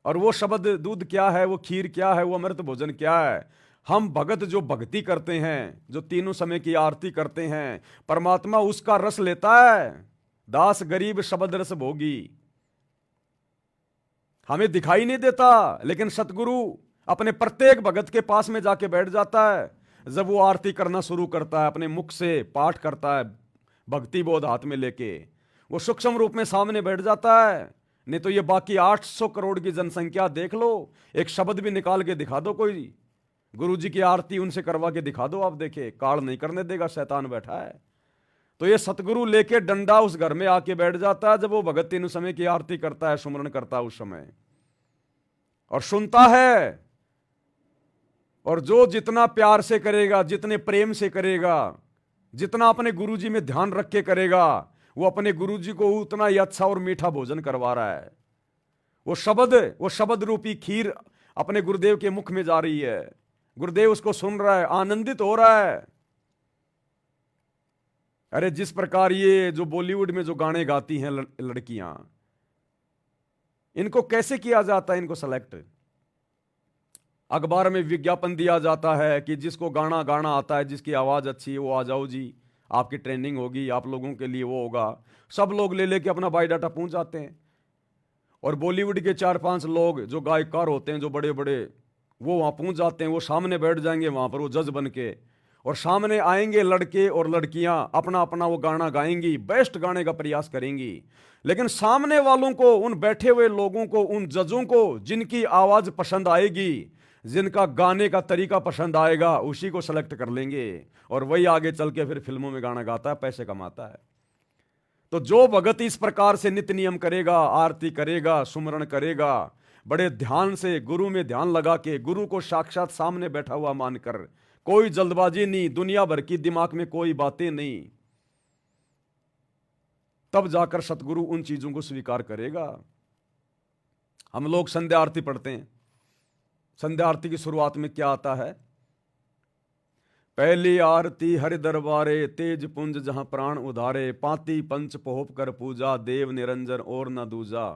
और वो शब्द दूध क्या है, वो खीर क्या है, वो अमृत भोजन क्या है। हम भगत जो भक्ति करते हैं, जो तीनों समय की आरती करते हैं, परमात्मा उसका रस लेता है। दास गरीब शब्द रस भोगी, हमें दिखाई नहीं देता, लेकिन सतगुरु अपने प्रत्येक भगत के पास में जाके बैठ जाता है। जब वो आरती करना शुरू करता है, अपने मुख से पाठ करता है, भक्ति बोध हाथ में लेके, वो सूक्ष्म रूप में सामने बैठ जाता है। नहीं तो ये बाकी 800 करोड़ की जनसंख्या देख लो, एक शब्द भी निकाल के दिखा दो कोई, गुरु जी की आरती उनसे करवा के दिखा दो, आप देखे काल नहीं करने देगा, शैतान बैठा है। तो ये सतगुरु लेके डंडा उस घर में आके बैठ जाता है जब वो भगत तीनों समय की आरती करता है, सुमरण करता है उस समय, और सुनता है। और जो जितना प्यार से करेगा, जितने प्रेम से करेगा, जितना अपने गुरु जी में ध्यान रख के करेगा, वो अपने गुरु जी को उतना ही अच्छा और मीठा भोजन करवा रहा है। वो शब्द रूपी खीर अपने गुरुदेव के मुख में जा रही है, गुरुदेव उसको सुन रहा है, आनंदित हो रहा है। अरे जिस प्रकार ये जो बॉलीवुड में जो गाने गाती हैं लड़कियां, इनको कैसे किया जाता है, इनको सेलेक्ट, अखबार में विज्ञापन दिया जाता है कि जिसको गाना गाना आता है, जिसकी आवाज अच्छी है वो आ जाओ जी, आपकी ट्रेनिंग होगी, आप लोगों के लिए वो होगा। सब लोग ले लेके अपना बायोडाटा पहुंच जाते हैं, और बॉलीवुड के 4-5 लोग जो गायकार होते हैं, जो बड़े बड़े, वो वहां पहुंच जाते हैं, वो सामने बैठ जाएंगे वहां पर, वो जज बन के, और सामने आएंगे लड़के और लड़कियां, अपना अपना वो गाना गाएंगी, बेस्ट गाने का प्रयास करेंगी। लेकिन सामने वालों को, उन बैठे हुए लोगों को, उन जजों को जिनकी आवाज पसंद आएगी, जिनका गाने का तरीका पसंद आएगा, उसी को सेलेक्ट कर लेंगे, और वही आगे चल के फिर फिल्मों में गाना गाता है, पैसे कमाता है। तो जो भगत इस प्रकार से नित्य नियम करेगा, आरती करेगा, सुमरण करेगा, बड़े ध्यान से गुरु में ध्यान लगा के, गुरु को साक्षात सामने बैठा हुआ मानकर, कोई जल्दबाजी नहीं, दुनिया भर की दिमाग में कोई बातें नहीं, तब जाकर सतगुरु उन चीजों को स्वीकार करेगा। हम लोग संध्या आरती पढ़ते हैं, संध्या आरती की शुरुआत में क्या आता है? पहली आरती हरि दरबारे, तेज पुंज जहां प्राण उधारे, पाती पंच पोहप कर पूजा, देव निरंजन और न दूजा,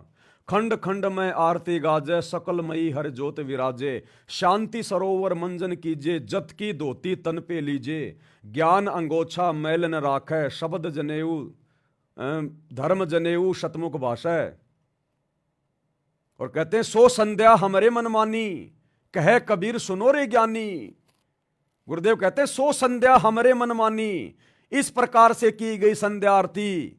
खंड खंड में आरती गाजे, सकल मई हर ज्योत विराजे, शांति सरोवर मंजन कीजे, जत की धोती तन पे लीजे, ज्ञान अंगोछा मैल न राखै, शब्द जनेऊ धर्म जनेऊ शतमुख भाषा। और कहते हैं सो संध्या हमरे मन मानी, कहे कबीर सुनो रे ज्ञानी। गुरुदेव कहते हैं सो संध्या हमरे मन मानी, इस प्रकार से की गई संध्या आरती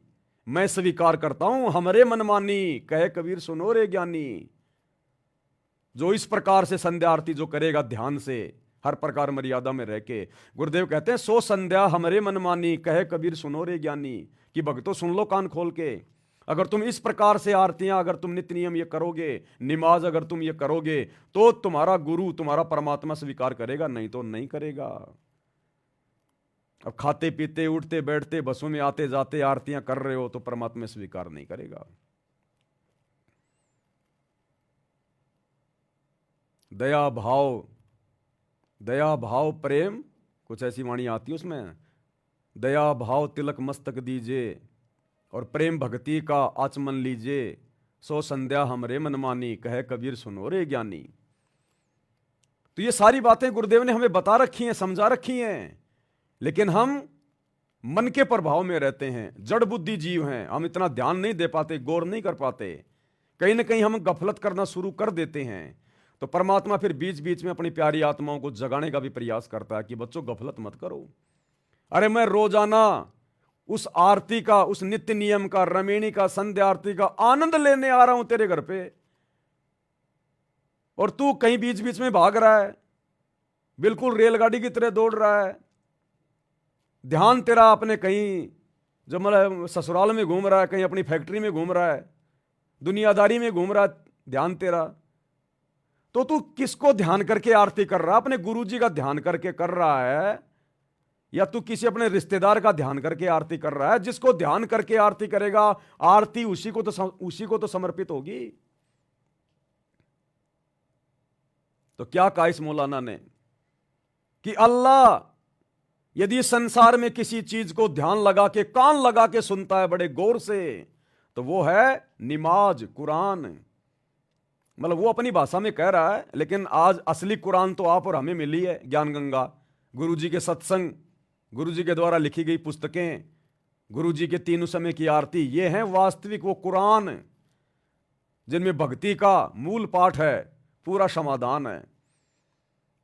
मैं स्वीकार करता हूं, हमरे मन मानी, कहे कबीर सुनो रे ज्ञानी। जो इस प्रकार से संध्या आरती जो करेगा ध्यान से, हर प्रकार मर्यादा में रह के, गुरुदेव कहते हैं सो संध्या हमरे मन मानी, कहे कबीर सुनो रे ज्ञानी, कि भक्तों सुन लो कान खोल के। अगर तुम इस प्रकार से आरतियां, अगर तुम नित्य नियम ये करोगे, नमाज अगर तुम ये करोगे, तो तुम्हारा गुरु, तुम्हारा परमात्मा स्वीकार करेगा, नहीं तो नहीं करेगा। अब खाते पीते उठते बैठते बसों में आते जाते आरतियां कर रहे हो तो परमात्मा स्वीकार नहीं करेगा। दया भाव, दया भाव प्रेम, कुछ ऐसी वाणी आती है उसमें, दया भाव तिलक मस्तक दीजिए और प्रेम भक्ति का आचमन लीजिए, सो संध्या हमरे मन मानी, कहे कबीर सुनो रे ज्ञानी। तो ये सारी बातें गुरुदेव ने हमें बता रखी हैं, समझा रखी हैं, लेकिन हम मन के प्रभाव में रहते हैं, जड़ बुद्धि जीव हैं, हम इतना ध्यान नहीं दे पाते, गौर नहीं कर पाते, कहीं ना कहीं हम गफलत करना शुरू कर देते हैं। तो परमात्मा फिर बीच बीच में अपनी प्यारी आत्माओं को जगाने का भी प्रयास करता है कि बच्चों गफलत मत करो। अरे मैं रोजाना उस आरती का, उस नित्य नियम का, रमेणी का, संध्या आरती का आनंद लेने आ रहा हूं तेरे घर पे, और तू कहीं बीच बीच में भाग रहा है, बिल्कुल रेलगाड़ी की तरह दौड़ रहा है। ध्यान तेरा अपने कहीं जो मतलब ससुराल में घूम रहा है, कहीं अपनी फैक्ट्री में घूम रहा है, दुनियादारी में घूम रहा है ध्यान तेरा। तो तू किसको ध्यान करके आरती कर रहा है? अपने गुरुजी का ध्यान करके कर रहा है, या तू किसी अपने रिश्तेदार का ध्यान करके आरती कर रहा है? जिसको ध्यान करके आरती करेगा, आरती उसी को तो समर्पित होगी। तो क्या कहा इस मौलाना ने कि अल्लाह यदि संसार में किसी चीज को ध्यान लगा के, कान लगा के सुनता है बड़े गौर से, तो वो है नमाज, कुरान। मतलब वो अपनी भाषा में कह रहा है, लेकिन आज असली कुरान तो आप और हमें मिली है, ज्ञान गंगा, गुरुजी के सत्संग, गुरुजी के द्वारा लिखी गई पुस्तकें, गुरुजी के तीनों समय की आरती, ये हैं वास्तविक वो कुरान जिनमें भक्ति का मूल पाठ है, पूरा समाधान है।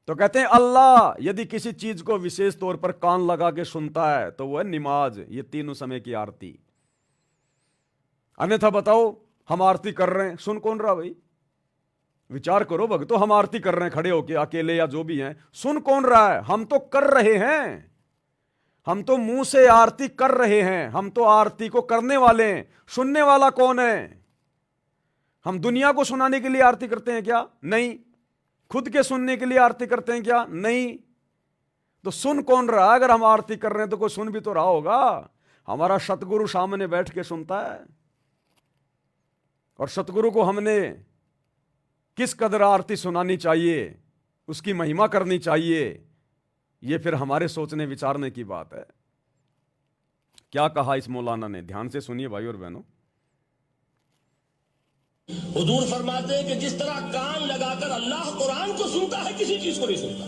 तो कहते हैं अल्लाह यदि किसी चीज को विशेष तौर पर कान लगा के सुनता है तो वह है नमाज, ये तीनों समय की आरती। अन्यथा बताओ, हम आरती कर रहे हैं, सुन कौन रहा भाई? विचार करो भक्तों, हम आरती कर रहे हैं खड़े होके, अकेले या जो भी हैं, सुन कौन रहा है? हम तो कर रहे हैं, हम तो मुंह से आरती कर रहे हैं, हम तो आरती को करने वाले हैं। सुनने वाला कौन है? हम दुनिया को सुनाने के लिए आरती करते हैं क्या? नहीं। खुद के सुनने के लिए आरती करते हैं क्या? नहीं। तो सुन कौन रहा है? अगर हम आरती कर रहे हैं तो कोई सुन भी तो रहा होगा। हमारा सतगुरु सामने बैठ के सुनता है, और सतगुरु को हमने किस कदर आरती सुनानी चाहिए, उसकी महिमा करनी चाहिए, यह फिर हमारे सोचने विचारने की बात है। क्या कहा इस मौलाना ने, ध्यान से सुनिए भाई और बहनों। हुजूर फरमाते हैं कि जिस तरह कान लगाकर अल्लाह कुरान को सुनता है, किसी चीज को नहीं सुनता।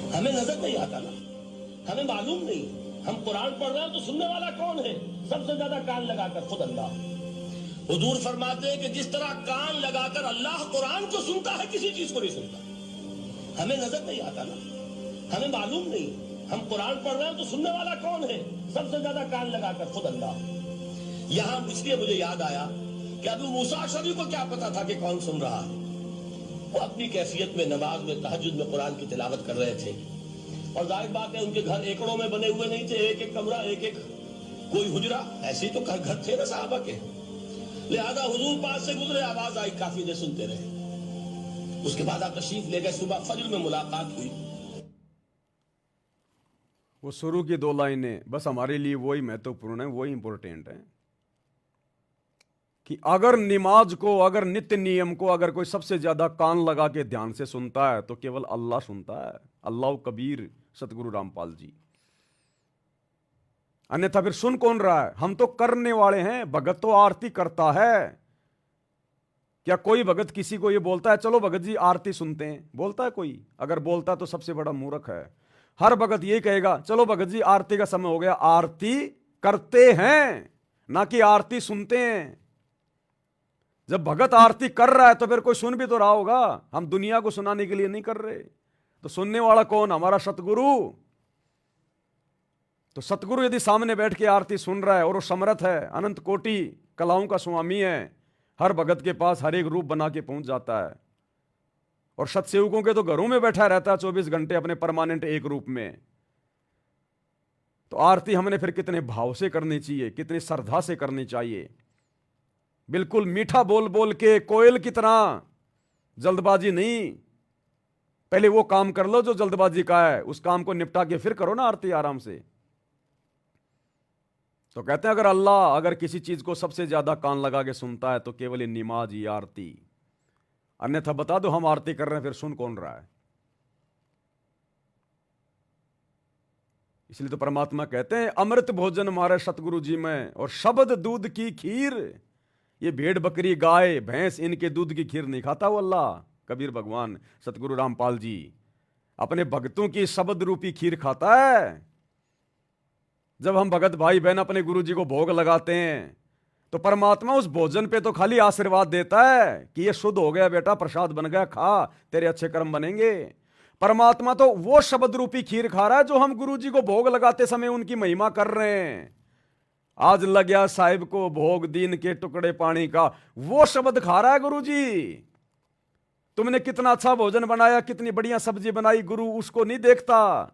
हमें नजर नहीं आता ना, हमें मालूम नहीं, हम कुरान पढ़ रहे हैं तो सुनने वाला कौन है? सबसे ज्यादा कान लगाकर खुद अल्लाह। हुजूर फरमाते हैं कि जिस तरह कान लगाकर अल्लाह कुरान को सुनता है, किसी चीज को नहीं सुनता। हमें नजर नहीं आता ना, हमें मालूम नहीं, हम कुरान पढ़ रहे हैं तो सुनने वाला कौन है? सबसे ज्यादा कान लगाकर खुद अल्लाह। यहां इसलिए मुझे याद आया कि अबू मूसा अशअरी को क्या पता था कि कौन सुन रहा है। वो अपनी कैफियत में नमाज में तहज्जुद में कुरान की तिलावत कर रहे थे, और जाहिर बात है उनके घर एकड़ों में बने हुए नहीं थे, एक एक कमरा, एक एक कोई हुजरा, ऐसे तो घर थे ना साहबा के। लिहाजा हुजूर पास से गुजरे, आवाज आई, काफी देर सुनते रहे। उसके बाद आप तशरीफ ले गए, सुबह फजर में मुलाकात हुई। वो शुरू की 2 लाइनें बस हमारे लिए वही महत्वपूर्ण है, वही इंपॉर्टेंट है कि अगर नमाज को, अगर नित्य नियम को अगर कोई सबसे ज्यादा कान लगा के ध्यान से सुनता है तो केवल अल्लाह सुनता है, अल्लाह कबीर सतगुरु रामपाल जी। अन्यथा फिर सुन कौन रहा है? हम तो करने वाले हैं। भगत तो आरती करता है। क्या कोई भगत किसी को ये बोलता है चलो भगत जी आरती सुनते हैं? बोलता है कोई? अगर बोलता है तो सबसे बड़ा मूर्ख है। हर भगत ये कहेगा चलो भगत जी आरती का समय हो गया। आरती करते हैं, ना कि आरती सुनते हैं। जब भगत आरती कर रहा है तो फिर कोई सुन भी तो रहा होगा। हम दुनिया को सुनाने के लिए नहीं कर रहे। तो सुनने वाला कौन? हमारा सतगुरु। तो सतगुरु यदि सामने बैठ के आरती सुन रहा है और वो समर्थ है, अनंत कोटि कलाओं का स्वामी है, हर भगत के पास हर एक रूप बना के पहुंच जाता है, और सतसेवकों के तो घरों में बैठा रहता है 24 घंटे अपने परमानेंट एक रूप में। तो आरती हमने फिर कितने भाव से करनी चाहिए, कितनी श्रद्धा से करनी चाहिए। बिल्कुल मीठा बोल बोल के कोयल की तरह, जल्दबाजी नहीं। पहले वो काम कर लो जो जल्दबाजी का है, उस काम को निपटा के फिर करो ना आरती आराम से। तो कहते हैं अगर अल्लाह अगर किसी चीज को सबसे ज्यादा कान लगा के सुनता है तो केवल ये नमाज, ये आरती। अन्यथा बता दो हम आरती कर रहे हैं, फिर सुन कौन रहा है? इसलिए तो परमात्मा कहते हैं अमृत भोजन मारे सतगुरु जी में, और शब्द दूध की खीर। ये भेड़ बकरी गाय भैंस इनके दूध की खीर नहीं खाता वो अल्लाह। कबीर भगवान सतगुरु रामपाल जी अपने भक्तों की शब्द रूपी खीर खाता है। जब हम भगत भाई बहन अपने गुरु जी को भोग लगाते हैं तो परमात्मा उस भोजन पे तो खाली आशीर्वाद देता है कि ये शुद्ध हो गया बेटा, प्रसाद बन गया, खा, तेरे अच्छे कर्म बनेंगे। परमात्मा तो वो शब्द रूपी खीर खा रहा है जो हम गुरु जी को भोग लगाते समय उनकी महिमा कर रहे हैं। आज लग गया साहिब को भोग दीन के टुकड़े पानी का, वो शब्द खा रहा है गुरु जी। तुमने कितना अच्छा भोजन बनाया, कितनी बढ़िया सब्जी बनाई, गुरु उसको नहीं देखता।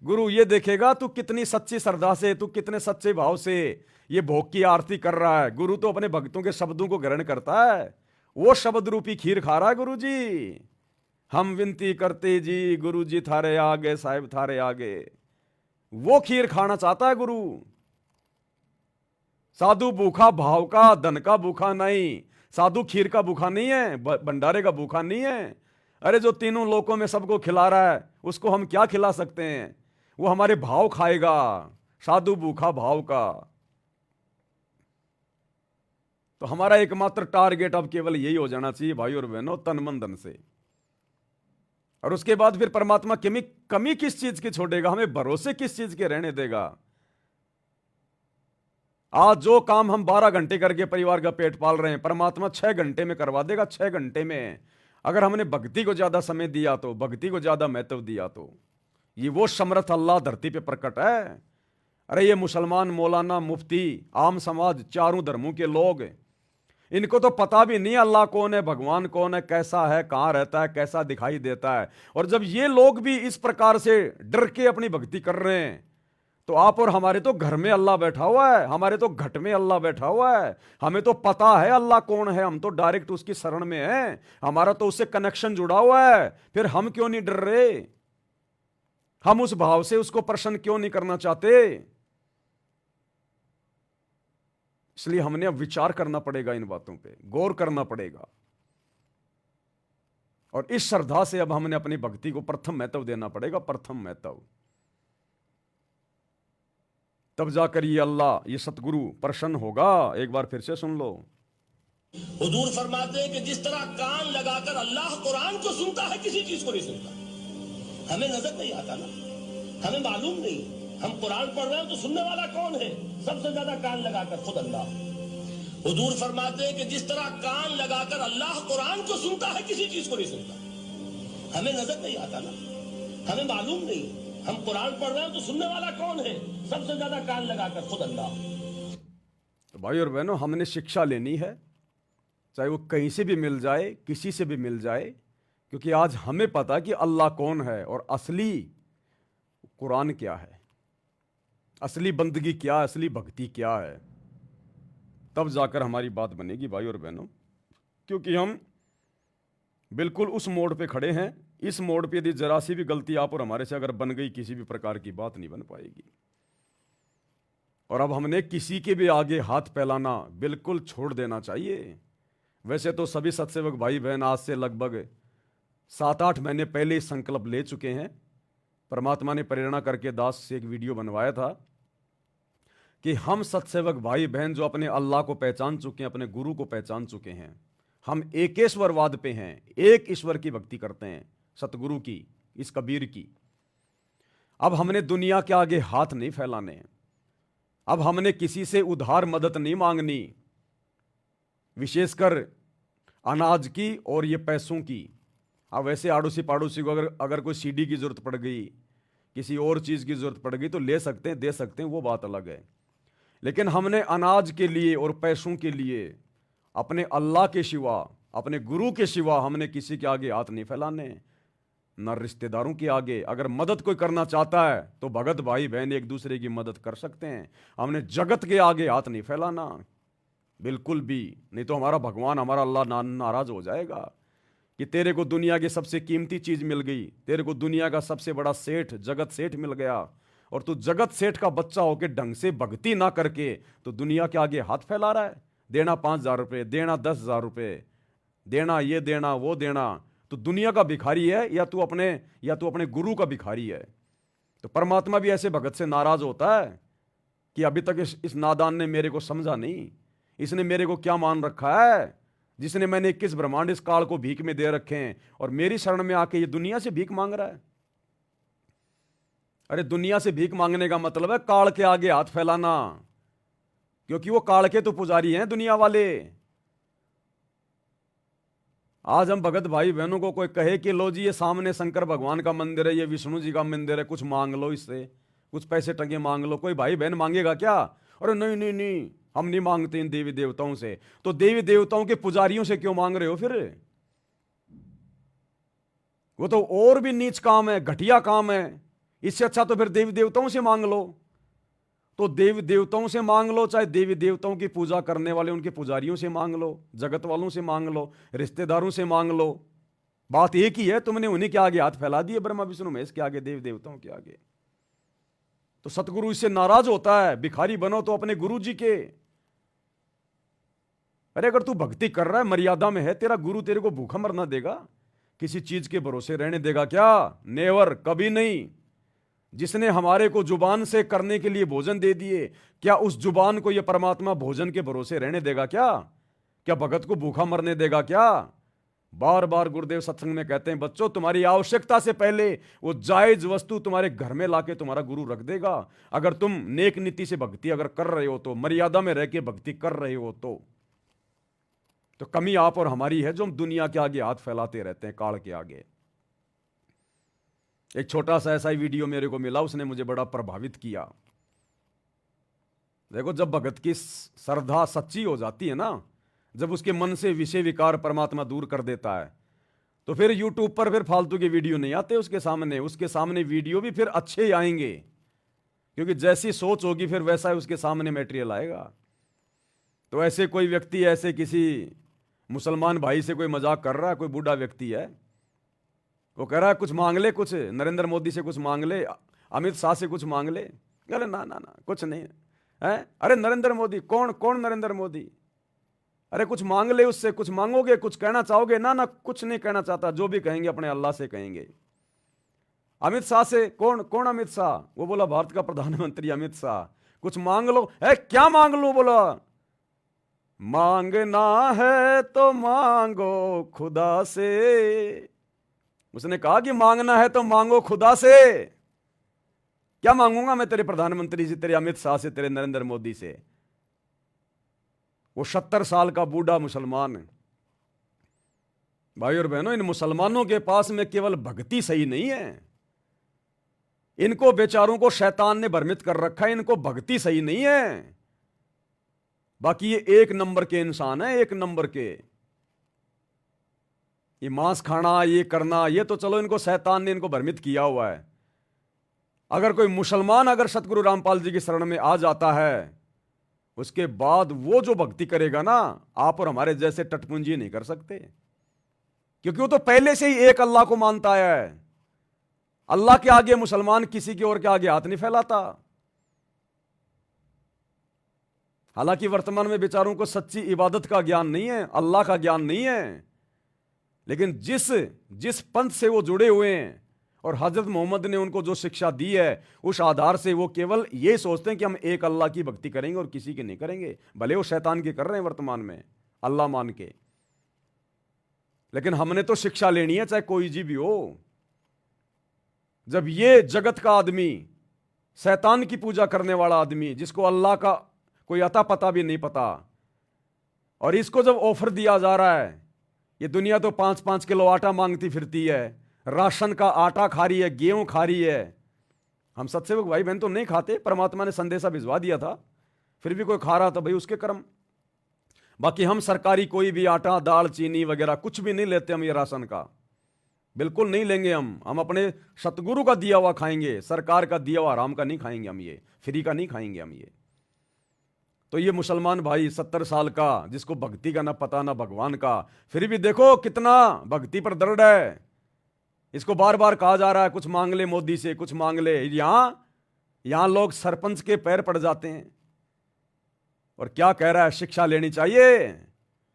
गुरु ये देखेगा तू कितनी सच्ची श्रद्धा से, तू कितने सच्चे भाव से ये भोग की आरती कर रहा है। गुरु तो अपने भक्तों के शब्दों को ग्रहण करता है। वो शब्द रूपी खीर खा रहा है गुरु जी। हम विनती करते जी गुरु जी थारे आगे, साहिब थारे आगे। वो खीर खाना चाहता है गुरु। साधु भूखा भाव का, धन का भूखा नहीं। साधु खीर का भूखा नहीं है, भंडारे का भूखा नहीं है। अरे जो तीनों लोकों में सबको खिला रहा है उसको हम क्या खिला सकते हैं? वो हमारे भाव खाएगा। साधु भूखा भाव का। तो हमारा एकमात्र टारगेट अब केवल यही हो जाना चाहिए भाई और बहनों, तन मन धन से। और उसके बाद फिर परमात्मा कमी किस चीज की छोड़ेगा, हमें भरोसे किस चीज के रहने देगा। आज जो काम हम 12 घंटे करके परिवार का पेट पाल रहे हैं, परमात्मा 6 घंटे में करवा देगा। 6 घंटे में अगर हमने भक्ति को ज्यादा समय दिया तो, भक्ति को ज्यादा महत्व दिया तो, ये वो समर्थ अल्लाह धरती पे प्रकट है। अरे ये मुसलमान, मौलाना, मुफ्ती, आम समाज, चारों धर्मों के लोग इनको तो पता भी नहीं अल्लाह कौन है, भगवान कौन है, कैसा है, कहां रहता है, कैसा दिखाई देता है। और जब ये लोग भी इस प्रकार से डर के अपनी भक्ति कर रहे हैं, तो आप और हमारे तो घर में अल्लाह बैठा हुआ है, हमारे तो घट में अल्लाह बैठा हुआ है, हमें तो पता है अल्लाह कौन है, हम तो डायरेक्ट उसकी शरण में हैं, हमारा तो उससे कनेक्शन जुड़ा हुआ है। फिर हम क्यों नहीं डर रहे? हम उस भाव से उसको प्रसन्न क्यों नहीं करना चाहते? इसलिए हमने अब विचार करना पड़ेगा, इन बातों पे गौर करना पड़ेगा। और इस श्रद्धा से अब हमने अपनी भक्ति को प्रथम महत्व देना पड़ेगा, प्रथम महत्व। तब जाकर ये अल्लाह, ये सतगुरु प्रसन्न होगा। एक बार फिर से सुन लो। हुजूर फरमाते हैं कि जिस तरह कान लगाकर अल्लाह कुरान को सुनता है, किसी चीज को नहीं सुनता। हमें नजर नहीं आता ना, हमें मालूम नहीं, हम कुरान पढ़ रहे हैं तो सुनने वाला कौन है? सबसे ज्यादा कान लगाकर खुद अल्लाह। हुजूर फरमाते हैं कि जिस तरह कान लगाकर अल्लाह कुरान को सुनता है, किसी चीज को नहीं सुनता। हमें नजर नहीं आता ना, हमें मालूम नहीं, हम कुरान पढ़ रहे हैं तो सुनने वाला कौन है? सबसे ज्यादा कान लगाकर खुद अल्लाह। तो भाई और बहनों, हमने शिक्षा लेनी है, चाहे वो कहीं से भी मिल जाए, किसी से भी मिल जाए, क्योंकि आज हमें पता कि अल्लाह कौन है और असली कुरान क्या है, असली बंदगी क्या है, असली भक्ति क्या है। तब जाकर हमारी बात बनेगी भाई और बहनों। क्योंकि हम बिल्कुल उस मोड़ पे खड़े हैं, इस मोड़ पे यदि जरा सी भी गलती आप और हमारे से अगर बन गई, किसी भी प्रकार की बात नहीं बन पाएगी। और अब हमने किसी के भी आगे हाथ फैलाना बिल्कुल छोड़ देना चाहिए। वैसे तो सभी सत्सेवक भाई बहन आज से लगभग 7-8 महीने पहले ही संकल्प ले चुके हैं। परमात्मा ने प्रेरणा करके दास से एक वीडियो बनवाया था कि हम सत्सेवक भाई बहन जो अपने अल्लाह को पहचान चुके हैं, अपने गुरु को पहचान चुके हैं, हम एकेश्वरवाद पे हैं, एक ईश्वर की भक्ति करते हैं, सतगुरु की, इस कबीर की। अब हमने दुनिया के आगे हाथ नहीं फैलाने, अब हमने किसी से उधार मदद नहीं मांगनी, विशेषकर अनाज की और ये पैसों की। अब वैसे आड़ोसी पाड़ोसी को अगर कोई सीडी की जरूरत पड़ गई, किसी और चीज़ की जरूरत पड़ गई, तो ले सकते हैं, दे सकते हैं, वो बात अलग है। लेकिन हमने अनाज के लिए और पैसों के लिए अपने अल्लाह के सिवा, अपने गुरु के सिवा हमने किसी के आगे हाथ नहीं फैलाने, न रिश्तेदारों के आगे। अगर मदद कोई करना चाहता है तो भगत भाई बहन एक दूसरे की मदद कर सकते हैं, हमने जगत के आगे हाथ नहीं फैलाना बिल्कुल भी। नहीं तो हमारा भगवान, हमारा अल्लाह नाराज हो जाएगा कि तेरे को दुनिया की सबसे कीमती चीज मिल गई, तेरे को दुनिया का सबसे बड़ा सेठ, जगत सेठ मिल गया, और तू जगत सेठ का बच्चा होके ढंग से भक्ति ना करके तो दुनिया के आगे हाथ फैला रहा है। देना 5,000 रुपये, देना 10,000 रुपये, देना ये देना वो देना। तो दुनिया का भिखारी है या तू अपने गुरु का भिखारी है? तो परमात्मा भी ऐसे भगत से नाराज होता है कि अभी तक इस नादान ने मेरे को समझा नहीं, इसने मेरे को क्या मान रखा है, जिसने मैंने 21 ब्रह्मांड इस काल को भीख में दे रखे हैं, और मेरी शरण में आके ये दुनिया से भीख मांग रहा है। अरे दुनिया से भीख मांगने का मतलब है काल के आगे हाथ फैलाना, क्योंकि वो काल के तो पुजारी हैं दुनिया वाले। आज हम भगत भाई बहनों को कोई कहे कि लो जी ये सामने शंकर भगवान का मंदिर है, ये विष्णु जी का मंदिर है, कुछ मांग लो इससे, कुछ पैसे टंगे मांग लो, कोई भाई बहन मांगेगा क्या? अरे नहीं नहीं नहीं, हम नहीं मांगते इन देवी देवताओं से। तो देवी देवताओं के पुजारियों से क्यों मांग रहे हो फिर? वो तो और भी नीच काम है, घटिया काम है। इससे अच्छा तो फिर देवी देवताओं से मांग लो। तो देवी देवताओं से मांग लो, चाहे देवी देवताओं की पूजा करने वाले उनके पुजारियों से मांग लो, जगत वालों से मांग लो, रिश्तेदारों से मांग लो, बात एक ही है। तुमने उन्हीं के आगे हाथ फैला दिए, ब्रह्मा विष्णु महेश के आगे, देवी देवताओं के आगे। तो सतगुरु इससे नाराज होता है। भिखारी बनो तो अपने गुरु जी के। अरे अगर तू भक्ति कर रहा है, मर्यादा में है, तेरा गुरु तेरे को भूखा मरना देगा? किसी चीज के भरोसे रहने देगा क्या? नेवर, कभी नहीं। जिसने हमारे को जुबान से करने के लिए भोजन दे दिए, क्या उस जुबान को यह परमात्मा भोजन के भरोसे रहने देगा क्या? क्या भगत को भूखा मरने देगा क्या? बार बार गुरुदेव सत्संग में कहते हैं, बच्चों तुम्हारी आवश्यकता से पहले वो जायज वस्तु तुम्हारे घर में लाके तुम्हारा गुरु रख देगा। अगर तुम नेक नीति से भक्ति अगर कर रहे हो, तो मर्यादा में रह के भक्ति कर रहे हो, तो कमी आप और हमारी है जो हम दुनिया के आगे हाथ फैलाते रहते हैं, काल के आगे। एक छोटा सा ऐसा ही वीडियो मेरे को मिला, उसने मुझे बड़ा प्रभावित किया। देखो, जब भगत की श्रद्धा सच्ची हो जाती है ना, जब उसके मन से विषय विकार परमात्मा दूर कर देता है, तो फिर यूट्यूब पर फिर फालतू के वीडियो नहीं आते उसके सामने वीडियो भी फिर अच्छे ही आएंगे, क्योंकि जैसी सोच होगी फिर वैसा ही उसके सामने मटेरियल आएगा। तो ऐसे कोई व्यक्ति ऐसे किसी मुसलमान भाई से कोई मजाक कर रहा है, कोई बूढ़ा व्यक्ति है, वो कह रहा है कुछ मांग ले, कुछ नरेंद्र मोदी से कुछ मांग ले, अमित शाह से कुछ मांग ले। अरे ना ना ना, कुछ नहीं है। अरे नरेंद्र मोदी कौन? कौन नरेंद्र मोदी? अरे कुछ मांग ले उससे, कुछ मांगोगे, कुछ कहना चाहोगे? ना ना, कुछ नहीं कहना चाहता, जो भी कहेंगे अपने अल्लाह से कहेंगे। अमित शाह से कौन? कौन अमित शाह? वो बोला भारत का प्रधानमंत्री अमित शाह। कुछ मांग लो। है क्या मांग लो? बोला मांगना है तो मांगो खुदा से। उसने कहा कि मांगना है तो मांगो खुदा से। क्या मांगूंगा मैं तेरे प्रधानमंत्री से, तेरे अमित शाह से, तेरे नरेंद्र मोदी से? वो 70 साल का बूढ़ा मुसलमान है। भाई और बहनों, इन मुसलमानों के पास में केवल भक्ति सही नहीं है, इनको बेचारों को शैतान ने भ्रमित कर रखा है। इनको भक्ति सही नहीं है, बाकी ये एक नंबर के इंसान है, एक नंबर के। ये मांस खाना, ये करना, ये तो चलो इनको शैतान ने इनको भ्रमित किया हुआ है। अगर कोई मुसलमान अगर सतगुरु रामपाल जी की शरण में आ जाता है, उसके बाद वो जो भक्ति करेगा ना, आप और हमारे जैसे टटपुंजी नहीं कर सकते, क्योंकि वो तो पहले से ही एक अल्लाह को मानता है। अल्लाह के आगे मुसलमान किसी के और के आगे हाथ नहीं फैलाता। हालांकि वर्तमान में बेचारों को सच्ची इबादत का ज्ञान नहीं है, अल्लाह का ज्ञान नहीं है, लेकिन जिस पंथ से वो जुड़े हुए हैं और हजरत मोहम्मद ने उनको जो शिक्षा दी है, उस आधार से वो केवल ये सोचते हैं कि हम एक अल्लाह की भक्ति करेंगे और किसी की नहीं करेंगे। भले वो शैतान की कर रहे हैं वर्तमान में अल्लाह मान के, लेकिन हमने तो शिक्षा लेनी है, चाहे कोई जी भी हो। जब ये जगत का आदमी, शैतान की पूजा करने वाला आदमी, जिसको अल्लाह का कोई अता पता भी नहीं पता, और इसको जब ऑफर दिया जा रहा है, ये दुनिया तो 5-5 किलो आटा मांगती फिरती है, राशन का आटा खा रही है, गेहूं खा रही है। हम सत्सेवक भाई बहन तो नहीं खाते, परमात्मा ने संदेशा भिजवा दिया था, फिर भी कोई खा रहा था, भाई उसके कर्म। बाकी हम सरकारी कोई भी आटा, दाल, चीनी वगैरह कुछ भी नहीं लेते हम, ये राशन का बिल्कुल नहीं लेंगे। हम अपने सतगुरु का दिया हुआ खाएंगे, सरकार का दिया हुआ आराम का नहीं खाएंगे, हम ये फ्री का नहीं खाएंगे हम ये। तो ये मुसलमान भाई 70 साल का, जिसको भक्ति का ना पता ना भगवान का, फिर भी देखो कितना भक्ति पर दृढ़ है। इसको बार बार कहा जा रहा है कुछ मांग ले मोदी से, कुछ मांग ले। यहां लोग सरपंच के पैर पड़ जाते हैं। और क्या कह रहा है? शिक्षा लेनी चाहिए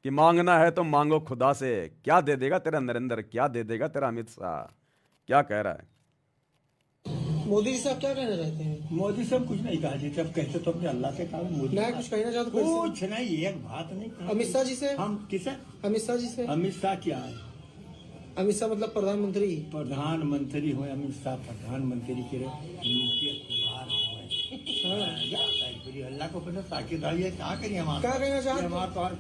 कि मांगना है तो मांगो खुदा से। क्या दे देगा तेरा नरेंद्र, क्या दे देगा तेरा अमित शाह? क्या कह रहा है? मोदी जी से आप क्या कहना चाहते हैं? मोदी सब कुछ नहीं कहा जी, जब कहते तो अपने अल्लाह से कहा। मोदी मैं कुछ कहना चाहता हूं कुछ नहीं, एक बात नहीं कहा। अमित शाह जी से? हम किसे? अमित शाह जी से? अमित शाह क्या है? अमित शाह मतलब प्रधानमंत्री। प्रधानमंत्री हो अमित शाह, प्रधानमंत्री के अल्लाह को पता साकेदारी है। क्या करिए हम? क्या कहना चाहते हैं? हमारे पास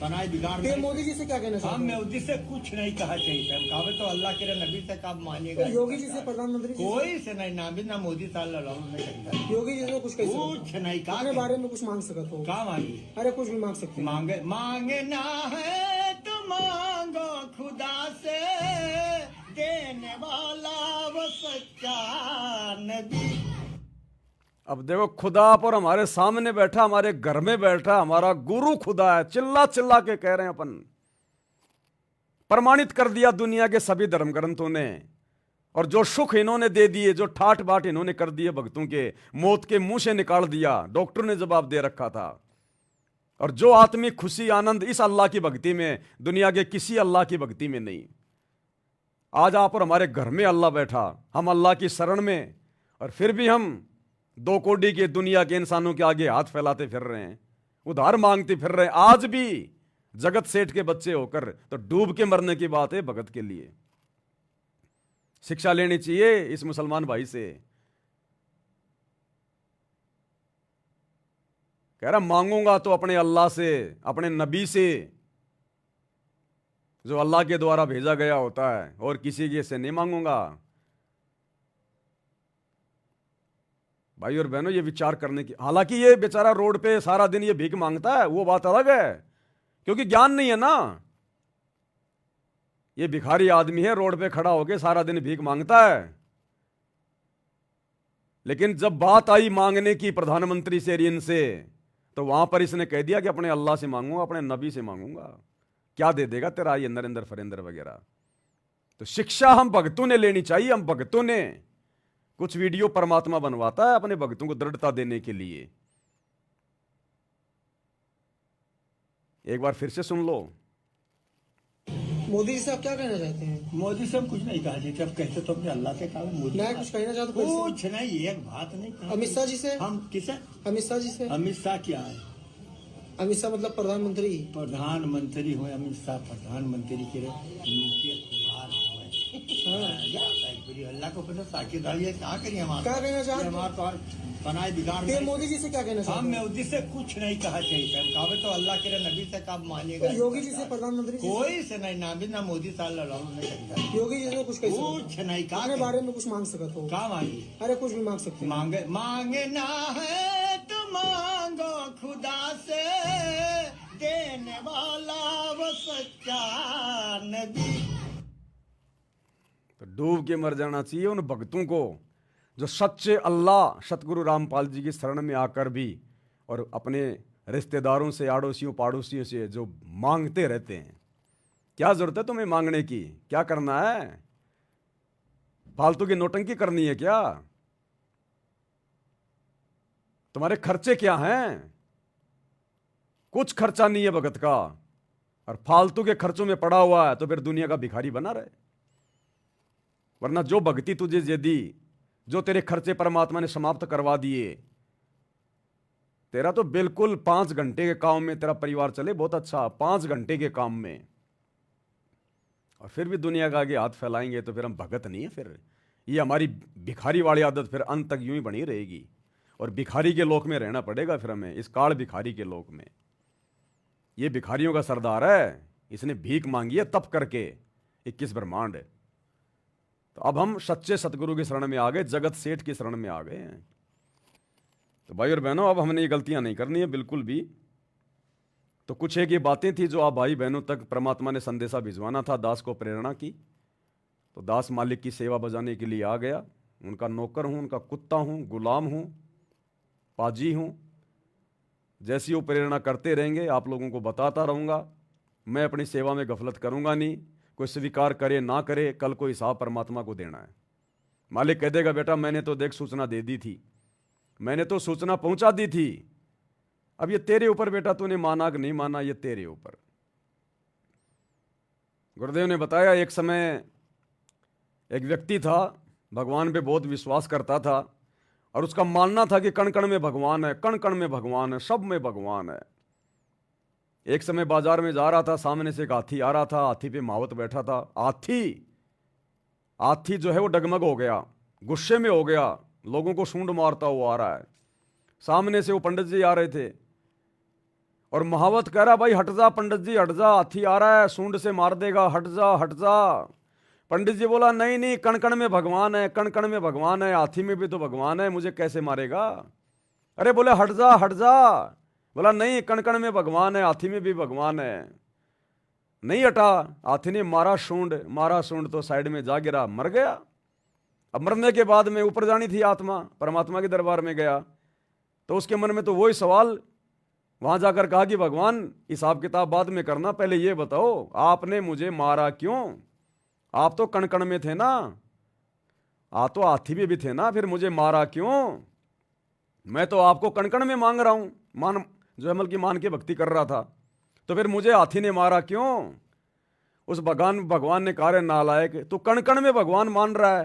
बनाए बिगाड़। फिर मोदी जी से क्या कहना चाहते हम हैं? मोदी से कुछ नहीं कहा चाहिए। हम कहा तो अल्लाह के नबी से कब मानिएगा? तो योगी जी से, प्रधानमंत्री जी से? कोई से नहीं, ना भी ना मोदी साल योगी जी से कुछ कह कुछ नहीं कहा। अपने बारे में कुछ मांग सकते हो? कहा मांगी? अरे कुछ भी मांग सकते हैं। मांगना है तो मांगो खुदा से, देने वाला वो सच्चा नबी। अब देखो, खुदा पर हमारे सामने बैठा, हमारे घर में बैठा, हमारा गुरु खुदा है। चिल्ला चिल्ला के कह रहे हैं अपन। प्रमाणित कर दिया दुनिया के सभी धर्म ग्रंथों ने। और जो सुख इन्होंने दे दिए, जो ठाट बाट इन्होंने कर दिए भक्तों के, मौत के मुंह से निकाल दिया, डॉक्टर ने जवाब दे रखा था। और जो आत्मिक खुशी आनंद इस अल्लाह की भक्ति में, दुनिया के किसी अल्लाह की भक्ति में नहीं। आज आप और हमारे घर में अल्लाह बैठा, हम अल्लाह की शरण में, और फिर भी हम 2 कोड़ी के दुनिया के इंसानों के आगे हाथ फैलाते फिर रहे हैं, उधार मांगते फिर रहे हैं। आज भी जगत सेठ के बच्चे होकर तो डूब के मरने की बात है भगत के लिए। शिक्षा लेनी चाहिए इस मुसलमान भाई से। कह रहा मांगूंगा तो अपने अल्लाह से, अपने नबी से, जो अल्लाह के द्वारा भेजा गया होता है, और किसी के से नहीं मांगूंगा। भाई और बहनों, ये विचार करने की। हालांकि ये बेचारा रोड पे सारा दिन ये भीख मांगता है, वो बात अलग है, क्योंकि ज्ञान नहीं है ना। ये भिखारी आदमी है, रोड पे खड़ा होके सारा दिन भीख मांगता है, लेकिन जब बात आई मांगने की प्रधानमंत्री से, इनसे, तो वहां पर इसने कह दिया कि अपने अल्लाह से मांगूंगा, अपने नबी से मांगूंगा। क्या दे देगा तेरा ये नरेंद्र फरेंद्र वगैरह। तो शिक्षा हम भक्तों ने लेनी चाहिए। हम भक्तों ने कुछ वीडियो परमात्मा बनवाता है अपने भक्तों को दृढ़ता देने के लिए। एक बार फिर से सुन लो। मोदी जी से आप क्या कहना चाहते हैं? मोदी से हम कुछ नहीं कहा जी, जब कहते तो अपने अल्लाह से कहा। मोदी नया कुछ कहना चाहते हो? कुछ नहीं, एक बात नहीं कहा। अमित शाह जी से? हम किसे? अमित शाह जी से? अमित शाह क्या है? अमित शाह मतलब प्रधानमंत्री। प्रधानमंत्री हुए अमित शाह, प्रधानमंत्री के नीचे कुमार हुए। अल्लाह को पता साकेदारी है, क्या करिए हम? क्या कहना चाहते हैं? हमारे पास बनाए बिगाड़ फिर मोदी जी से क्या कहना हम चाहते हैं? मोदी से कुछ नहीं कहा चाहिए। हम कहा तो अल्लाह के नबी से कब मानिएगा? तो योगी जी से, प्रधानमंत्री जी से? कोई से नहीं, नाबी ना मोदी साल नहीं करेगा। योगी जी से कुछ कह कुछ नहीं कहा। अपने बारे में कुछ मांग सकते हो? क्या मांगी? अरे कुछ भी मांग सकते हैं। मांगे मांगना है तो मांगो खुदा से, देने वाला वो सच्चा नबी। तो डूब के मर जाना चाहिए उन भक्तों को जो सच्चे अल्लाह सतगुरु रामपाल जी की शरण में आकर भी और अपने रिश्तेदारों से, आड़ोसियों पाड़ोसियों से जो मांगते रहते हैं। क्या जरूरत है तुम्हें मांगने की? क्या करना है? फालतू की नोटंकी करनी है क्या? तुम्हारे खर्चे क्या हैं? कुछ खर्चा नहीं है भगत का, और फालतू के खर्चों में पड़ा हुआ है तो फिर दुनिया का भिखारी बना रहे। वरना जो भक्ति तुझे दे दी, जो तेरे खर्चे परमात्मा ने समाप्त करवा दिए, तेरा तो बिल्कुल 5 घंटे के काम में तेरा परिवार चले, बहुत अच्छा। 5 घंटे के काम में, और फिर भी दुनिया का आगे हाथ फैलाएंगे तो फिर हम भगत नहीं है। फिर ये हमारी भिखारी वाली आदत फिर अंत तक यूं ही बनी रहेगी, और भिखारी के लोक में रहना पड़ेगा फिर हमें, इस काल भिखारी के लोक में। ये भिखारियों का सरदार है, इसने भीख मांगी है तप करके 21 ब्रह्मांड। तो अब हम सच्चे सतगुरु की शरण में आ गए, जगत सेठ की शरण में आ गए हैं। तो भाई और बहनों, अब हमने ये गलतियां नहीं करनी है बिल्कुल भी। तो कुछ एक ये बातें थी जो आप भाई बहनों तक परमात्मा ने संदेशा भिजवाना था, दास को प्रेरणा की। तो दास मालिक की सेवा बजाने के लिए आ गया। उनका नौकर हूं, उनका कुत्ता हूं, गुलाम हूं, पाजी हूं। जैसी वो प्रेरणा करते रहेंगे आप लोगों को बताता रहूंगा। मैं अपनी सेवा में गफलत करूंगा नहीं। कोई स्वीकार करे ना करे, कल को हिसाब परमात्मा को देना है। मालिक कह देगा बेटा मैंने तो देख सूचना दे दी थी, मैंने तो सूचना पहुंचा दी थी, अब ये तेरे ऊपर बेटा, तूने माना कि नहीं माना, ये तेरे ऊपर। गुरुदेव ने बताया एक समय एक व्यक्ति था, भगवान पे बहुत विश्वास करता था, और उसका मानना था कि कण कण में भगवान है, कण कण में भगवान है, सब में भगवान है। एक समय बाजार में जा रहा था, सामने से एक हाथी आ रहा था, हाथी पे महावत बैठा था। हाथी जो है वो डगमग हो गया, गुस्से में हो गया, लोगों को सूंड मारता हुआ आ रहा है। सामने से वो पंडित जी आ रहे थे, और महावत कह रहा भाई हट जा पंडित जी, हट जा, हाथी आ रहा है, सूंड से मार देगा, हट जा हट जा। पंडित जी बोला नहीं नहीं, कण कण में भगवान है, कण कण में भगवान है, हाथी में भी तो भगवान है, मुझे कैसे मारेगा? अरे बोले हट जा हट जा। बोला नहीं, कण कण में भगवान है, हाथी में भी भगवान है। नहीं हटा, हाथी ने मारा सूंड तो साइड में जा गिरा, मर गया। अब मरने के बाद में ऊपर जानी थी आत्मा, परमात्मा के दरबार में गया, तो उसके मन में तो वही सवाल, वहां जाकर कहा कि भगवान हिसाब किताब बाद में करना, पहले ये बताओ आपने मुझे मारा क्यों? आप तो कण कण में थे ना, आप तो हाथी में भी थे ना, फिर मुझे मारा क्यों? मैं तो आपको कण कण में मांग रहा हूं, मान जो अमल की मान के भक्ति कर रहा था, तो फिर मुझे हाथी ने मारा क्यों? उस भगवान ने कहा रे नालायक, तू कण कण में भगवान मान रहा है,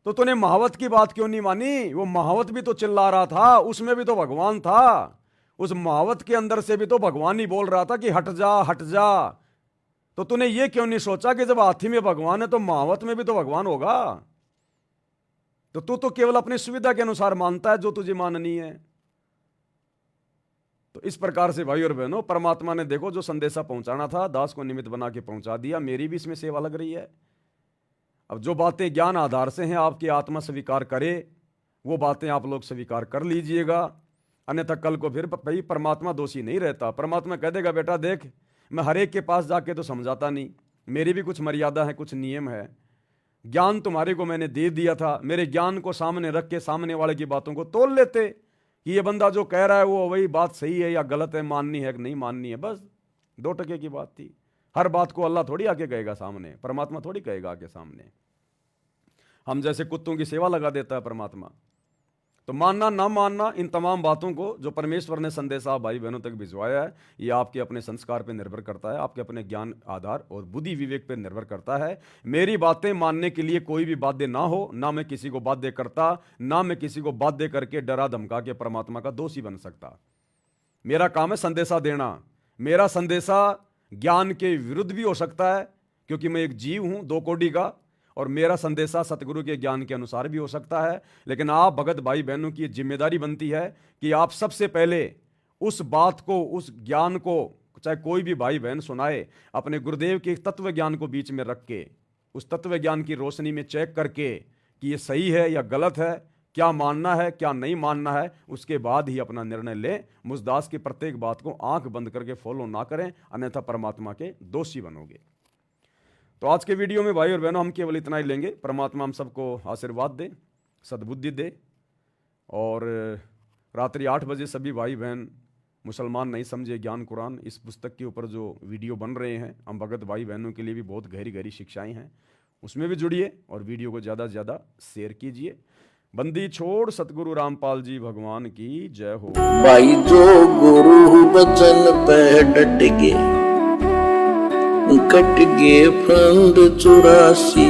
तो तूने महावत की बात क्यों नहीं मानी? वो महावत भी तो चिल्ला रहा था, उसमें भी तो भगवान था, उस महावत के अंदर से भी तो भगवान ही बोल रहा था कि हट जा हट जा। तो तूने ये क्यों नहीं सोचा कि जब हाथी में भगवान है तो महावत में भी तो भगवान होगा? तो तू तो केवल अपनी सुविधा के अनुसार मानता है जो तुझे माननी है। तो इस प्रकार से भाई और बहनों, परमात्मा ने देखो जो संदेशा पहुंचाना था, दास को निमित्त बना के पहुंचा दिया। मेरी भी इसमें सेवा लग रही है। अब जो बातें ज्ञान आधार से हैं, आपकी आत्मा स्वीकार करे, वो बातें आप लोग स्वीकार कर लीजिएगा। अन्यथा कल को फिर भाई परमात्मा दोषी नहीं रहता। परमात्मा कह देगा बेटा देख, मैं हर एक के पास जाके तो समझाता नहीं, मेरी भी कुछ मर्यादा है, कुछ नियम है। ज्ञान तुम्हारे को मैंने दे दिया था, मेरे ज्ञान को सामने रख के सामने वाले की बातों को तोल लेते कि ये बंदा जो कह रहा है वो वही बात सही है या गलत है, माननी है कि नहीं माननी है। बस 2 टके की बात थी। हर बात को अल्लाह थोड़ी आके कहेगा सामने, परमात्मा थोड़ी कहेगा आके सामने। हम जैसे कुत्तों की सेवा लगा देता है परमात्मा। तो मानना ना मानना, इन तमाम बातों को जो परमेश्वर ने संदेशा आप भाई बहनों तक भिजवाया है, ये आपके अपने संस्कार पर निर्भर करता है, आपके अपने ज्ञान आधार और बुद्धि विवेक पर निर्भर करता है। मेरी बातें मानने के लिए कोई भी बाध्य ना हो, ना मैं किसी को बाध्य करता, ना मैं किसी को बाध्य करके डरा धमका के परमात्मा का दोषी बन सकता। मेरा काम है संदेशा देना। मेरा संदेशा ज्ञान के विरुद्ध भी हो सकता है, क्योंकि मैं एक जीव हूं 2 कोटि का, और मेरा संदेशा सतगुरु के ज्ञान के अनुसार भी हो सकता है। लेकिन आप भगत भाई बहनों की जिम्मेदारी बनती है कि आप सबसे पहले उस बात को, उस ज्ञान को, चाहे कोई भी भाई बहन सुनाए, अपने गुरुदेव के तत्व ज्ञान को बीच में रख के, उस तत्व ज्ञान की रोशनी में चेक करके कि ये सही है या गलत है, क्या मानना है क्या नहीं मानना है, उसके बाद ही अपना निर्णय लें। मुझदास की प्रत्येक बात को आंख बंद करके फॉलो ना करें, अन्यथा परमात्मा के दोषी बनोगे। तो आज के वीडियो में भाई और बहनों हम केवल इतना ही लेंगे। परमात्मा हम सबको आशीर्वाद दे, सद्बुद्धि दे, और रात्रि 8 बजे सभी भाई बहन मुसलमान नहीं समझे ज्ञान कुरान, इस पुस्तक के ऊपर जो वीडियो बन रहे हैं, हम भगत भाई बहनों के लिए भी बहुत गहरी गहरी शिक्षाएं हैं, उसमें भी जुड़िए और वीडियो को ज़्यादा से ज़्यादा शेयर कीजिए। बंदी छोड़ सतगुरु रामपाल जी भगवान की जय हो। भाई जो गुरु बचन पे डट गए, कट गए फंद 84।